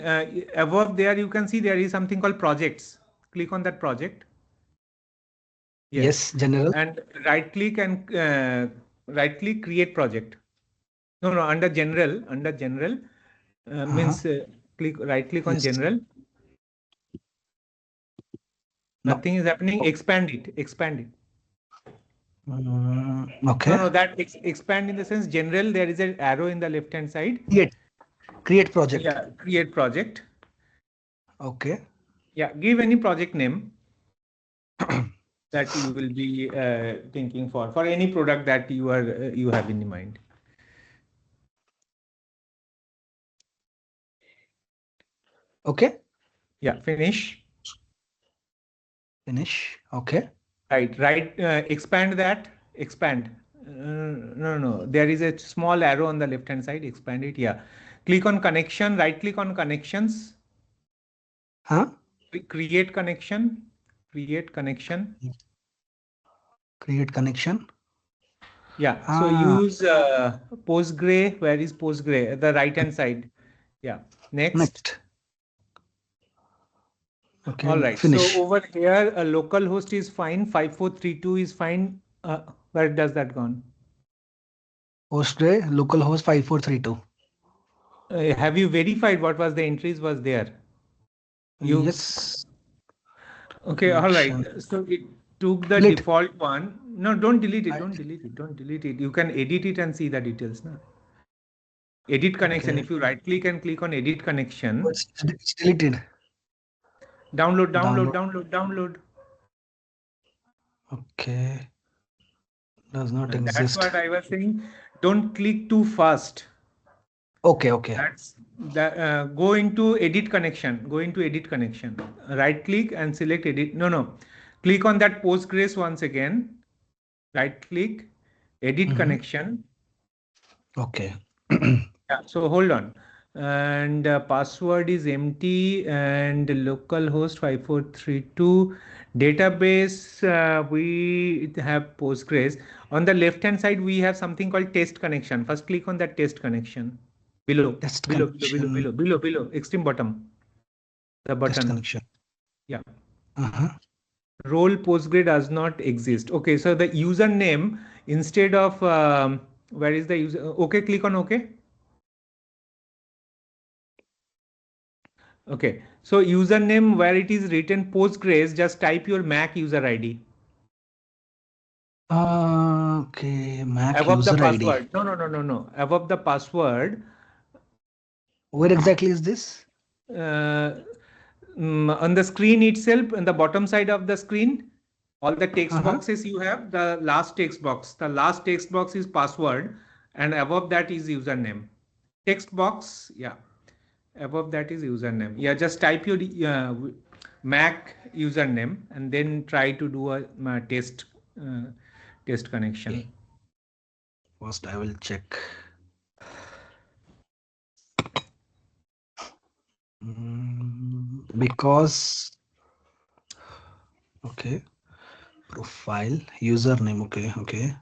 [SPEAKER 1] Above there, you can see there is something called projects. Click on that project.
[SPEAKER 4] Yes, general.
[SPEAKER 1] And right click create project. No, under general, means right click on
[SPEAKER 4] Yes.
[SPEAKER 1] general.
[SPEAKER 4] No.
[SPEAKER 1] Nothing is happening. Expand it.
[SPEAKER 4] Okay.
[SPEAKER 1] No, that expand in the sense general. There is an arrow in the left hand side.
[SPEAKER 4] Create project.
[SPEAKER 1] Yeah, create project.
[SPEAKER 4] Okay.
[SPEAKER 1] Yeah, give any project name that you will be thinking for any product that you have in mind.
[SPEAKER 4] Okay.
[SPEAKER 1] Yeah, finish.
[SPEAKER 4] Okay.
[SPEAKER 1] Right. Expand that. Expand. No. There is a small arrow on the left hand side. Expand it. Yeah. Click on connection. Right click on connections. Create connection. Create connection.
[SPEAKER 4] Create connection.
[SPEAKER 1] Yeah. So use Postgre. Where is Postgre? The right hand side. Yeah. Next.
[SPEAKER 4] Okay.
[SPEAKER 1] All right.
[SPEAKER 4] Finish.
[SPEAKER 1] So over here, a local host is fine. 5432 is fine. Where does that gone?
[SPEAKER 4] Postgre localhost 5432.
[SPEAKER 1] Have you verified what was the entries was there?
[SPEAKER 4] Yes.
[SPEAKER 1] Okay. All right. So it took the default one. No, don't delete it. Don't delete it. You can edit it and see the details. No? Edit connection. If you right click and click on edit connection.
[SPEAKER 4] It's deleted.
[SPEAKER 1] Download.
[SPEAKER 4] Okay. Does not exist.
[SPEAKER 1] That's what I was saying. Don't click too fast.
[SPEAKER 4] Okay.
[SPEAKER 1] That's that. Go into edit connection. Right click and select edit. No. Click on that Postgres once again. Right click, edit connection.
[SPEAKER 4] Okay.
[SPEAKER 1] Yeah. So hold on. And password is empty and localhost 5432 database. We have Postgres. On the left hand side, we have something called test connection. First click on that test connection. Below, extreme bottom. The button.
[SPEAKER 4] Test connection.
[SPEAKER 1] Yeah. Role Postgre does not exist. Okay. So the username instead of where is the user? Okay. Click on OK. Okay, so username where it is written Postgres, just type your Mac user ID.
[SPEAKER 4] Okay, Mac
[SPEAKER 1] Above
[SPEAKER 4] user
[SPEAKER 1] the password.
[SPEAKER 4] ID.
[SPEAKER 1] No. Above the password.
[SPEAKER 4] Where exactly is this?
[SPEAKER 1] On the screen itself, on the bottom side of the screen, all the text boxes you have, the last text box. The last text box is password and above that is username. Text box, yeah. Above that is username. Yeah, just type your Mac username and then try to do a uh, test connection.
[SPEAKER 4] Okay. First, I will check. Because okay, profile username. Okay.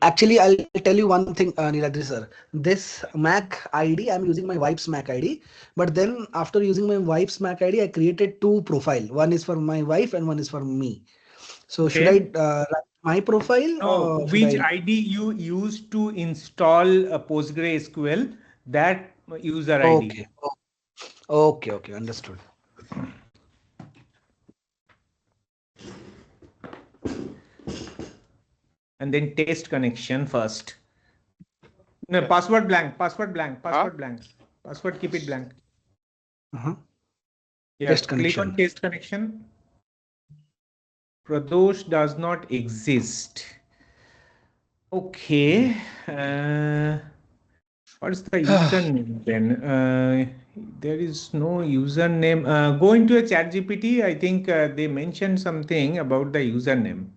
[SPEAKER 4] Actually, I'll tell you one thing, Niladri sir. This Mac ID, I'm using my wife's Mac ID. But then after using my wife's Mac ID, I created two profile. One is for my wife and one is for me. So should I
[SPEAKER 1] Okay.
[SPEAKER 4] write my profile
[SPEAKER 1] No,
[SPEAKER 4] or should
[SPEAKER 1] which
[SPEAKER 4] I?
[SPEAKER 1] ID you use to install PostgreSQL? That user ID.
[SPEAKER 4] Okay. Okay. Understood.
[SPEAKER 1] And then test connection first. No, password blank, password blank,
[SPEAKER 2] Huh?
[SPEAKER 1] password blank. Password, keep it blank.
[SPEAKER 4] Uh-huh.
[SPEAKER 1] Yeah,
[SPEAKER 4] Test
[SPEAKER 1] click on
[SPEAKER 4] connection.
[SPEAKER 1] test connection. Pradosh does not exist. Okay. What is the username then? There is no username. Go into a chat GPT. I think they mentioned something about the username.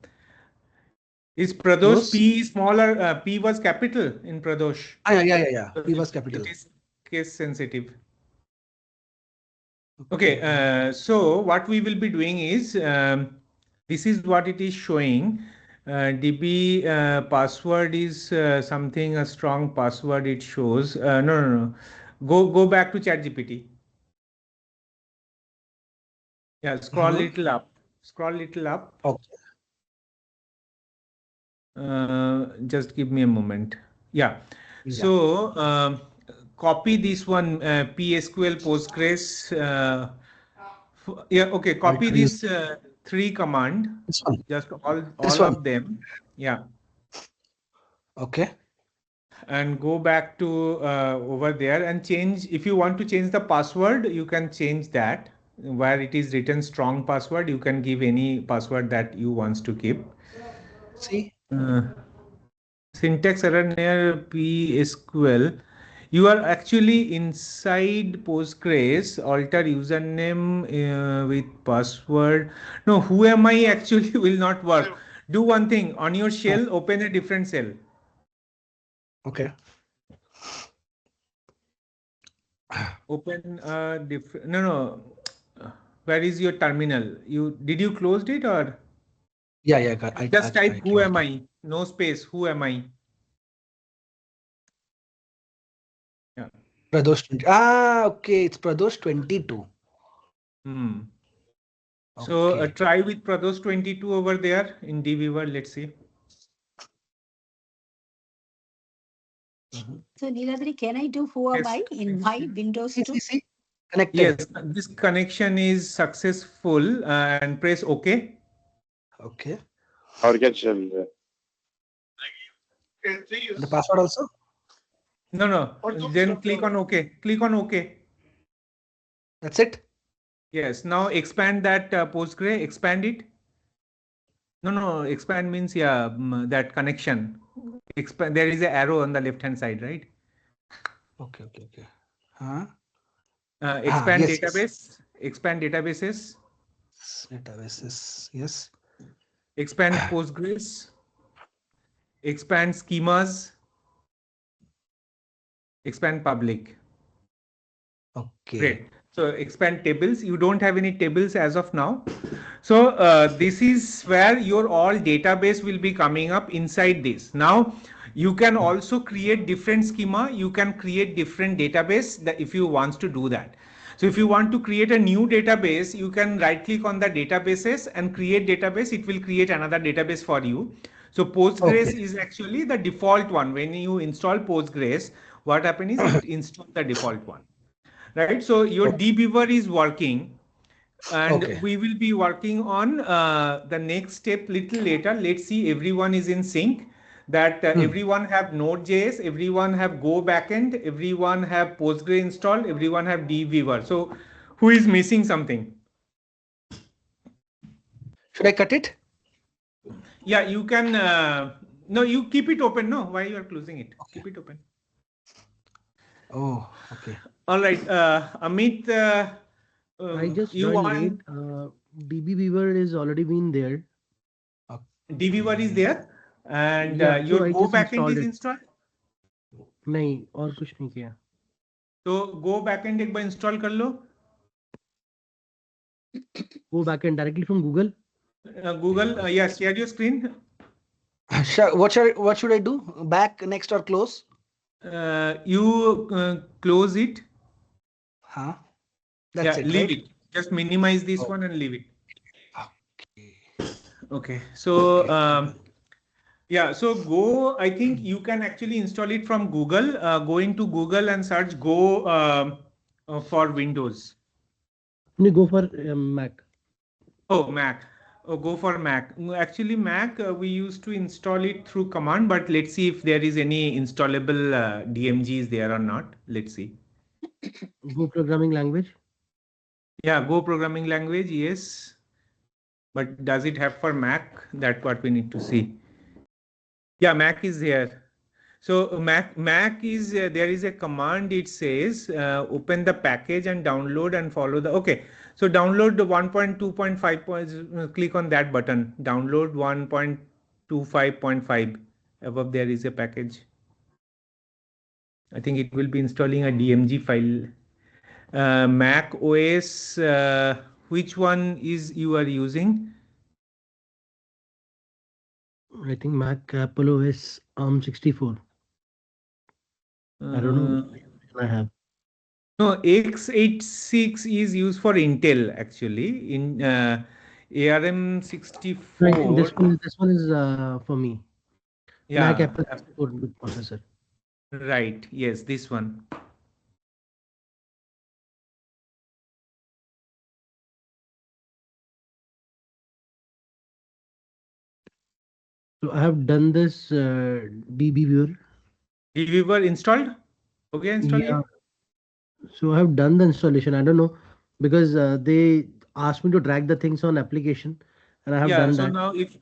[SPEAKER 1] Is Pradosh
[SPEAKER 4] Those?
[SPEAKER 1] P smaller? P was capital in Pradosh.
[SPEAKER 4] Yeah.
[SPEAKER 1] So
[SPEAKER 4] P was
[SPEAKER 1] it
[SPEAKER 4] capital.
[SPEAKER 1] is case sensitive.
[SPEAKER 4] Okay.
[SPEAKER 1] Okay, so what we will be doing is this is what it is showing. DB password is something a strong password. It shows. No. Go back to ChatGPT. Yeah, scroll
[SPEAKER 4] Uh-huh.
[SPEAKER 1] little up. Scroll little up.
[SPEAKER 4] Okay.
[SPEAKER 1] Just give me a moment. Yeah.
[SPEAKER 4] Yeah.
[SPEAKER 1] So copy this one PSQL Postgres. Yeah. Okay. Copy
[SPEAKER 4] Alter use
[SPEAKER 1] this three command.
[SPEAKER 4] this one.
[SPEAKER 1] Just
[SPEAKER 4] This
[SPEAKER 1] all
[SPEAKER 4] one.
[SPEAKER 1] of them. Yeah.
[SPEAKER 4] Okay.
[SPEAKER 1] And go back to over there and change. If you want to change the password, you can change that. Where it is written strong password, you can give any password that you wants to keep.
[SPEAKER 4] See.
[SPEAKER 1] Uh, Syntax error near PSQL. You are actually inside Postgres. Alter username with password. No, who am I actually will not work. Do one thing on your
[SPEAKER 4] Oh,
[SPEAKER 1] shell. Open a different shell.
[SPEAKER 4] okay.
[SPEAKER 1] Open a different. No. Where is your terminal? You did you closed it or
[SPEAKER 4] Yeah.
[SPEAKER 1] just
[SPEAKER 4] I
[SPEAKER 1] type who
[SPEAKER 4] closed
[SPEAKER 1] am
[SPEAKER 4] it.
[SPEAKER 1] I? No space. Who am I? Yeah.
[SPEAKER 4] Pradosh 20. Okay. It's Pradosh 22.
[SPEAKER 1] Hmm. So
[SPEAKER 4] Okay.
[SPEAKER 1] try with Prados 22 over there in dviewer. Let's see.
[SPEAKER 4] Mhm.
[SPEAKER 3] So, Niladri, can I do who am
[SPEAKER 1] Yes.
[SPEAKER 3] I in my Windows too?
[SPEAKER 4] See. Connected.
[SPEAKER 1] Yes, this connection is successful and press OK.
[SPEAKER 4] Okay.
[SPEAKER 2] और क्या चल रहा है?
[SPEAKER 4] The password also?
[SPEAKER 1] No. Then click on OK. Click on OK.
[SPEAKER 4] That's it?
[SPEAKER 1] Yes. Now expand that Postgre. Expand it. No. Expand means that connection. Expand. There is an arrow on the left hand side, right?
[SPEAKER 4] Okay. Huh?
[SPEAKER 1] Expand
[SPEAKER 4] Yes.
[SPEAKER 1] database. Expand databases.
[SPEAKER 4] Databases. Yes.
[SPEAKER 1] Expand Postgres. Expand schemas. Expand public.
[SPEAKER 4] Okay.
[SPEAKER 1] Great. So expand tables. You don't have any tables as of now. So this is where your all database will be coming up inside this. Now you can also create different schema. You can create different database that if you want to do that. So if you want to create a new database, you can right click on the databases and create database. It will create another database for you. So
[SPEAKER 4] Okay.
[SPEAKER 1] Postgres is actually the default one. When you install Postgres, what happens is it installs the default one, right? So your
[SPEAKER 4] Okay.
[SPEAKER 1] dbeaver is working and
[SPEAKER 4] Okay.
[SPEAKER 1] we will be working on the next step little later. Let's see everyone is in sync, that
[SPEAKER 4] Hmm.
[SPEAKER 1] everyone have node.js, everyone have go backend, everyone have postgre installed, everyone have dbeaver. So who is missing something?
[SPEAKER 4] Should I cut it?
[SPEAKER 1] Yeah, you can no, you keep it open. No, why you are closing it?
[SPEAKER 4] Okay.
[SPEAKER 1] Keep it open.
[SPEAKER 4] Oh, okay.
[SPEAKER 1] All right, Amit,
[SPEAKER 5] I just
[SPEAKER 1] you
[SPEAKER 5] joined late.
[SPEAKER 1] want
[SPEAKER 5] DB Weaver is already been there.
[SPEAKER 1] DVR is there, and
[SPEAKER 5] Yeah, so
[SPEAKER 1] your
[SPEAKER 5] I
[SPEAKER 1] Go
[SPEAKER 5] just
[SPEAKER 1] backend
[SPEAKER 5] installed
[SPEAKER 1] is
[SPEAKER 5] it.
[SPEAKER 1] installed.
[SPEAKER 5] नहीं और कुछ नहीं किया.
[SPEAKER 1] तो Go backend एक बार install कर लो.
[SPEAKER 5] Go back and directly from Google.
[SPEAKER 1] Google, yes, share your screen.
[SPEAKER 4] What should I do? Back, next, or close?
[SPEAKER 1] You close it.
[SPEAKER 4] Huh?
[SPEAKER 1] Yeah,
[SPEAKER 4] That's it,
[SPEAKER 1] leave
[SPEAKER 4] right?
[SPEAKER 1] it. Just minimize this
[SPEAKER 4] Oh,
[SPEAKER 1] one and leave it.
[SPEAKER 4] okay.
[SPEAKER 1] Okay. So yeah, so Go, I think you can actually install it from Google. Go into Google and search Go for Windows.
[SPEAKER 5] You go for Mac.
[SPEAKER 1] Oh, Mac. Oh, go for Mac. Actually, Mac, we used to install it through command, but let's see if there is any installable DMGs there or not. Let's see.
[SPEAKER 5] Go programming language.
[SPEAKER 1] Yeah, Go programming language, yes. But does it have for Mac? That's what we need to see. Yeah, Mac is here. So Mac is there is a command. It says open the package and download and follow the. Okay, so download the 1.2.5 points. Click on that button. Download 1.25.5. Above there is a package. I think it will be installing a DMG file. Mac OS. Which one is you are using?
[SPEAKER 5] I think Mac Apple OS ARM 64. I don't know which version I have.
[SPEAKER 1] No, x86 is used for Intel actually. In ARM
[SPEAKER 5] No, I think
[SPEAKER 1] 64.
[SPEAKER 5] this one is for me. Mac
[SPEAKER 1] Yeah,
[SPEAKER 5] Apple 64 bit processor.
[SPEAKER 1] right. Yes, this one.
[SPEAKER 5] So I have done this DB Viewer.
[SPEAKER 1] Did we were installed? Okay, install
[SPEAKER 5] Yeah.
[SPEAKER 1] it.
[SPEAKER 5] So I have done the installation. I don't know because they asked me to drag the things on application, and I have
[SPEAKER 1] Yeah.
[SPEAKER 5] done
[SPEAKER 1] So
[SPEAKER 5] that.
[SPEAKER 1] now if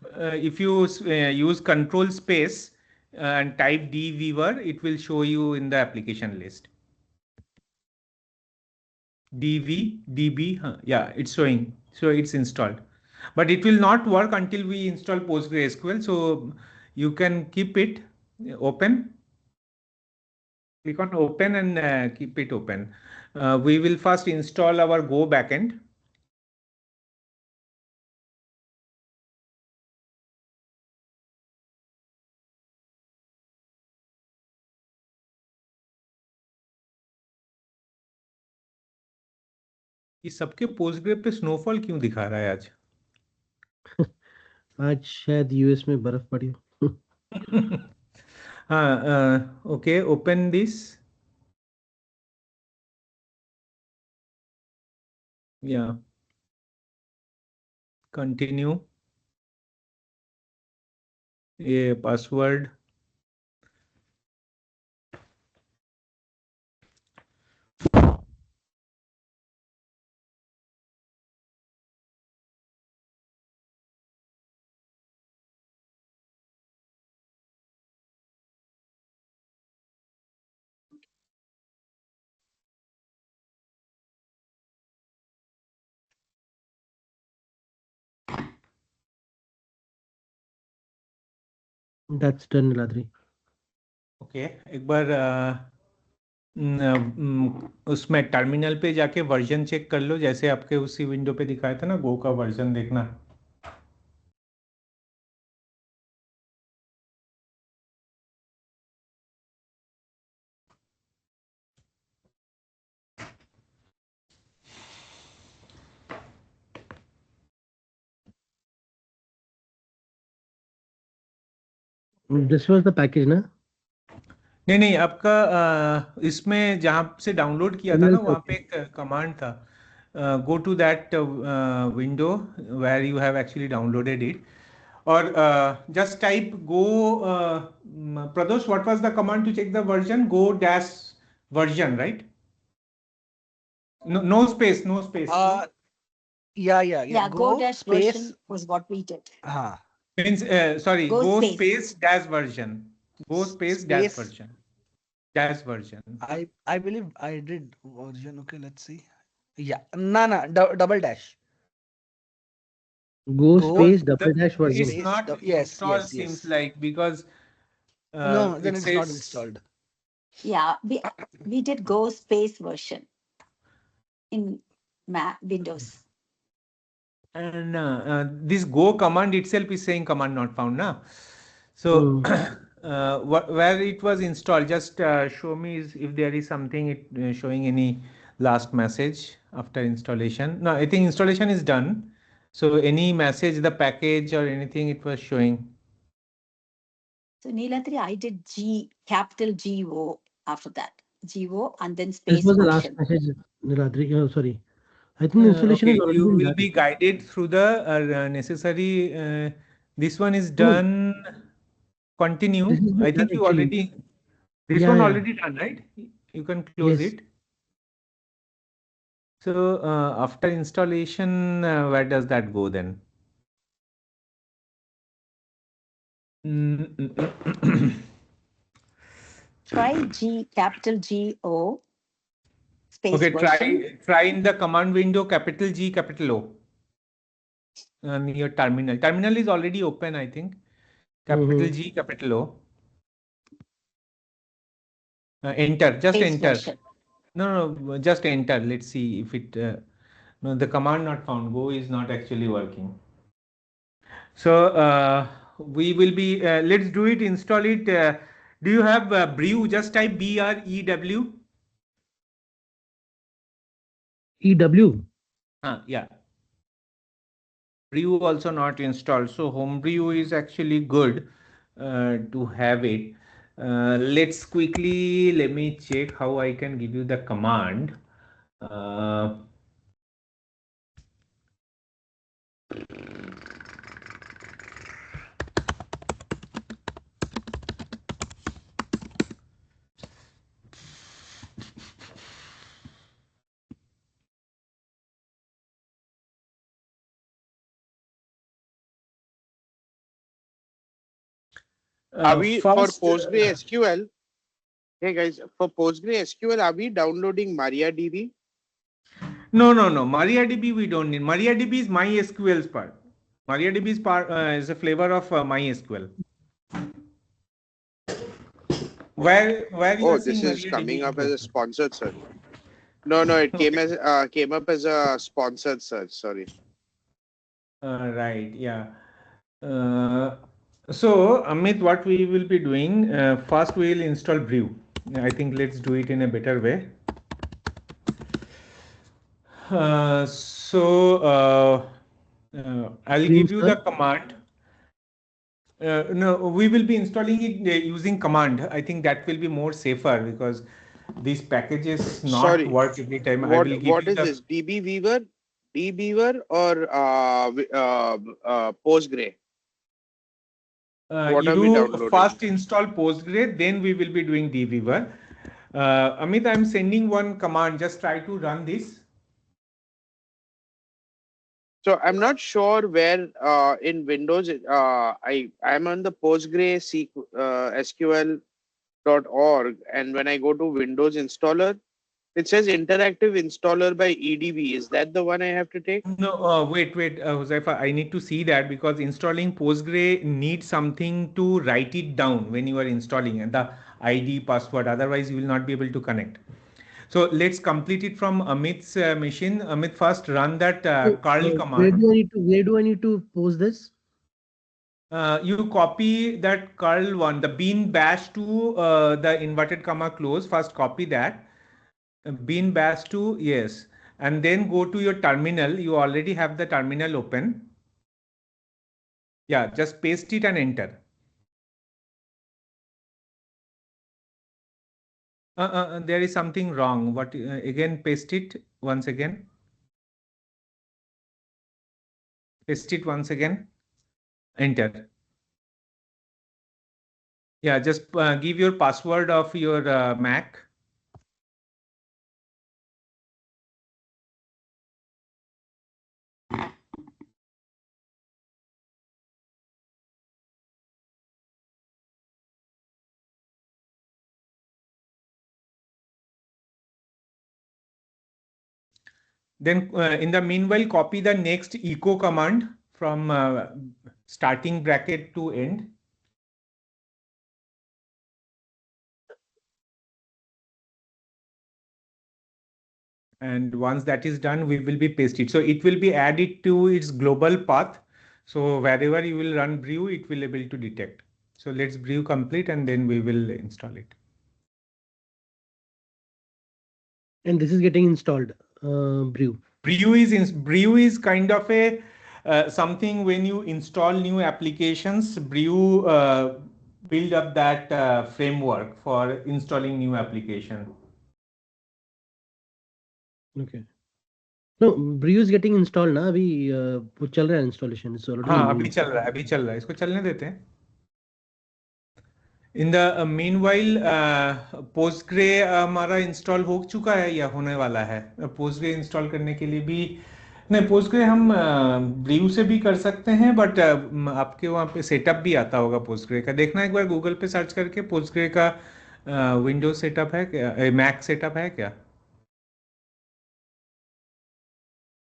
[SPEAKER 1] you use control space and type dviewer, it will show you in the application list. DB, huh, yeah, it's showing. So it's installed, but it will not work until we install PostgreSQL. So you can keep it open. Click on open and keep it open. We will first install our Go backend. ये सबके पोस्टग्रे पे snowfall क्यों दिखा रहा है आज?
[SPEAKER 5] आज शायद यूएस में बर्फ पड़ी हो.
[SPEAKER 1] Okay, open this. Yeah, continue. A password.
[SPEAKER 5] That's done, Ladri.
[SPEAKER 1] Okay, एक बार उसमें टर्मिनल पे जाके वर्जन चेक कर लो, जैसे आपके उसी विंडो पे दिखाया था ना, गो का वर्जन देखना.
[SPEAKER 5] This was the package, na?
[SPEAKER 1] नहीं नहीं, आपका इसमें जहाँ से डाउनलोड किया था
[SPEAKER 5] Terminal
[SPEAKER 1] ना,
[SPEAKER 5] पे
[SPEAKER 1] वहाँ पे
[SPEAKER 5] open.
[SPEAKER 1] एक कमांड था. Go to that window where you have actually downloaded it, or just type go. Pradosh, what was the command to check the version? Go dash version, right? No, no space, no space.
[SPEAKER 4] Yeah.
[SPEAKER 3] Yeah, go
[SPEAKER 4] Go
[SPEAKER 3] dash version
[SPEAKER 4] space.
[SPEAKER 3] was what we did.
[SPEAKER 1] Means sorry,
[SPEAKER 3] Go
[SPEAKER 1] go
[SPEAKER 3] space.
[SPEAKER 1] space dash version. Go space dash
[SPEAKER 4] Space.
[SPEAKER 1] version. dash version.
[SPEAKER 4] I believe I did version. Okay, let's see. Yeah, no, double dash.
[SPEAKER 5] Go
[SPEAKER 4] Go
[SPEAKER 5] space double dash
[SPEAKER 1] It's
[SPEAKER 5] version.
[SPEAKER 4] space.
[SPEAKER 1] not
[SPEAKER 4] Yes,
[SPEAKER 1] installed,
[SPEAKER 4] yes,
[SPEAKER 1] seems
[SPEAKER 4] yes.
[SPEAKER 1] like, because
[SPEAKER 4] No, then
[SPEAKER 1] it
[SPEAKER 4] it's not
[SPEAKER 1] says.
[SPEAKER 4] installed.
[SPEAKER 3] Yeah, we did Go space version in Windows.
[SPEAKER 1] And this go command itself is saying command not found, na? So
[SPEAKER 5] Hmm.
[SPEAKER 1] where it was installed, just show me if there is something showing any last message after installation. No, I think installation is done. So any message, the package or anything it was showing.
[SPEAKER 3] So Neelatri, I did capital GO after that. GO and then
[SPEAKER 5] This
[SPEAKER 3] space
[SPEAKER 5] was the last
[SPEAKER 3] version.
[SPEAKER 5] message, Niladri. Oh, sorry. I think the installation has
[SPEAKER 1] Okay,
[SPEAKER 5] already
[SPEAKER 1] you
[SPEAKER 5] been
[SPEAKER 1] will
[SPEAKER 5] done.
[SPEAKER 1] be guided through the necessary. This one is
[SPEAKER 5] No,
[SPEAKER 1] done.
[SPEAKER 5] this
[SPEAKER 1] Continue.
[SPEAKER 5] has been
[SPEAKER 1] I
[SPEAKER 5] done
[SPEAKER 1] think you
[SPEAKER 5] actually.
[SPEAKER 1] already. This
[SPEAKER 5] Yeah,
[SPEAKER 1] one
[SPEAKER 5] yeah.
[SPEAKER 1] already done, right? You can close
[SPEAKER 5] Yes.
[SPEAKER 1] it. So after installation, where does that go then? Mm, mm, mm.
[SPEAKER 3] Try capital GO space
[SPEAKER 1] Okay,
[SPEAKER 3] version.
[SPEAKER 1] try in the command window, capital G, capital O, near terminal. Terminal is already open, I think. Capital
[SPEAKER 5] Mm-hmm.
[SPEAKER 1] G, capital O. Enter, just
[SPEAKER 3] Space
[SPEAKER 1] enter.
[SPEAKER 3] version.
[SPEAKER 1] No, just enter. Let's see if it. No, the command not found. Go is not actually working. So we will be. Let's do it. Install it. Do you have Brew? Just type BREW.
[SPEAKER 5] EW.
[SPEAKER 1] Yeah. Brew also not installed. So Homebrew is actually good to have it. Let's quickly, let me check how I can give you the command. Uh,
[SPEAKER 2] Are we for
[SPEAKER 1] First,
[SPEAKER 2] PostgreSQL? Hey guys, for PostgreSQL, are we downloading MariaDB?
[SPEAKER 1] no. MariaDB we don't need. MariaDB is MySQL's part. MariaDB is part is a flavor of MySQL. Where you
[SPEAKER 2] Oh,
[SPEAKER 1] are
[SPEAKER 2] this
[SPEAKER 1] seeing
[SPEAKER 2] is coming
[SPEAKER 1] MariaDB
[SPEAKER 2] up as a
[SPEAKER 1] exactly?
[SPEAKER 2] sponsored search. No, it
[SPEAKER 1] Okay.
[SPEAKER 2] came up as a sponsored search. Sorry.
[SPEAKER 1] Right. Yeah. Uh, so Amit, what we will be doing? First, we will install Brew. I think let's do it in a better way. I'll
[SPEAKER 5] Brew,
[SPEAKER 1] give you the
[SPEAKER 5] sir.
[SPEAKER 1] command. No, we will be installing it using command. I think that will be more safer because these packages not
[SPEAKER 2] Sorry.
[SPEAKER 1] work every time. I will give
[SPEAKER 2] What
[SPEAKER 1] you
[SPEAKER 2] is
[SPEAKER 1] the.
[SPEAKER 2] this? DB Weaver, dbeaver, or Postgre? What are we
[SPEAKER 1] You
[SPEAKER 2] downloading?
[SPEAKER 1] first install Postgre, then we will be doing dbeaver. Amit, I'm sending one command. Just try to run this.
[SPEAKER 2] So I'm not sure where in Windows I'm on the SQL.org, and when I go to Windows installer, it says interactive installer by EDB. Is that the one I have to take?
[SPEAKER 1] No, wait, Huzaifa, I need to see that because installing Postgre needs something to write it down when you are installing and the ID password. Otherwise, you will not be able to connect. So let's complete it from Amit's machine. Amit, first run that
[SPEAKER 5] So,
[SPEAKER 1] curl
[SPEAKER 5] where
[SPEAKER 1] command.
[SPEAKER 5] do I need to post this?
[SPEAKER 1] You copy that curl one, the bean bash to the inverted comma close. First copy that. Bean bash to yes. And then go to your terminal. You already have the terminal open. Yeah, just paste it and enter. There is something wrong. What again? Paste it once again. Paste it once again. Enter. Yeah, just give your password of your Mac. Then in the meanwhile, copy the next echo command from starting bracket to end. And once that is done, we will be paste it. So it will be added to its global path. So wherever you will run brew, it will able to detect. So let's brew complete and then we will install it.
[SPEAKER 5] And this is getting installed, brew.
[SPEAKER 1] Brew is kind of a something when you install new applications. Brew build up that framework for installing new application.
[SPEAKER 5] Okay. No, brew is getting installed ना अभी वो चल रहा है installation. It's already
[SPEAKER 1] हाँ
[SPEAKER 5] moving.
[SPEAKER 1] अभी चल रहा है, इसको चलने देते हैं. इन द मीनवाइल पोस्टग्रे हमारा इंस्टॉल हो चुका है या होने वाला है. पोस्टग्रे इंस्टॉल करने के लिए भी नहीं, पोस्टग्रे हम ब्रीव से भी कर सकते हैं, बट आपके वहाँ पे सेटअप भी आता होगा पोस्टग्रे का. देखना एक बार गूगल पे सर्च करके पोस्टग्रे का विंडोज सेटअप है क्या, मैक सेटअप है क्या.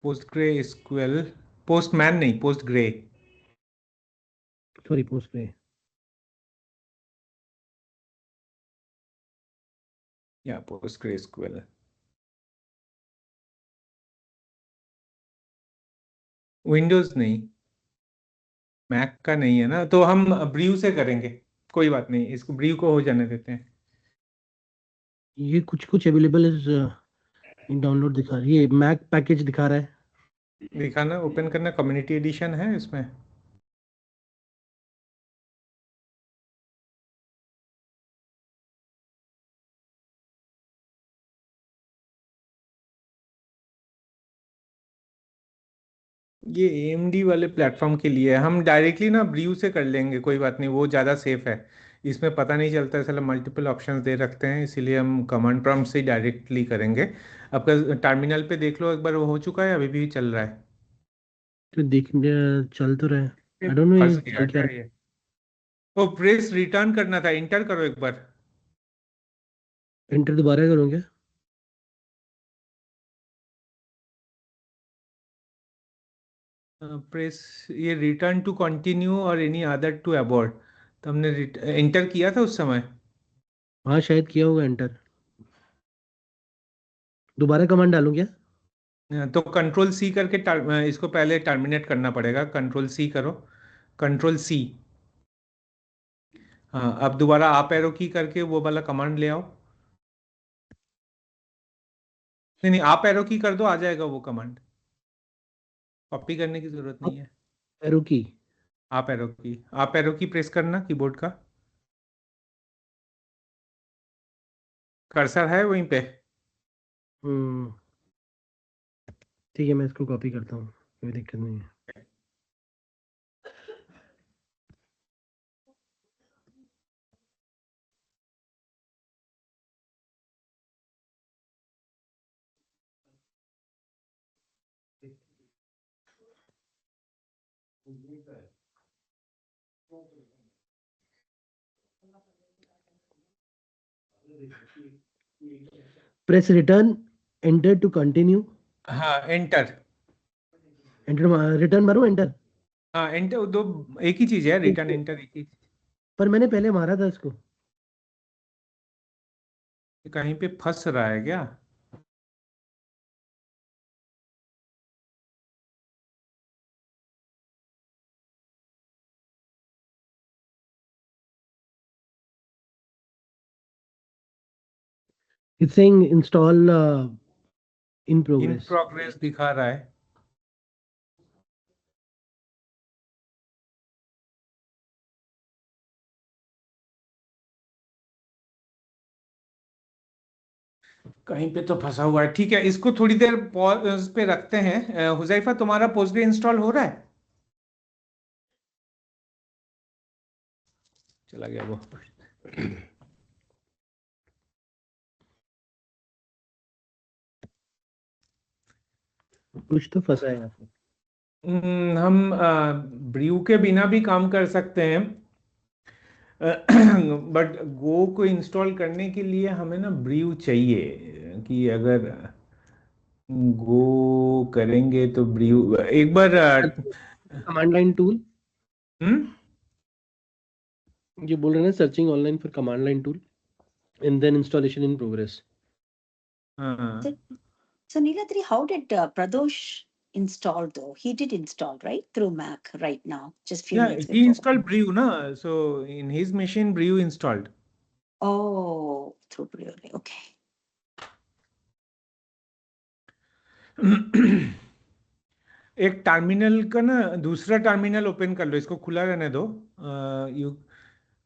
[SPEAKER 1] पोस्टग्रे एसक्यूएल, पोस्टमैन नहीं, पोस्टग्रे.
[SPEAKER 5] Sorry, Postgre.
[SPEAKER 1] या पोस्टग्रे एसक्यूएल. विंडोज नहीं, मैक का नहीं है ना, तो हम ब्रीव से करेंगे. कोई बात नहीं, इसको ब्रीव को हो जाने देते हैं.
[SPEAKER 5] ये कुछ कुछ अवेलेबल इस डाउनलोड दिखा रही है, ये मैक पैकेज दिखा रहा है.
[SPEAKER 1] दिखाना, ओपन करना, कम्युनिटी एडिशन है इसमें. ये AMD वाले प्लेटफॉर्म के लिए है. हम डायरेक्टली ना ब्रीव से कर लेंगे, कोई बात नहीं, वो ज़्यादा सेफ है. इसमें पता नहीं चलता है, साला मल्टीपल ऑप्शंस दे रखते हैं, इसीलिए हम कमांड प्रॉम्प्ट से डायरेक्टली करेंगे. आपका टर्मिनल पे देख लो एक बार, वो हो चुका है अभी भी चल रहा है.
[SPEAKER 5] तो देख चल तो रहा है.
[SPEAKER 1] ये
[SPEAKER 5] आई डोंट नो ये
[SPEAKER 1] फंस गया
[SPEAKER 5] चल क्या
[SPEAKER 1] क्या
[SPEAKER 5] रहा है.
[SPEAKER 1] ये. ओ प्रेस रिटर्न करना था, इंटर करो एक बार.
[SPEAKER 5] एंटर दोबारा करूँ क्या?
[SPEAKER 1] प्रेस ये रिटर्न टू कंटिन्यू और एनी अदर टू अबॉर्ट. तो हमने इंटर किया था उस समय.
[SPEAKER 5] हाँ शायद किया होगा एंटर. दोबारा कमांड डालूं क्या?
[SPEAKER 1] तो कंट्रोल सी करके इसको पहले टर्मिनेट करना पड़ेगा. कंट्रोल सी करो, कंट्रोल सी. हाँ, अब दोबारा अप एरो की करके वो वाला कमांड ले आओ. नहीं नहीं, अप एरो की कर दो, आ जाएगा वो कमांड. कॉपी करने की जरूरत नहीं है.
[SPEAKER 5] एरो की.
[SPEAKER 1] अप एरो की प्रेस करना कीबोर्ड का. कर्सर है वहीं पे.
[SPEAKER 5] हम्म. ठीक है, मैं इसको कॉपी करता हूँ, कोई दिक्कत नहीं है. Press return enter to continue.
[SPEAKER 1] हाँ एंटर.
[SPEAKER 5] एंटर रिटर्न मारो एंटर.
[SPEAKER 1] हाँ एंटर, दो एक ही चीज है, रिटर्न एंटर एक ही.
[SPEAKER 5] पर मैंने पहले मारा था इसको.
[SPEAKER 1] कहीं पे फंस रहा है क्या.
[SPEAKER 5] It's saying install in
[SPEAKER 1] in
[SPEAKER 5] progress.
[SPEAKER 1] Progress दिखा रहा है. कहीं पे तो फंसा हुआ है. ठीक है, इसको थोड़ी देर पॉज पे रखते हैं. हुजैफा, तुम्हारा पोस्टग्रे इंस्टॉल हो रहा है. चला गया वो.
[SPEAKER 5] कुछ तो फंसा है यहाँ पे.
[SPEAKER 1] हम ब्रीव के बिना भी काम कर सकते हैं, बट गो को इंस्टॉल करने के लिए हमें ना ब्रीव चाहिए. कि अगर गो करेंगे तो ब्रीव एक बार
[SPEAKER 5] कमांड लाइन टूल
[SPEAKER 1] हम्म
[SPEAKER 5] ये बोल रहे हैं searching online for command line tool and then installation in progress.
[SPEAKER 1] हाँ
[SPEAKER 3] So Niladri, how did Pradosh install though? He did install, right? Through Mac right now, just few
[SPEAKER 1] yeah
[SPEAKER 3] minutes
[SPEAKER 1] he
[SPEAKER 3] before.
[SPEAKER 1] installed brew na so in his machine brew installed.
[SPEAKER 3] Oh, through Briolet. Okay.
[SPEAKER 1] एक terminal का ना दूसरा terminal open कर लो, इसको खुला रहने दो. You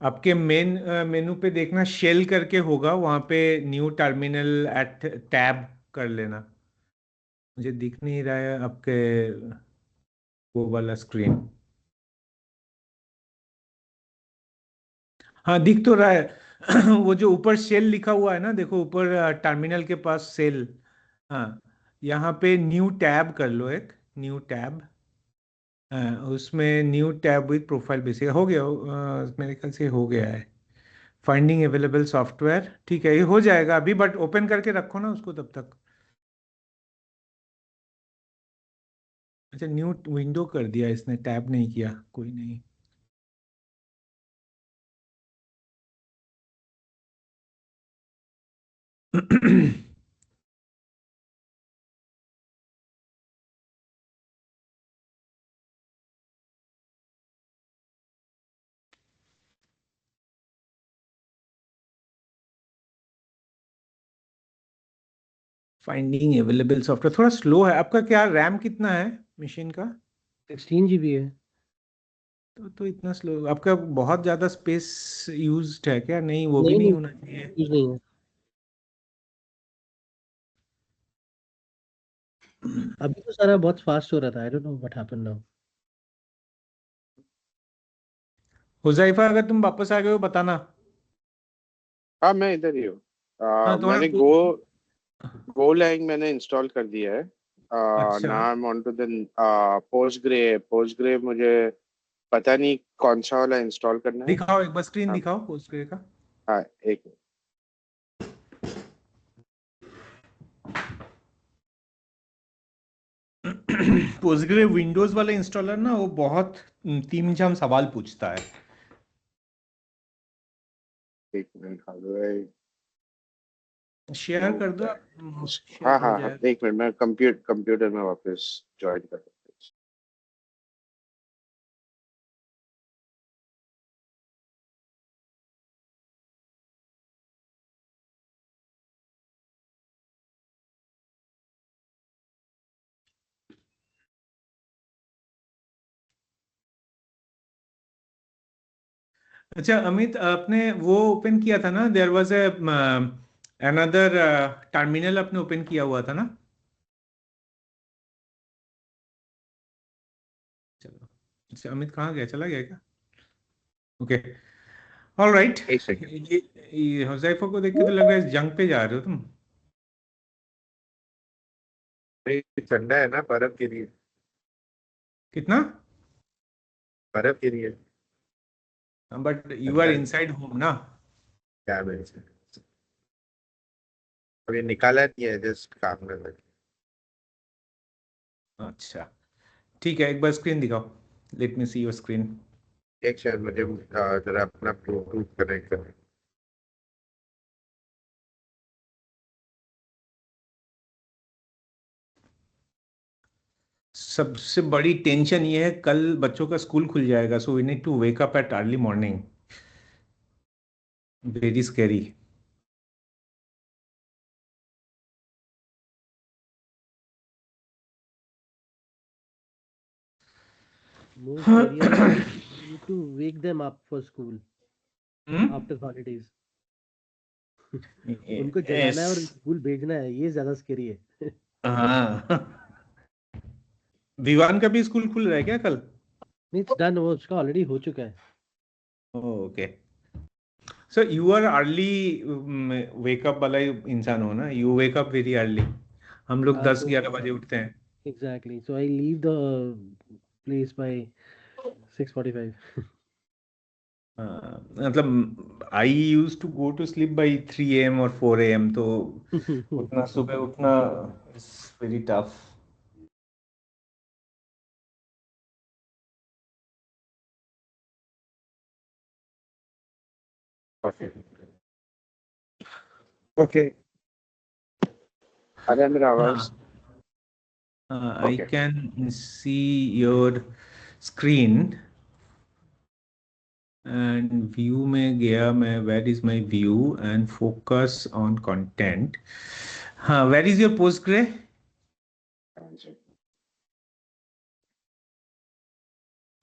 [SPEAKER 1] आपके मेन मेनू पे देखना शेल करके होगा, वहां पे न्यू टर्मिनल एट टैब कर लेना. मुझे दिख नहीं रहा है आपके वो वाला स्क्रीन. हाँ दिख तो रहा है. वो जो ऊपर सेल लिखा हुआ है ना, देखो ऊपर टर्मिनल के पास सेल. हाँ यहाँ पे न्यू टैब कर लो, एक न्यू टैब. उसमें new tab with profile basic हो गया. मेरे ख्याल से हो गया है. फाइंडिंग अवेलेबल सॉफ्टवेयर, ठीक है ये हो जाएगा अभी, बट ओपन करके रखो ना उसको तब तक. अच्छा न्यू विंडो कर दिया इसने, टैब नहीं किया, कोई नहीं. फाइंडिंग अवेलेबल सॉफ्टवेयर थोड़ा स्लो है. आपका क्या रैम कितना है मशीन का?
[SPEAKER 5] 16 GB है.
[SPEAKER 1] तो इतना स्लो, आपका बहुत ज्यादा स्पेस यूज्ड है क्या? नहीं वो भी
[SPEAKER 5] नहीं
[SPEAKER 1] नहीं
[SPEAKER 5] नहीं
[SPEAKER 1] होना चाहिए.
[SPEAKER 5] कुछ नहीं है. अभी तो सारा बहुत फास्ट हो रहा था. I don't know what happened now.
[SPEAKER 1] Huzaifa अगर तुम वापस आ गए हो बताना.
[SPEAKER 2] हाँ मैं इधर ही हूँ.
[SPEAKER 1] हाँ तुम्हारा
[SPEAKER 2] मैंने गो लैंग मैंने इंस्टॉल कर दिया है.
[SPEAKER 1] अच्छा
[SPEAKER 2] now I am on to the Postgre मुझे पता नहीं कौन सा वाला इंस्टॉल करना है.
[SPEAKER 1] दिखाओ एक बार स्क्रीन
[SPEAKER 2] हाँ.
[SPEAKER 1] दिखाओ पोस्टग्रे का.
[SPEAKER 2] हाँ एक
[SPEAKER 1] पोस्टग्रे विंडोज वाला इंस्टॉलर ना वो बहुत तीन चार सवाल पूछता है.
[SPEAKER 2] एक मिनट. हाँ भाई.
[SPEAKER 1] शेयर कर दो,
[SPEAKER 2] हाँ
[SPEAKER 1] शेयर हो
[SPEAKER 2] हाँ हाँ
[SPEAKER 1] जाएगा.
[SPEAKER 2] एक मिनट मैं कंप्यूटर में वापस ज्वाइन कर.
[SPEAKER 1] अच्छा अमित, आपने वो ओपन किया था ना, there was a another terminal आपने ओपन किया हुआ था ना? चलो. अच्छा अमित कहाँ गया, चला गया क्या? Okay all right.
[SPEAKER 2] एक सेकेंड.
[SPEAKER 1] ये हुजैफा को देख के तो लग रहा है जंग पे जा रहे हो तुम.
[SPEAKER 2] ठंडा है ना, बर्फ गिरी है.
[SPEAKER 1] कितना?
[SPEAKER 2] बर्फ गिरी है.
[SPEAKER 1] बट यू आर
[SPEAKER 2] ठंडा है.
[SPEAKER 1] इनसाइड होम ना.
[SPEAKER 2] क्या बोले. अभी निकाला नहीं है, जस्ट काम में लगे.
[SPEAKER 1] अच्छा ठीक है, एक बार स्क्रीन दिखाओ. Let me see your screen.
[SPEAKER 2] एक शायद मुझे जरा अपना ब्लूटूथ कनेक्ट करना.
[SPEAKER 1] सबसे बड़ी टेंशन ये है, कल बच्चों का स्कूल खुल जाएगा, so we need to wake up at early morning. Very scary.
[SPEAKER 5] More scarier is you need to wake them up for school after holidays. उनको जगाना है और
[SPEAKER 1] यस.
[SPEAKER 5] स्कूल भेजना है, ये ज्यादा स्केरी है.
[SPEAKER 1] हाँ. विवान का भी स्कूल खुल रहा है क्या कल?
[SPEAKER 5] इट्स डन, वो उसका ऑलरेडी हो चुका है.
[SPEAKER 1] Okay. So you are early wake up वाला इंसान हो ना, you wake up very early. हम लोग 10-11 बजे उठते हैं.
[SPEAKER 5] Exactly, so I leave the place by 6:45.
[SPEAKER 1] मतलब I use to go to sleep by 3 AM और 4 AM, तो उतना सुबह उठना It's very tough.
[SPEAKER 2] Okay. Okay. Are under
[SPEAKER 1] Uh,
[SPEAKER 2] hours?
[SPEAKER 1] I
[SPEAKER 2] Okay.
[SPEAKER 1] can see your screen and view में गया मैं. Where is my view and focus on content? Where is your Postgre?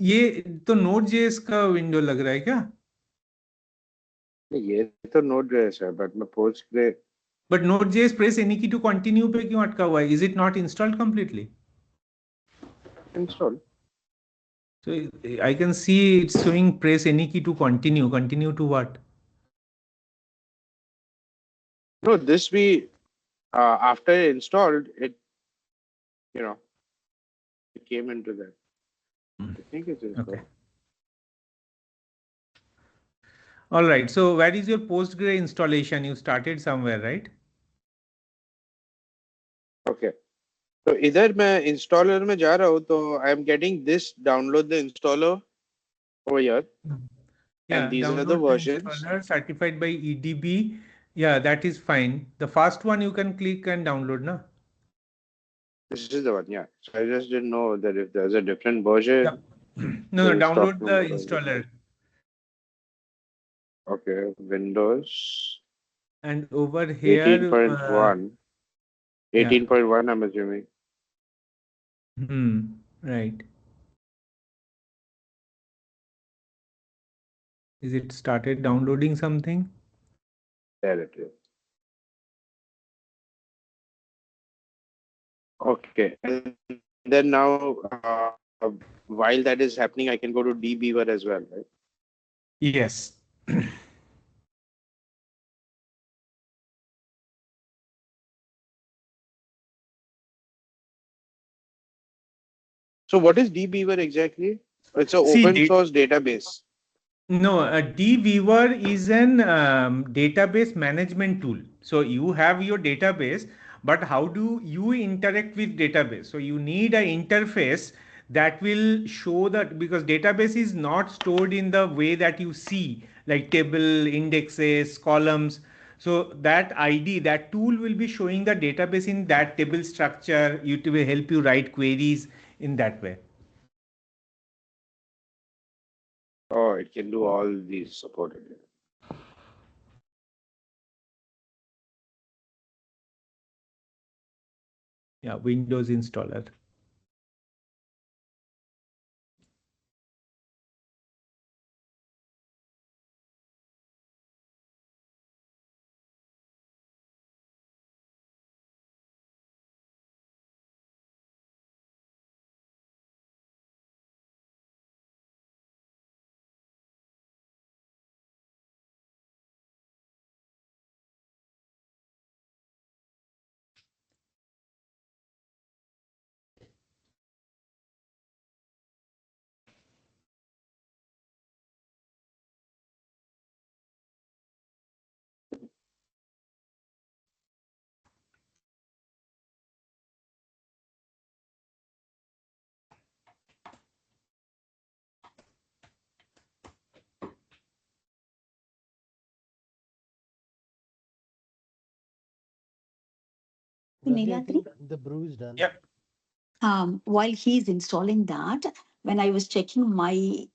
[SPEAKER 1] ये तो Node.js का विंडो लग रहा है क्या?
[SPEAKER 2] ये तो नोट जेएस है बट मैं post grey
[SPEAKER 1] But Node.js press any key to continue पे क्यों अटका हुआ है? Is it not installed completely?
[SPEAKER 2] Install
[SPEAKER 1] So I can see it's showing press any key to continue. Continue to what?
[SPEAKER 2] No this we after installed it you know it came into that. I think it's
[SPEAKER 1] Okay.
[SPEAKER 2] installed.
[SPEAKER 1] All right. So where is your Postgre installation? You started somewhere, right?
[SPEAKER 2] Okay. तो इधर मैं installer में जा रहा हूँ तो I am getting this download the installer over here and
[SPEAKER 1] Yeah.
[SPEAKER 2] these are the
[SPEAKER 1] Download the
[SPEAKER 2] versions.
[SPEAKER 1] installer certified by EDB. Yeah, that is fine. The first one you can click and download, na?
[SPEAKER 2] This is the one, yeah. So I just didn't know that if there's a different
[SPEAKER 1] Yeah.
[SPEAKER 2] version,
[SPEAKER 1] No,
[SPEAKER 2] the stock
[SPEAKER 1] download the
[SPEAKER 2] number.
[SPEAKER 1] installer.
[SPEAKER 2] Okay, Windows
[SPEAKER 1] And over here,
[SPEAKER 2] 18.1.
[SPEAKER 1] yeah.
[SPEAKER 2] 18.1, I'm assuming.
[SPEAKER 1] Right. Is it started downloading something?
[SPEAKER 2] There it is. Okay, and then now, while that is happening, I can go to dbeaver as well, right?
[SPEAKER 1] Yes.
[SPEAKER 2] So what is dbeaver exactly? It's an
[SPEAKER 1] See,
[SPEAKER 2] open source database.
[SPEAKER 1] no, a dbeaver is an database management tool. So you have your database, but how do you interact with database? So you need an interface that will show that, because database is not stored in the way that you see, like table, indexes, columns. So that ID, that tool will be showing the database in that table structure. It will help you write queries in that way.
[SPEAKER 2] Oh, it can do all these supported.
[SPEAKER 1] Yeah, Windows installer.
[SPEAKER 5] Bradley, I
[SPEAKER 3] Niladri?
[SPEAKER 5] think the brew is done.
[SPEAKER 1] Yeah.
[SPEAKER 3] While he's installing that, when I was checking my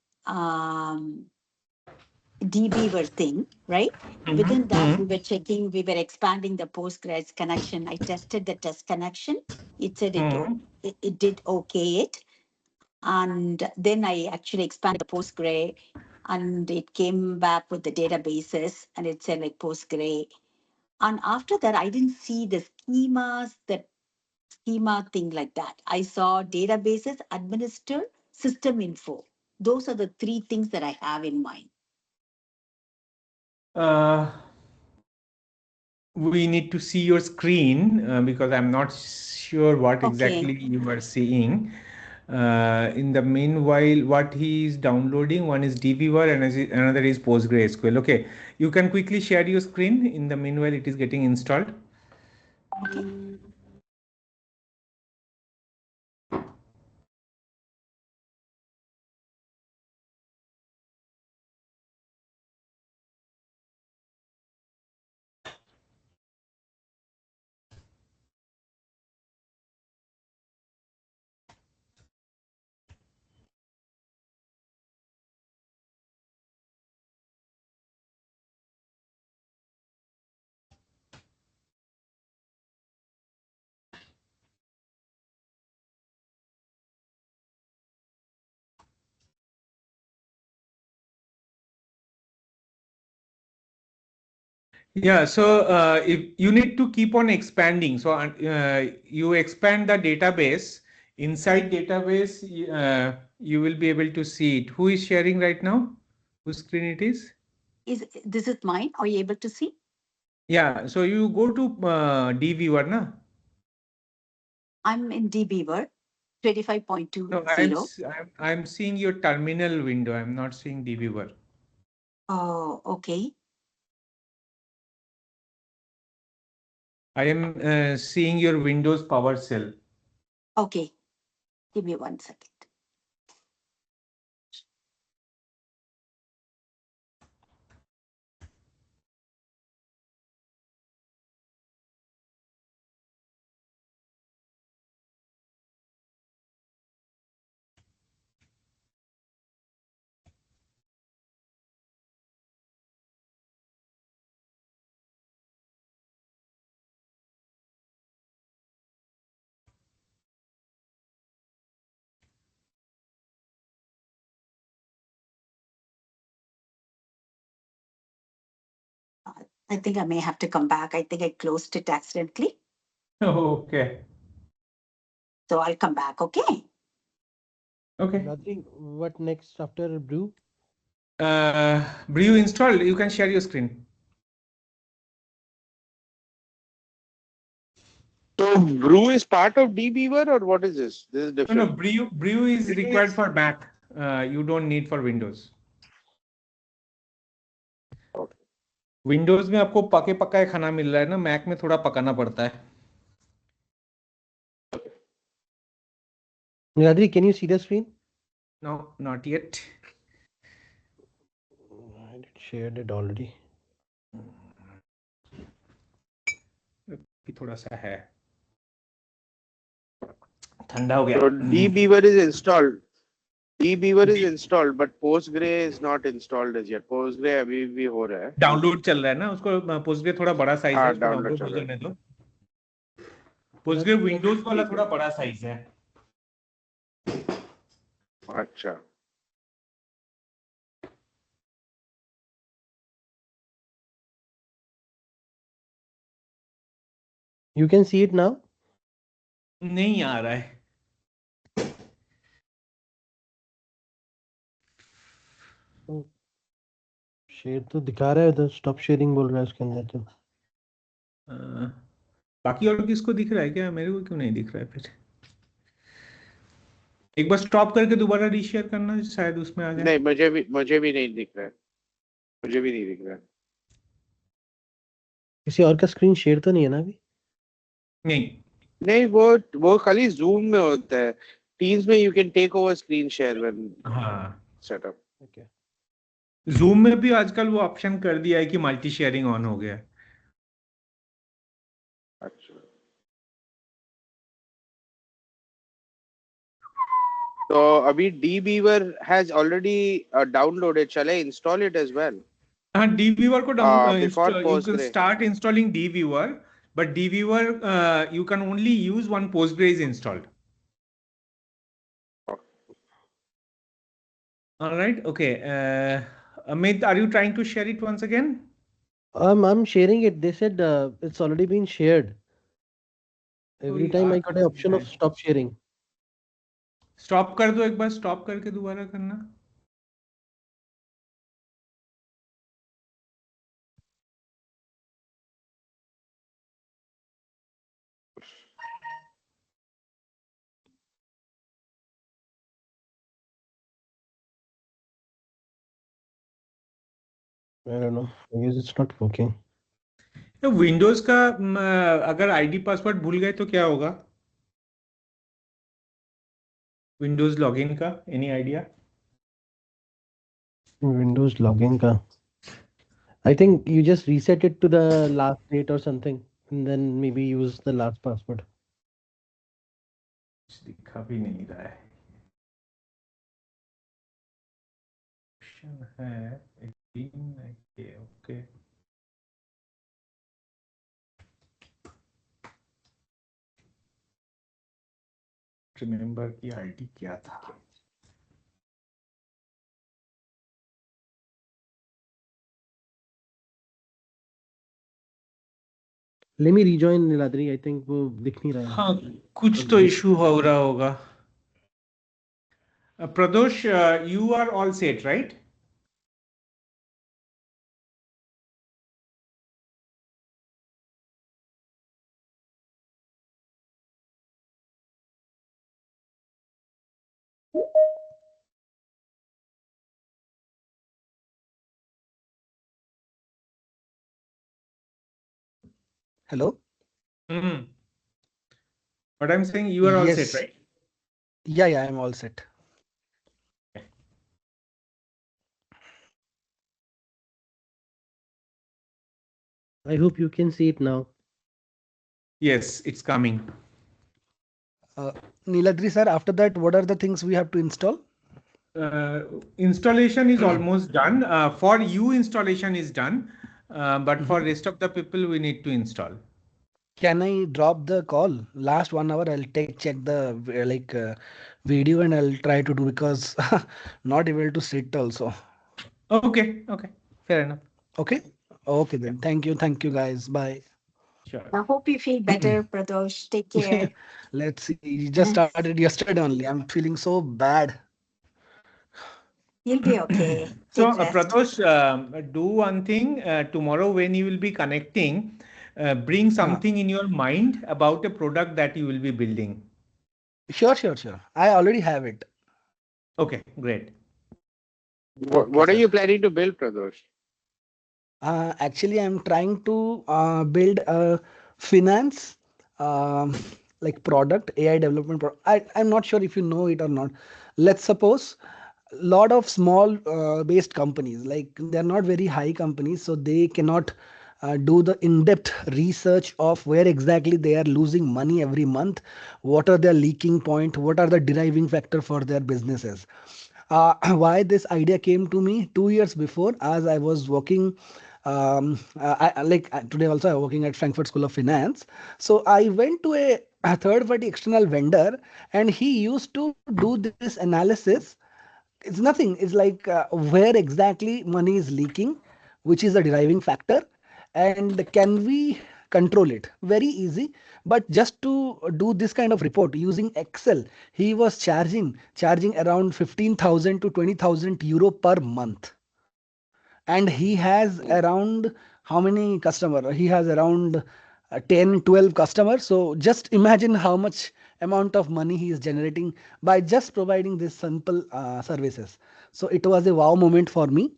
[SPEAKER 3] dbeaver thing, right? Within that, we were checking, we were expanding the Postgres connection. I tested the test connection. It said it did okay it. And then I actually expanded the Postgre and it came back with the databases and it said like Postgre. And after that, I didn't see the schemas, that schema thing like that. I saw databases, administer, system info. Those are the three things that I have in mind.
[SPEAKER 1] Uh, we need to see your screen because I'm not sure what
[SPEAKER 3] Okay.
[SPEAKER 1] exactly you are seeing. In the meanwhile, what he is downloading, one is dbeaver and another is PostgreSQL. Okay, you can quickly share your screen. In the meanwhile, it is getting installed.
[SPEAKER 3] Okay.
[SPEAKER 1] Yeah, so if you need to keep on expanding, so you expand the database. Inside database, you will be able to see it. Who is sharing right now? Whose screen it is?
[SPEAKER 3] Is this is mine? Are you able to see?
[SPEAKER 1] Yeah, so you go to D viewer, na?
[SPEAKER 3] I'm in dbeaver
[SPEAKER 1] No,
[SPEAKER 3] 25.20.
[SPEAKER 1] I'm seeing your terminal window. I'm not seeing D viewer.
[SPEAKER 3] Oh, okay.
[SPEAKER 1] I am seeing your Windows PowerShell.
[SPEAKER 3] Okay. Give me 1 second. I think I may have to come back. I think I closed it accidentally.
[SPEAKER 1] Okay.
[SPEAKER 3] So I'll come back. Okay.
[SPEAKER 1] Okay.
[SPEAKER 5] Radhi, what next after Brew?
[SPEAKER 1] Brew installed. You can share your screen.
[SPEAKER 2] So Brew is part of dbeaver or what is this? This is
[SPEAKER 1] No,
[SPEAKER 2] different.
[SPEAKER 1] Brew is required for Mac. You don't need for Windows.
[SPEAKER 2] Okay.
[SPEAKER 1] Windows में आपको पके पकाए खाना मिल रहा है ना, Mac में थोड़ा पकाना पड़ता है.
[SPEAKER 5] Radhi, can you see the screen?
[SPEAKER 1] No, not yet.
[SPEAKER 5] I did shared it already.
[SPEAKER 1] भी थोड़ा सा है, ठंडा हो गया.
[SPEAKER 2] So dbeaver is installed. dbeaver is installed, but Postgre is not installed as yet. Postgre अभी भी हो रहा है.
[SPEAKER 1] डाउनलोड चल रहा है ना, उसको पोस्टग्रे थोड़ा बड़ा साइज है,
[SPEAKER 2] हाँ
[SPEAKER 1] उसको
[SPEAKER 2] डाउनलोड
[SPEAKER 1] डाउनलोड
[SPEAKER 2] चल
[SPEAKER 1] हो
[SPEAKER 2] रहा
[SPEAKER 1] जाने
[SPEAKER 2] है.
[SPEAKER 1] दो. पोस्टग्रे विंडोज वाला
[SPEAKER 2] ठीक
[SPEAKER 1] थोड़ा
[SPEAKER 2] है.
[SPEAKER 1] बड़ा साइज है.
[SPEAKER 2] अच्छा.
[SPEAKER 5] You can see it now.
[SPEAKER 1] नहीं आ रहा है.
[SPEAKER 5] शेयर तो दिखा रहा है, तो स्टॉप शेयरिंग बोल रहा है उसके अंदर तो.
[SPEAKER 1] बाकी और किसको दिख रहा है क्या? मेरे को क्यों नहीं दिख रहा है फिर? एक बार स्टॉप करके दोबारा रीशेयर करना, शायद उसमें आ जाए.
[SPEAKER 2] नहीं मुझे भी नहीं दिख रहा है. मुझे भी नहीं दिख रहा है.
[SPEAKER 5] किसी और का स्क्रीन शेयर तो नहीं है ना अभी?
[SPEAKER 1] नहीं.
[SPEAKER 2] नहीं वो खाली जूम में होता है. टीम्स में you can take over screen share when
[SPEAKER 1] हाँ,
[SPEAKER 2] सेटअप.
[SPEAKER 5] Okay.
[SPEAKER 1] जूम में भी आजकल वो ऑप्शन कर दिया है कि मल्टी शेयरिंग ऑन हो गया है.
[SPEAKER 2] अच्छा. तो अभी dbeaver has already downloaded. Shall I install it as well?
[SPEAKER 1] हाँ, dviewer को down
[SPEAKER 2] Before
[SPEAKER 1] you can
[SPEAKER 2] Postgre.
[SPEAKER 1] start installing dviewer, but dviewer you can only use one Postgre is installed. All right, okay. Amit, are you trying to share it once again?
[SPEAKER 5] I'm sharing it. They said it's already been shared. Every time I got an option of stop sharing.
[SPEAKER 1] Stop कर दो, एक बार stop करके दोबारा करना.
[SPEAKER 5] I don't know. I guess it's not working.
[SPEAKER 1] तो Windows का अगर ID password भूल गए तो क्या होगा? विंडोज लॉगिन का एनी आइडिया?
[SPEAKER 5] Windows login का. I think you just reset it to the last date or something, and then maybe use the last password.
[SPEAKER 1] दिखा भी नहीं रहा है. ऑप्शन है 18. ओके. रिमेंबर की आईडी क्या था?
[SPEAKER 5] Let me rejoin Niladri. I think वो दिख नहीं रहा है.
[SPEAKER 1] हाँ, कुछ तो issue हो रहा होगा. Pradosh, you are all set, right?
[SPEAKER 4] Hello.
[SPEAKER 1] Hmm. But I'm saying you are all set,
[SPEAKER 4] Yes.
[SPEAKER 1] right?
[SPEAKER 4] Yeah, I'm all set.
[SPEAKER 5] I hope you can see it now.
[SPEAKER 1] Yes, it's coming.
[SPEAKER 4] Uh, Niladri sir, after that, what are the things we have to install?
[SPEAKER 1] uh, Installation is almost done. For you, installation is done, but for
[SPEAKER 4] Mhm.
[SPEAKER 1] rest of the people, we need to install.
[SPEAKER 4] Can I drop the call? Last 1 hour, I'll take check the video and I'll try to do because not able to sit also.
[SPEAKER 1] Okay, okay, fair enough.
[SPEAKER 4] Okay. Okay
[SPEAKER 1] Yeah,
[SPEAKER 4] then. Thank you guys. Bye.
[SPEAKER 1] sure.
[SPEAKER 3] I hope you feel better, Pradosh. Take care.
[SPEAKER 4] Let's see. You just started yesterday only. I'm feeling so bad.
[SPEAKER 3] You'll be okay.
[SPEAKER 1] So,
[SPEAKER 3] Take rest.
[SPEAKER 1] Pradosh, do one thing. Tomorrow, when you will be connecting, bring
[SPEAKER 4] Uh,
[SPEAKER 1] something in your mind about a product that you will be building.
[SPEAKER 4] sure. I already have it.
[SPEAKER 1] Okay, great.
[SPEAKER 4] Okay,
[SPEAKER 2] What are
[SPEAKER 4] sir.
[SPEAKER 2] you planning to build, Pradosh?
[SPEAKER 4] Actually, I'm trying to build a finance um, like product, AI development. I'm not sure if you know it or not. Let's suppose lot of small based companies, like they're not very high companies, so they cannot do the in-depth research of where exactly they are losing money every month, what are their leaking point, what are the deriving factor for their businesses. Why this idea came to me 2 years before, as I was working today also I'm working at Frankfurt School of Finance. So I went to a third party external vendor and he used to do this analysis. It's nothing. It's like where exactly money is leaking, which is the deriving factor, and can we control it? Very easy. But just to do this kind of report using Excel, he was charging around 15,000 to 20,000 euro per month, and he has around how many customer? He has around 10 12 customers. So just imagine how much amount of money he is generating by just providing these simple services. So it was a wow moment for me,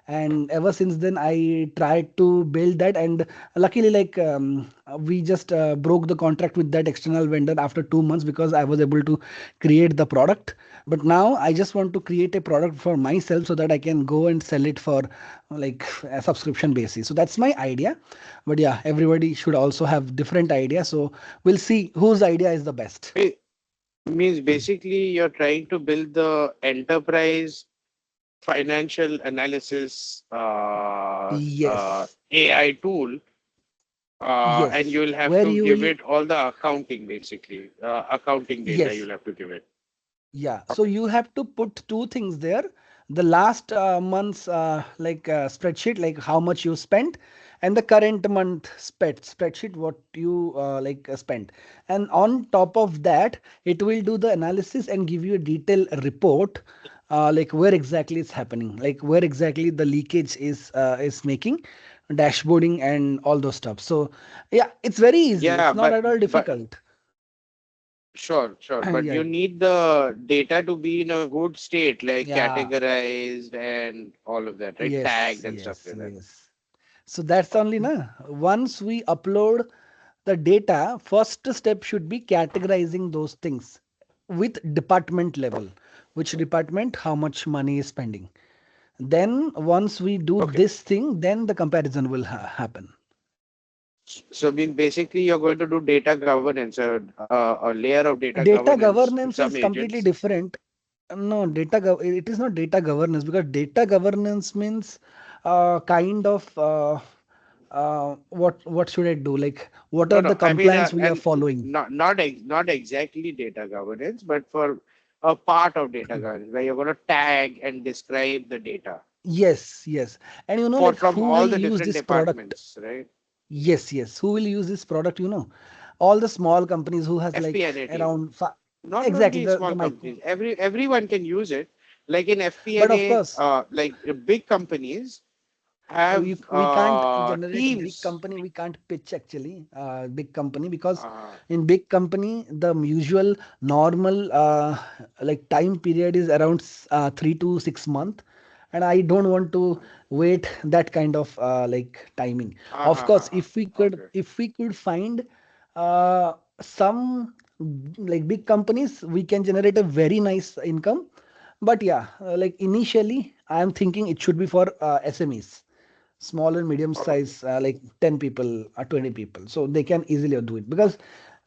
[SPEAKER 4] and ever since then I tried to build that, and luckily we just broke the contract with that external vendor after 2 months because I was able to create the product. But now I just want to create a product for myself so that I can go and sell it for like a subscription basis. So that's my idea. But yeah, everybody should also have different ideas, so we'll see whose idea is the best.
[SPEAKER 2] It means basically you're trying to build the enterprise financial analysis
[SPEAKER 4] Yes,
[SPEAKER 2] AI tool, and
[SPEAKER 4] yes,
[SPEAKER 2] you'll have
[SPEAKER 4] where
[SPEAKER 2] to
[SPEAKER 4] you
[SPEAKER 2] give
[SPEAKER 4] will.
[SPEAKER 2] it all the accounting, basically, accounting data
[SPEAKER 4] Yes.
[SPEAKER 2] you'll have to give it.
[SPEAKER 4] Yeah, so
[SPEAKER 2] Okay.
[SPEAKER 4] you have to put two things there. The last month's spreadsheet, like how much you spent, and the current month spreadsheet, what you spent. And on top of that, it will do the analysis and give you a detailed report, like where exactly it's happening, like where exactly the leakage is making, dashboarding and all those stuff. So yeah, it's very easy.
[SPEAKER 2] Yeah,
[SPEAKER 4] It's not
[SPEAKER 2] but
[SPEAKER 4] at all
[SPEAKER 2] but
[SPEAKER 4] difficult.
[SPEAKER 2] sure. But
[SPEAKER 4] Yeah,
[SPEAKER 2] you need the data to be in a good state, like
[SPEAKER 4] yeah.
[SPEAKER 2] categorized and all of that, right?
[SPEAKER 4] Yes,
[SPEAKER 2] Tagged and stuff
[SPEAKER 4] yes,
[SPEAKER 2] like that.
[SPEAKER 4] yes. So that's only na. Once we upload the data, first step should be categorizing those things with department level. Which department, how much money is spending. Then once we do
[SPEAKER 2] Okay.
[SPEAKER 4] this thing, then the comparison will happen.
[SPEAKER 2] So mean basically you're going to do data governance, a layer of data
[SPEAKER 4] Data
[SPEAKER 2] governance with
[SPEAKER 4] governance
[SPEAKER 2] some
[SPEAKER 4] is completely
[SPEAKER 2] agents.
[SPEAKER 4] different. No, it is not data governance, because data governance means kind of what should I do? Like what
[SPEAKER 2] No,
[SPEAKER 4] are
[SPEAKER 2] no.
[SPEAKER 4] the
[SPEAKER 2] I mean,
[SPEAKER 4] compliance we are
[SPEAKER 2] and
[SPEAKER 4] following?
[SPEAKER 2] not exactly data governance, but for a part of data governance where you're going to tag and describe the data
[SPEAKER 4] Yes, yes. And you know,
[SPEAKER 2] for
[SPEAKER 4] like
[SPEAKER 2] from
[SPEAKER 4] who
[SPEAKER 2] all
[SPEAKER 4] will
[SPEAKER 2] the
[SPEAKER 4] use
[SPEAKER 2] different
[SPEAKER 4] this product?
[SPEAKER 2] departments, right?
[SPEAKER 4] Yes, yes. Who will use this product? All the small companies who has like
[SPEAKER 2] FP&A team.
[SPEAKER 4] around
[SPEAKER 2] Not
[SPEAKER 4] exactly
[SPEAKER 2] only
[SPEAKER 4] the
[SPEAKER 2] small
[SPEAKER 4] micro.
[SPEAKER 2] companies, everyone can use it. Like in
[SPEAKER 4] But of
[SPEAKER 2] FP&A,
[SPEAKER 4] course,
[SPEAKER 2] like big companies have
[SPEAKER 4] we can't generate big
[SPEAKER 2] teams.
[SPEAKER 4] company. We can't pitch actually big company because
[SPEAKER 2] Uh,
[SPEAKER 4] in big company the usual normal like time period is around 3 to 6 month, and I don't want to wait that kind of like timing. Of course,
[SPEAKER 2] okay.
[SPEAKER 4] if we could find uh, some like big companies, we can generate a very nice income. But yeah, like initially I am thinking it should be for SMEs, small and medium
[SPEAKER 2] Okay.
[SPEAKER 4] size, like 10 people or 20 people, so they can easily do it. Because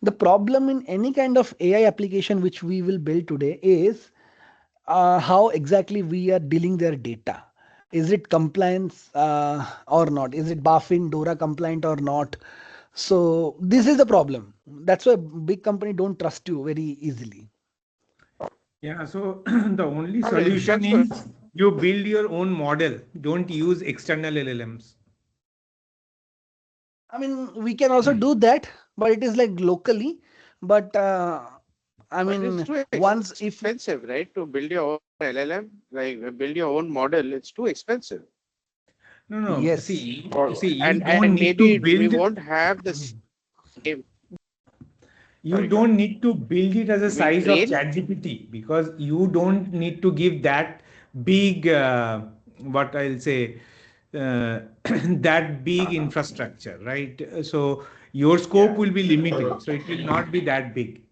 [SPEAKER 4] the problem in any kind of AI application which we will build today is how exactly we are dealing their data. Is it compliance or not? Is it BaFin DORA compliant or not? So this is the problem. That's why big company don't trust you very easily.
[SPEAKER 1] Yeah, so the only
[SPEAKER 2] All right,
[SPEAKER 1] solution
[SPEAKER 2] that's good.
[SPEAKER 1] is you build your own model. Don't use external LLMs.
[SPEAKER 4] I mean, we can also do that, but it is like locally. But I
[SPEAKER 2] But it's
[SPEAKER 4] mean,
[SPEAKER 2] too
[SPEAKER 4] once if
[SPEAKER 2] expensive, right? To build your own LLM, like build your own model, it's too expensive.
[SPEAKER 1] No, no.
[SPEAKER 4] yes,
[SPEAKER 1] See, you don't
[SPEAKER 2] And
[SPEAKER 1] need to
[SPEAKER 2] maybe we
[SPEAKER 1] build.
[SPEAKER 2] won't have the same.
[SPEAKER 1] You
[SPEAKER 2] Sorry, go
[SPEAKER 1] don't
[SPEAKER 2] ahead.
[SPEAKER 1] need to build it as a
[SPEAKER 2] You mean
[SPEAKER 1] size of
[SPEAKER 2] train?
[SPEAKER 1] ChatGPT because you don't need to give that big, what I'll say, that big
[SPEAKER 2] Uh-huh.
[SPEAKER 1] infrastructure, right? So your scope
[SPEAKER 2] Yeah.
[SPEAKER 1] will be limited. So it will not be that big.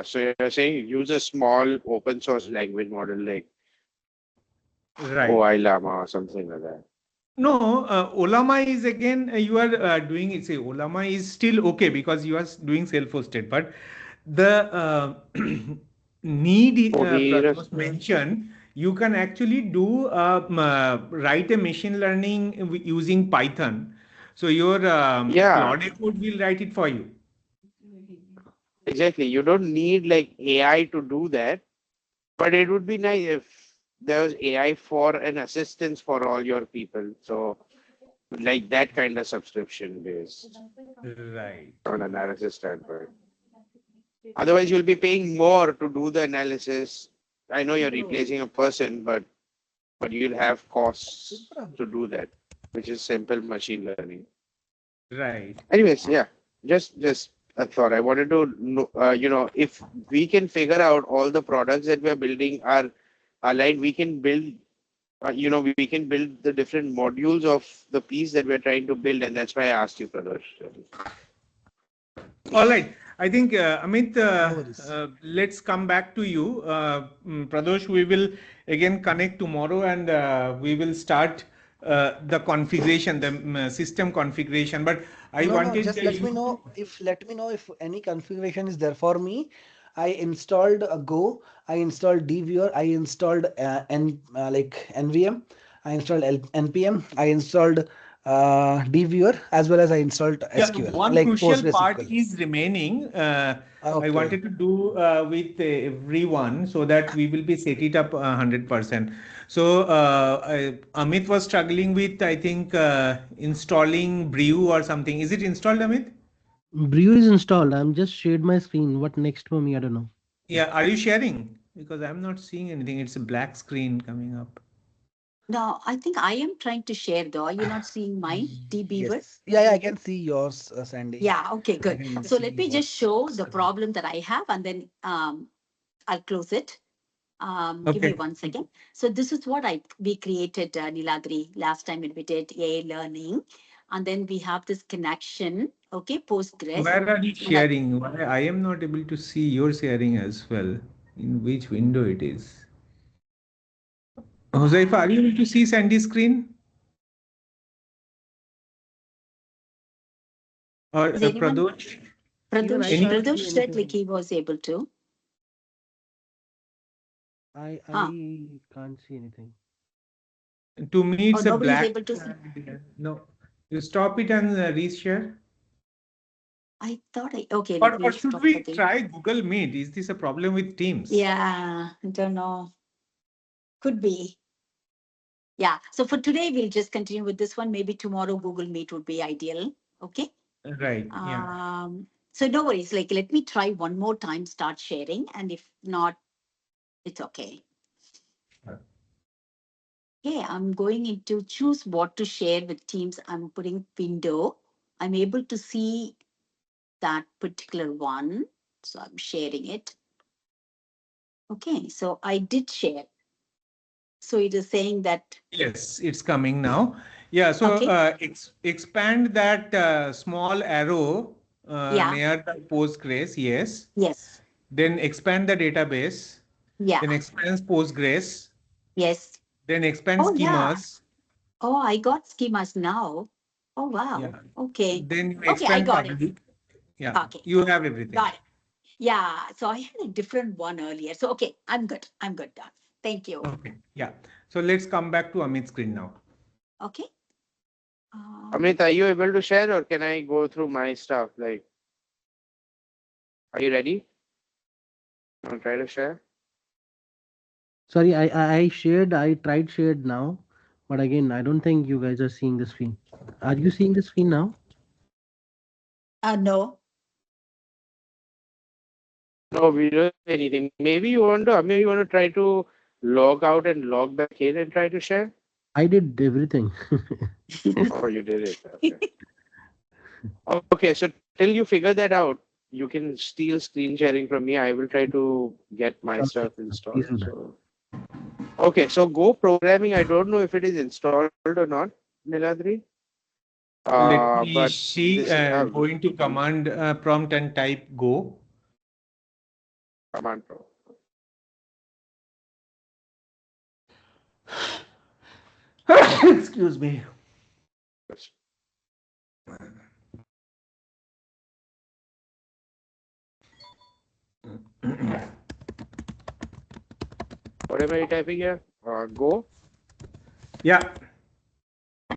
[SPEAKER 2] So you're saying use a small open source language model like
[SPEAKER 1] Right.
[SPEAKER 2] OI Llama or something like that.
[SPEAKER 1] No, Olama is again, you are doing it. Say, Olama is still okay because you are doing self-hosted, but the need
[SPEAKER 2] Coherent.
[SPEAKER 1] Prathmesh mentioned, you can actually do write a machine learning using Python. So your
[SPEAKER 2] Yeah,
[SPEAKER 1] Claude code will write it for you.
[SPEAKER 2] exactly. You don't need like AI to do that, but it would be nice if there was AI for an assistance for all your people. So like that kind of subscription based
[SPEAKER 1] Right.
[SPEAKER 2] on analysis standpoint. Otherwise, you'll be paying more to do the analysis. I know you're replacing a person, but you'll have costs to do that, which is simple machine learning.
[SPEAKER 1] Right.
[SPEAKER 2] Anyways, yeah, just a thought. I wanted to know, if we can figure out all the products that we're building are aligned, we can build, we can build the different modules of the piece that we're trying to build, and that's why I asked you, Pradosh.
[SPEAKER 1] All right. I think, Amit,
[SPEAKER 4] no worries.
[SPEAKER 1] let's come back to you. Pradosh, we will again connect tomorrow and we will start the configuration, the system configuration. But I
[SPEAKER 4] No, no,
[SPEAKER 1] wanted
[SPEAKER 4] just let me
[SPEAKER 1] you
[SPEAKER 4] know if any configuration is there for me. I installed a Go, I installed dviewer, I installed like NVM, I installed NPM, I installed dviewer as well as I installed
[SPEAKER 1] yeah,
[SPEAKER 4] SQL,
[SPEAKER 1] one
[SPEAKER 4] like
[SPEAKER 1] crucial part
[SPEAKER 4] PostgreSQL.
[SPEAKER 1] is remaining. I
[SPEAKER 4] Okay.
[SPEAKER 1] wanted to do with everyone so that we will be set it up 100%. So Amit was struggling with, I think, installing Brew or something. Is it installed, Amit?
[SPEAKER 5] Brew is installed. I'm just shared my screen. What next for me? I don't know.
[SPEAKER 1] Yeah, are you sharing? Because I'm not seeing anything. It's a black screen coming up.
[SPEAKER 3] No, I think I am trying to share though. Are you not seeing mine, D Beaver?
[SPEAKER 4] Yes. Yeah, yeah, I can see yours, Sandy.
[SPEAKER 3] Yeah, okay,
[SPEAKER 4] I
[SPEAKER 3] good.
[SPEAKER 4] can
[SPEAKER 3] So
[SPEAKER 4] see
[SPEAKER 3] let me just
[SPEAKER 4] yours
[SPEAKER 3] show the
[SPEAKER 4] screen.
[SPEAKER 3] problem that I have and then I'll close it. Give me
[SPEAKER 1] Okay.
[SPEAKER 3] 1 second. So this is what we created, Nilagri, last time when we did AI learning. And then we have this connection, okay, Postgres.
[SPEAKER 1] Where are you
[SPEAKER 3] And I,
[SPEAKER 1] sharing? Why I am not able to see your sharing as well. In which window it is? Hosaifa, are you able to see Sandy's screen? Or
[SPEAKER 3] is anyone,
[SPEAKER 1] Pradosh?
[SPEAKER 5] Even I
[SPEAKER 1] Any?
[SPEAKER 5] can't see
[SPEAKER 3] Pradosh said like
[SPEAKER 5] anything.
[SPEAKER 3] he was able to. Huh.
[SPEAKER 5] I can't see anything.
[SPEAKER 1] To me,
[SPEAKER 3] Oh,
[SPEAKER 1] it's a
[SPEAKER 3] nobody is
[SPEAKER 1] black.
[SPEAKER 3] able to see.
[SPEAKER 1] No. You stop it and reshare.
[SPEAKER 3] I thought okay, let
[SPEAKER 1] Or
[SPEAKER 3] me
[SPEAKER 1] should
[SPEAKER 3] stop
[SPEAKER 1] we
[SPEAKER 3] again.
[SPEAKER 1] try Google Meet? Is this a problem with Teams?
[SPEAKER 3] Yeah, I don't know. Could be. Yeah. So for today, we'll just continue with this one. Maybe tomorrow Google Meet would be ideal. Okay.
[SPEAKER 1] Right. Yeah.
[SPEAKER 3] So no worries. Like, let me try one more time, start sharing. And if not, it's okay. Okay. I'm going into choose what to share with Teams. I'm putting window. I'm able to see that particular one. So I'm sharing it. Okay. So I did share. So it is saying that.
[SPEAKER 1] Yes, it's coming now. Yeah, so
[SPEAKER 3] Okay.
[SPEAKER 1] expand that small arrow
[SPEAKER 3] Yeah.
[SPEAKER 1] near the Postgres, yes.
[SPEAKER 3] Yes.
[SPEAKER 1] Then expand the database.
[SPEAKER 3] Yeah.
[SPEAKER 1] Then expand Postgres.
[SPEAKER 3] Yes.
[SPEAKER 1] Then expand
[SPEAKER 3] Oh, yeah.
[SPEAKER 1] schemas.
[SPEAKER 3] Oh, I got schemas now. Oh, wow.
[SPEAKER 1] Yeah.
[SPEAKER 3] Okay.
[SPEAKER 1] Then you
[SPEAKER 3] Okay, I
[SPEAKER 1] expand
[SPEAKER 3] got it.
[SPEAKER 1] public. Yeah,
[SPEAKER 3] Okay,
[SPEAKER 1] you have everything.
[SPEAKER 3] got it. Yeah. So I had a different one earlier. So, okay, I'm good. I'm good, done. Thank you.
[SPEAKER 1] Okay. Yeah. So let's come back to Amit's screen now.
[SPEAKER 3] Okay.
[SPEAKER 2] Amit, are you able to share or can I go through my stuff? Like, are you ready? I'll try to share.
[SPEAKER 5] Sorry, I shared. I tried shared now, but again, I don't think you guys are seeing the screen. Are you seeing the screen now?
[SPEAKER 3] No.
[SPEAKER 2] No, we don't see anything. Maybe you want to, maybe you want to try to log out and log back in and try to share?
[SPEAKER 5] I did everything.
[SPEAKER 2] Oh, you did it. Okay. Okay, so till you figure that out, you can steal screen sharing from me. I will try to get my
[SPEAKER 5] Okay,
[SPEAKER 2] stuff
[SPEAKER 5] please
[SPEAKER 2] installed.
[SPEAKER 5] do that.
[SPEAKER 2] So, okay, so Go programming, I don't know if it is installed or not, Niladri.
[SPEAKER 1] Let me
[SPEAKER 2] But
[SPEAKER 1] see,
[SPEAKER 2] this is
[SPEAKER 1] go into command prompt and type go.
[SPEAKER 2] command pro.
[SPEAKER 1] Excuse me.
[SPEAKER 2] What am I typing here? Go.
[SPEAKER 1] Yeah.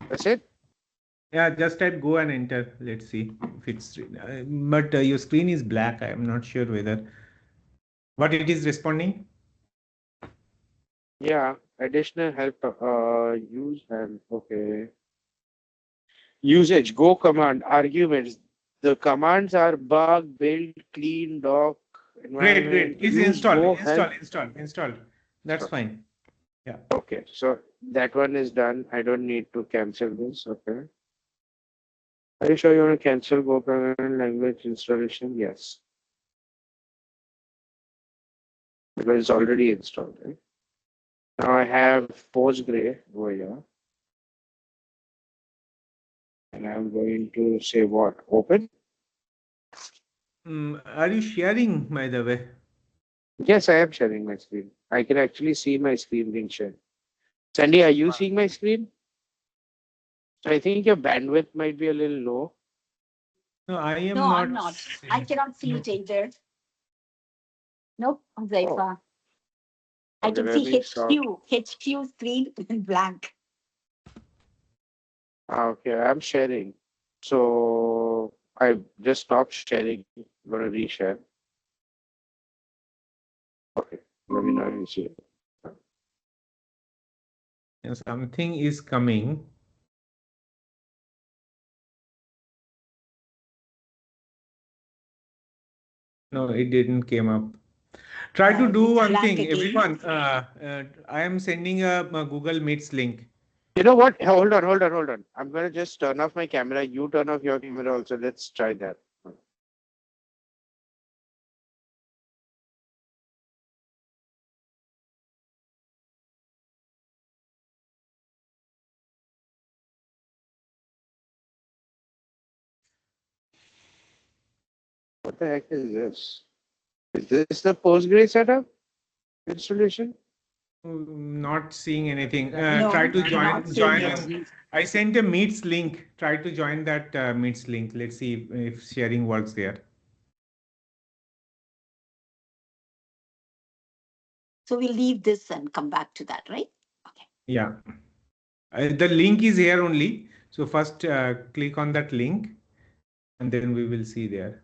[SPEAKER 2] That's it.
[SPEAKER 1] Yeah, just type go and enter. Let's see if it's. But your screen is black. I am not sure whether what it is responding.
[SPEAKER 2] Yeah, additional help. Use and okay. Usage. Go command. Arguments. The commands are bug, build, clean, doc,
[SPEAKER 1] Great.
[SPEAKER 2] environment.
[SPEAKER 1] It's
[SPEAKER 2] Use
[SPEAKER 1] installed.
[SPEAKER 2] go help.
[SPEAKER 1] Installed. That's fine. Yeah.
[SPEAKER 2] Okay, so that one is done. I don't need to cancel this. Okay. Are you sure you want to cancel Go programming language installation? Yes. Because it's already installed. Right? Now I have Postgre over here. And I'm going to say what? Open?
[SPEAKER 1] Are you sharing, by the way?
[SPEAKER 2] Yes, I am sharing my screen. I can actually see my screen being shared. Sandy, are you seeing my screen? So I think your bandwidth might be a little low.
[SPEAKER 1] No, I am
[SPEAKER 3] No, I'm
[SPEAKER 1] not.
[SPEAKER 3] not. I cannot see it either. Nope,
[SPEAKER 2] Oh,
[SPEAKER 3] Zaifa. I
[SPEAKER 2] okay,
[SPEAKER 3] can
[SPEAKER 2] let
[SPEAKER 3] see
[SPEAKER 2] me stop.
[SPEAKER 3] HQ screen blank.
[SPEAKER 2] Okay, I'm sharing. So I just stopped sharing. I'm going to reshare. Okay, let me know if you see it.
[SPEAKER 1] Something is coming. No, it didn't came up. Try to do
[SPEAKER 3] It's
[SPEAKER 1] one
[SPEAKER 3] blank
[SPEAKER 1] thing,
[SPEAKER 3] again.
[SPEAKER 1] everyone. I am sending a Google Meets link.
[SPEAKER 2] You know what? Hold on. I'm going to just turn off my camera. You turn off your camera also. Let's try that. What the heck is this? Is this the Postgre setup installation?
[SPEAKER 1] Not seeing anything.
[SPEAKER 3] No,
[SPEAKER 1] Try to
[SPEAKER 3] I'm not seeing it.
[SPEAKER 1] I sent a Meets link. Try to join that Meets link. Let's see if sharing works there.
[SPEAKER 3] So we leave this and come back to that, right? Okay.
[SPEAKER 1] Yeah. The link is here only. So first click on that link and then we will see there.